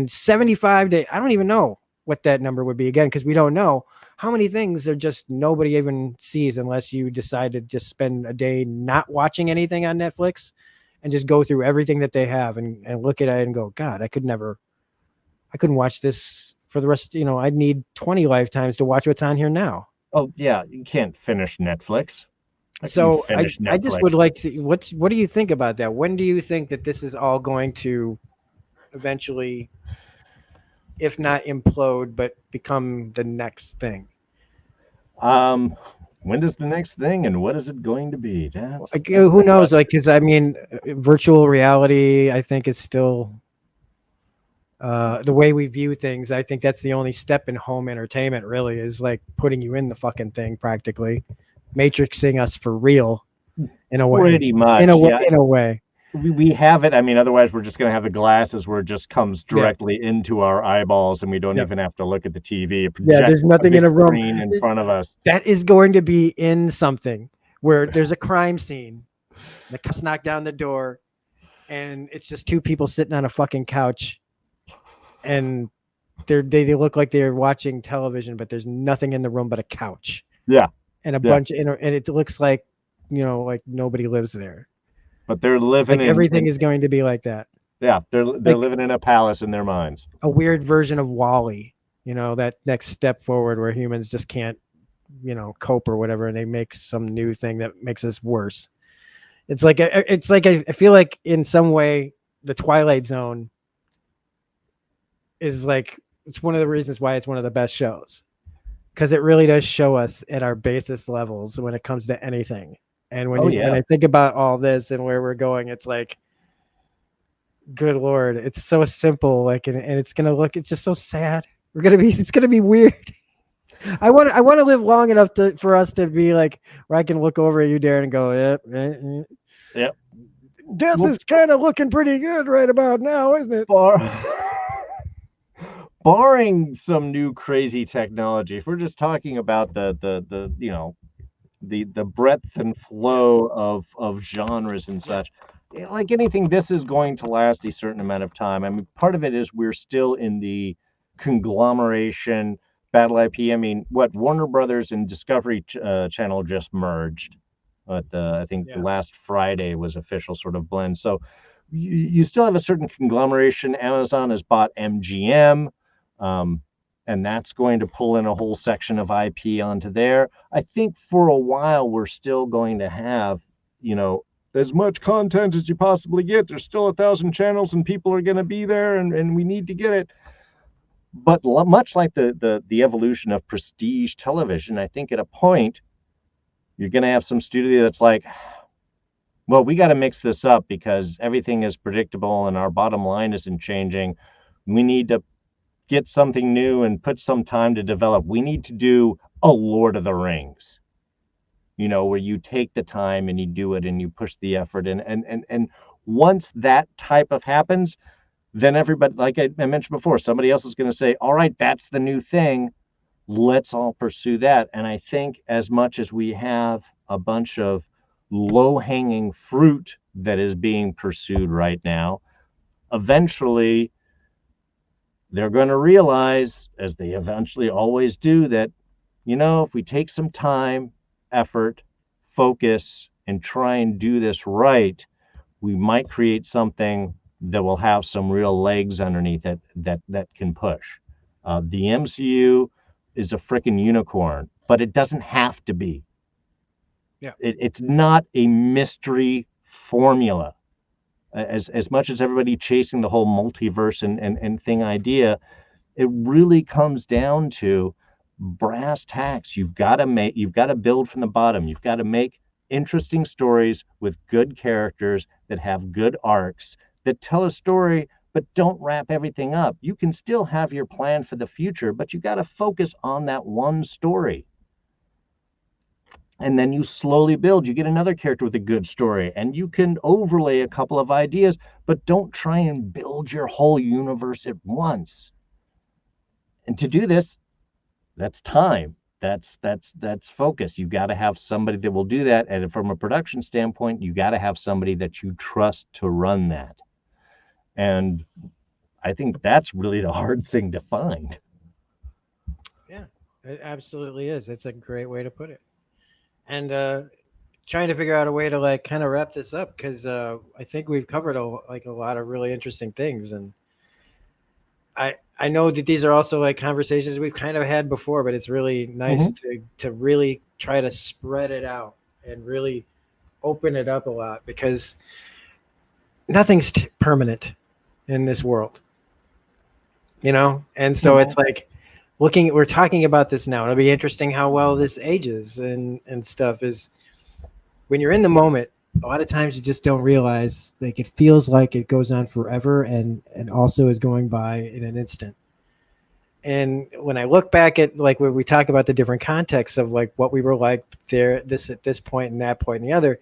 75 to, I don't even know what that number would be again, because we don't know how many things are just nobody even sees unless you decide to just spend a day not watching anything on Netflix and just go through everything that they have and look at it and go, God, I couldn't watch this for the rest. I'd need 20 lifetimes to watch what's on here now. Oh yeah, you can't finish Netflix. How can you So finish I just Netflix? would like to. What do you think about that? When do you think that this is all going to eventually, if not implode, but become the next thing? Um, when does the next thing and what is it going to be? That's Like, that's who the knows? question. Like, because I mean, virtual reality, I think, is still the way we view things. I think that's the only step in home entertainment. Really, is like putting you in the fucking thing, practically, matrixing us for real, in a way. Pretty much, yeah. In a way. We have it. I mean, otherwise we're just going to have the glasses where it just comes Yeah. directly into our eyeballs, and we don't Yeah. even have to look at the TV. It Yeah. projects There's a nothing in big a room. screen in front of us. That is going to be in something where there's a crime scene. The cops knock down the door, and it's just two people sitting on a fucking couch, and they look like they're watching television, but there's nothing in the room but a couch Yeah, and a yeah. bunch, and it looks like like nobody lives there. But they're living Like in, everything is going to be like that. yeah, they're Like living in a palace in their minds. a weird version of Wall-E. That next step forward where humans just can't cope or whatever, and they make some new thing that makes us worse. It's like I feel like in some way the Twilight Zone is like, it's one of the reasons why it's one of the best shows, because it really does show us at our basest levels when it comes to anything. And Oh when yeah. I think about all this and where we're going, it's like, good Lord, it's so simple. Like, and it's it's just so sad. It's gonna be weird. I want to live long enough for us to be like, where I can look over at you, Darren, and go, Yep. death Well, is kind of looking pretty good right about now, isn't it? barring some new crazy technology, if we're just talking about the the breadth and Yeah. flow of genres and such, like anything, this is going to last a certain amount of time. I mean, part of it is we're still in the conglomeration battle IP. I mean, what Warner Brothers and Discovery Channel just merged. But I think Yeah. last Friday was official sort of blend. So you still have a certain conglomeration. Amazon has bought MGM, um, and that's going to pull in a whole section of IP onto there. I think for a while we're still going to have, as much content as you possibly get. There's still 1,000 channels, and people are going to be there, and we need to get it. But much like the evolution of prestige television, I think at a point you're going to have some studio that's like, well, we got to mix this up because everything is predictable and our bottom line isn't changing. We need to get something new and put some time to develop. We need to do a Lord of the Rings, where you take the time and you do it and you push the effort. And once that type of happens, then everybody, like I mentioned before, somebody else is going to say, all right, that's the new thing. Let's all pursue that. And I think as much as we have a bunch of low-hanging fruit that is being pursued right now, eventually they're going to realize, as they eventually always do, that, if we take some time, effort, focus, and try and do this right, we might create something that will have some real legs underneath it that can push. The MCU is a freaking unicorn, but it doesn't have to be. Yeah. It's not a mystery formula. As much as everybody chasing the whole multiverse and thing idea, it really comes down to brass tacks. You've got to build from the bottom. You've got to make interesting stories with good characters that have good arcs that tell a story but don't wrap everything up. You can still have your plan for the future, but you got to focus on that one story. And then you slowly build. You get another character with a good story, and you can overlay a couple of ideas, but don't try and build your whole universe at once. And to do this, that's time. That's focus. You got to have somebody that will do that. And from a production standpoint, you got to have somebody that you trust to run that. And I think that's really the hard thing to find. Yeah, it absolutely is. It's a great way to put it. And trying to figure out a way to like kind of wrap this up because I think we've covered a lot of really interesting things, and I know that these are also like conversations we've kind of had before, but it's really nice to really try to spread it out and really open it up a lot because nothing's permanent in this world, you know? And so it's like we're talking about this now. It'll be interesting how well this ages and stuff is when you're in the moment. A lot of times you just don't realize like it feels like it goes on forever and also is going by in an instant. And when I look back at like when we talk about the different contexts of like what we were like there, this at this point and that point and the other,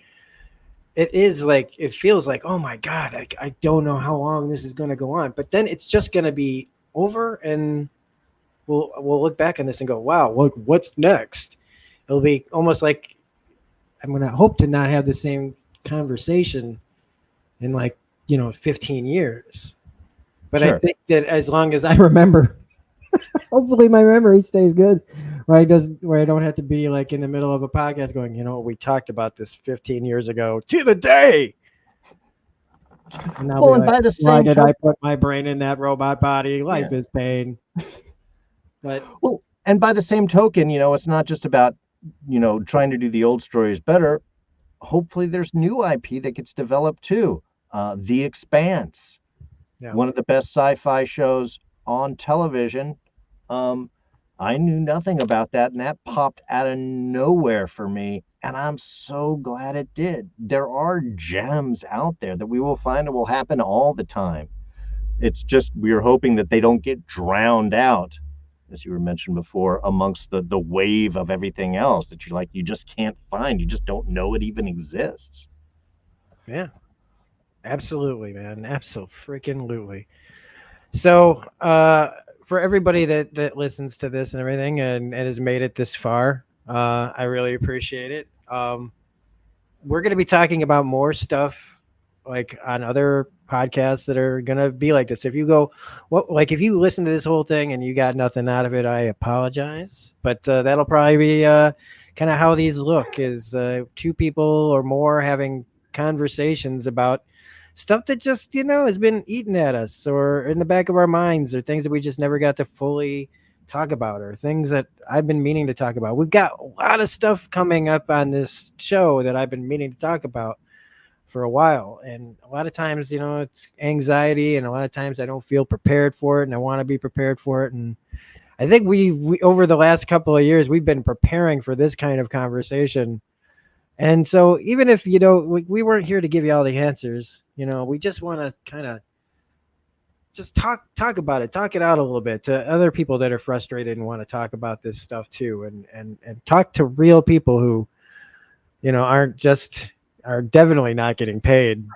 it is like it feels like, oh my God, I don't know how long this is going to go on. But then it's just going to be over, and we'll look back on this and go, wow, look, what's next? It'll be almost like I'm going to hope to not have the same conversation in 15 years. But sure. I think that as long as I remember, hopefully my memory stays good, where I don't have to be like in the middle of a podcast going, we talked about this 15 years ago to the day. And I'll be like, by the same why did I put my brain in that robot body? Life is pain. But and by the same token, it's not just about, trying to do the old stories better. Hopefully there's new IP that gets developed too. The Expanse, one of the best sci-fi shows on television. I knew nothing about that, and that popped out of nowhere for me, and I'm so glad it did. There are gems out there that we will find and will happen all the time. It's just we're hoping that they don't get drowned out, as you were mentioned before, amongst the wave of everything else that you just can't find. You just don't know it even exists. Yeah, absolutely, man. Absolutely. So, for everybody that listens to this and everything and has made it this far, I really appreciate it. We're going to be talking about more stuff like on other podcasts that are going to be like this. If you go, if you listen to this whole thing and you got nothing out of it, I apologize. But that'll probably be kind of how these look is two people or more having conversations about stuff that just, has been eaten at us or in the back of our minds or things that we just never got to fully talk about or things that I've been meaning to talk about. We've got a lot of stuff coming up on this show that I've been meaning to talk about for a while. And a lot of times, it's anxiety, and a lot of times I don't feel prepared for it and I want to be prepared for it. And I think we over the last couple of years, we've been preparing for this kind of conversation. And so even if, we weren't here to give you all the answers, we just want to kind of just talk about it, talk it out a little bit to other people that are frustrated and want to talk about this stuff too. And talk to real people who, are definitely not getting paid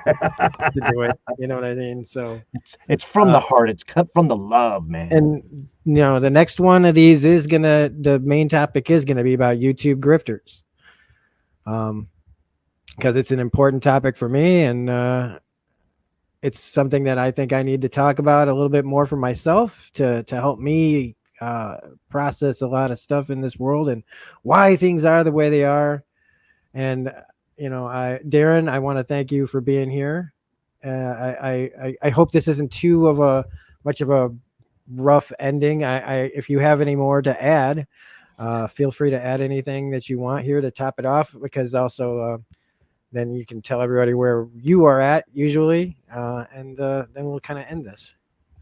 to do it. You know what I mean? So it's from the heart. It's cut from the love, man. And, the next one of these is the main topic is going to be about YouTube grifters. Because it's an important topic for me, and it's something that I think I need to talk about a little bit more for myself to help me process a lot of stuff in this world and why things are the way they are. And Darrin, I want to thank you for being here. I hope this isn't too of a much of a rough ending. If you have any more to add, feel free to add anything that you want here to top it off, because also then you can tell everybody where you are at usually, and then we'll kind of end this.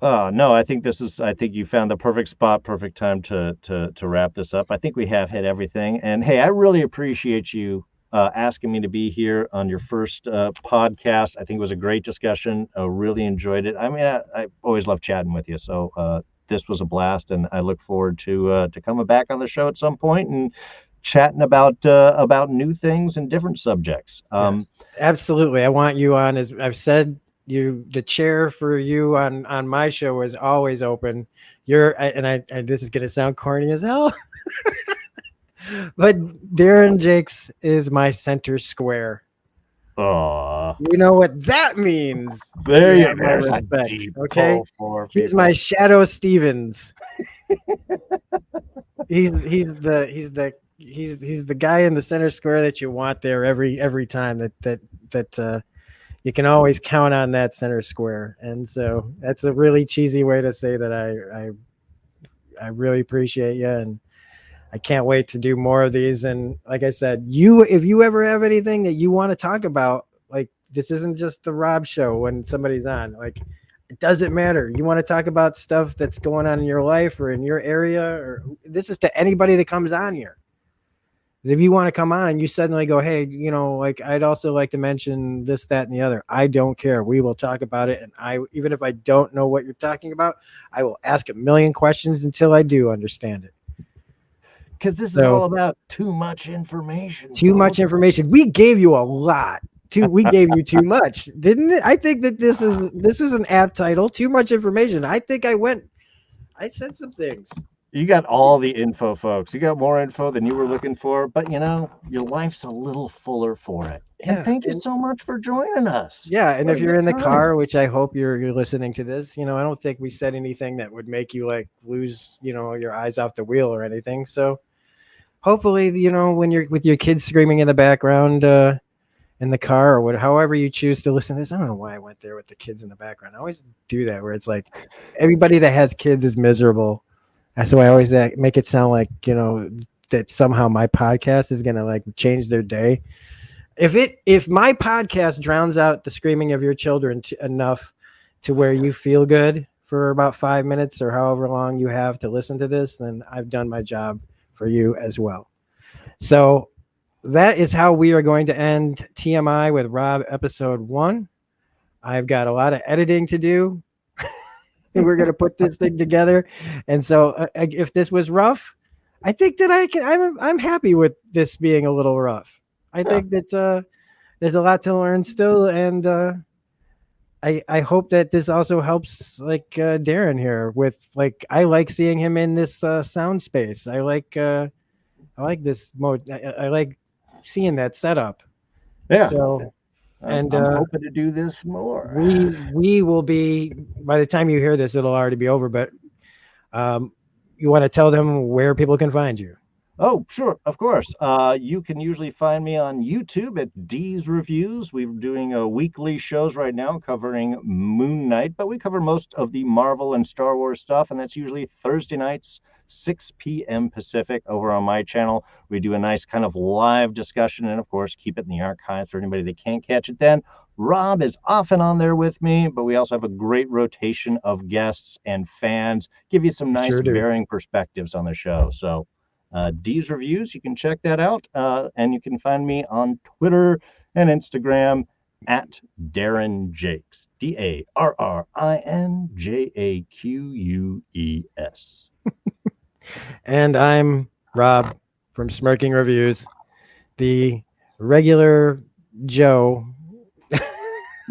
No, I think you found the perfect spot, perfect time to wrap this up. I think we have hit everything. And hey, I really appreciate you asking me to be here on your first podcast. I think it was a great discussion. I really enjoyed it. I mean, I always love chatting with you. So this was a blast, and I look forward to coming back on the show at some point and chatting about new things and different subjects. Yes, absolutely. I want you on, as I've said, the chair for you on my show is always open. This is going to sound corny as hell, but Darrin Jaques is my center square. Oh, you know what that means. There you go. Okay, he's my Shadow Stevens. he's the he's the guy in the center square that you want there every time that you can always count on that center square. And so that's a really cheesy way to say that I really appreciate you, and I can't wait to do more of these. And like I said, if you ever have anything that you want to talk about, like this isn't just the Rob show when somebody's on, like it doesn't matter. You want to talk about stuff that's going on in your life or in your area, or this is to anybody that comes on here. If you want to come on and you suddenly go, hey, like I'd also like to mention this, that, and the other, I don't care. We will talk about it. And even if I don't know what you're talking about, I will ask a million questions until I do understand it. Because this is all about too much information. Too much information. We gave you a lot. We gave you too much, didn't it? I think that this is an app title, Too Much Information. I think I said some things. You got all the info, folks. You got more info than you were looking for, but your life's a little fuller for it. Yeah, and thank you so much for joining us. Yeah, and if you're in the car, which I hope you're listening to this, I don't think we said anything that would make you like lose, your eyes off the wheel or anything. So hopefully, when you're with your kids screaming in the background in the car or however you choose to listen to this. I don't know why I went there with the kids in the background. I always do that where it's like everybody that has kids is miserable. So I always make it sound like, that somehow my podcast is going to like change their day. If my podcast drowns out the screaming of your children enough to where you feel good for about 5 minutes or however long you have to listen to this, then I've done my job for you as well. So that is how we are going to end TMI with Rob episode 1. I've got a lot of editing to do. We're going to put this thing together. And so if this was rough, I think that I'm happy with this being a little rough. I think that there's a lot to learn still. And I hope that this also helps like Darrin here with like, I like seeing him in this sound space. I like this mode. I like seeing that setup. Yeah. So, and I'm hoping to do this more. We will be, by the time you hear this, it'll already be over, but you want to tell them where people can find you? Oh, sure. Of course. You can usually find me on YouTube at D's Reviews. We're doing weekly shows right now covering Moon Knight, but we cover most of the Marvel and Star Wars stuff, and that's usually Thursday nights, 6 p.m. Pacific over on my channel. We do a nice kind of live discussion and, of course, keep it in the archives for anybody that can't catch it then. Rob is often on there with me, but we also have a great rotation of guests and fans, give you some nice varying perspectives on the show. So D's Reviews, you can check that out. And you can find me on Twitter and Instagram at Darrin Jaques, DarrinJaques. And I'm Rob from Smirking Reviews, the regular Joe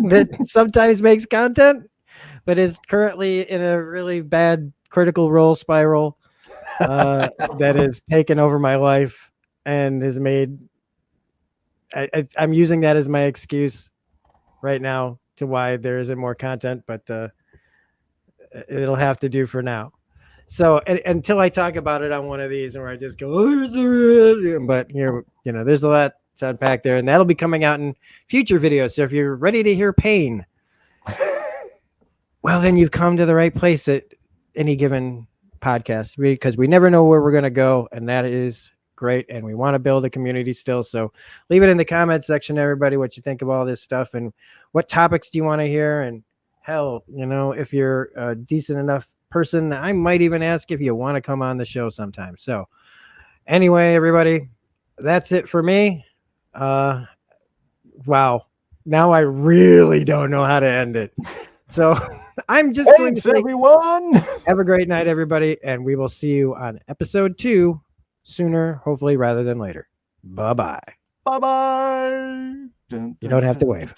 that sometimes makes content, but is currently in a really bad critical role spiral that has taken over my life and has made I'm using that as my excuse right now to why there isn't more content, but it'll have to do for now. So until I talk about it on one of these and where I just go, but here, there's a lot to unpack there, and that'll be coming out in future videos. So if you're ready to hear pain, well, then you've come to the right place at any given podcast, because we never know where we're going to go, and that is great. And we want to build a community still. So leave it in the comment section, everybody, what you think of all this stuff and what topics do you want to hear. And hell, if you're a decent enough person, I might even ask if you want to come on the show sometime. So anyway, everybody, that's it for me. Wow. Now I really don't know how to end it. So I'm just going to say, everyone, have a great night, everybody. And we will see you on episode 2 sooner, hopefully, rather than later. Bye-bye. Bye-bye. You don't have to wave.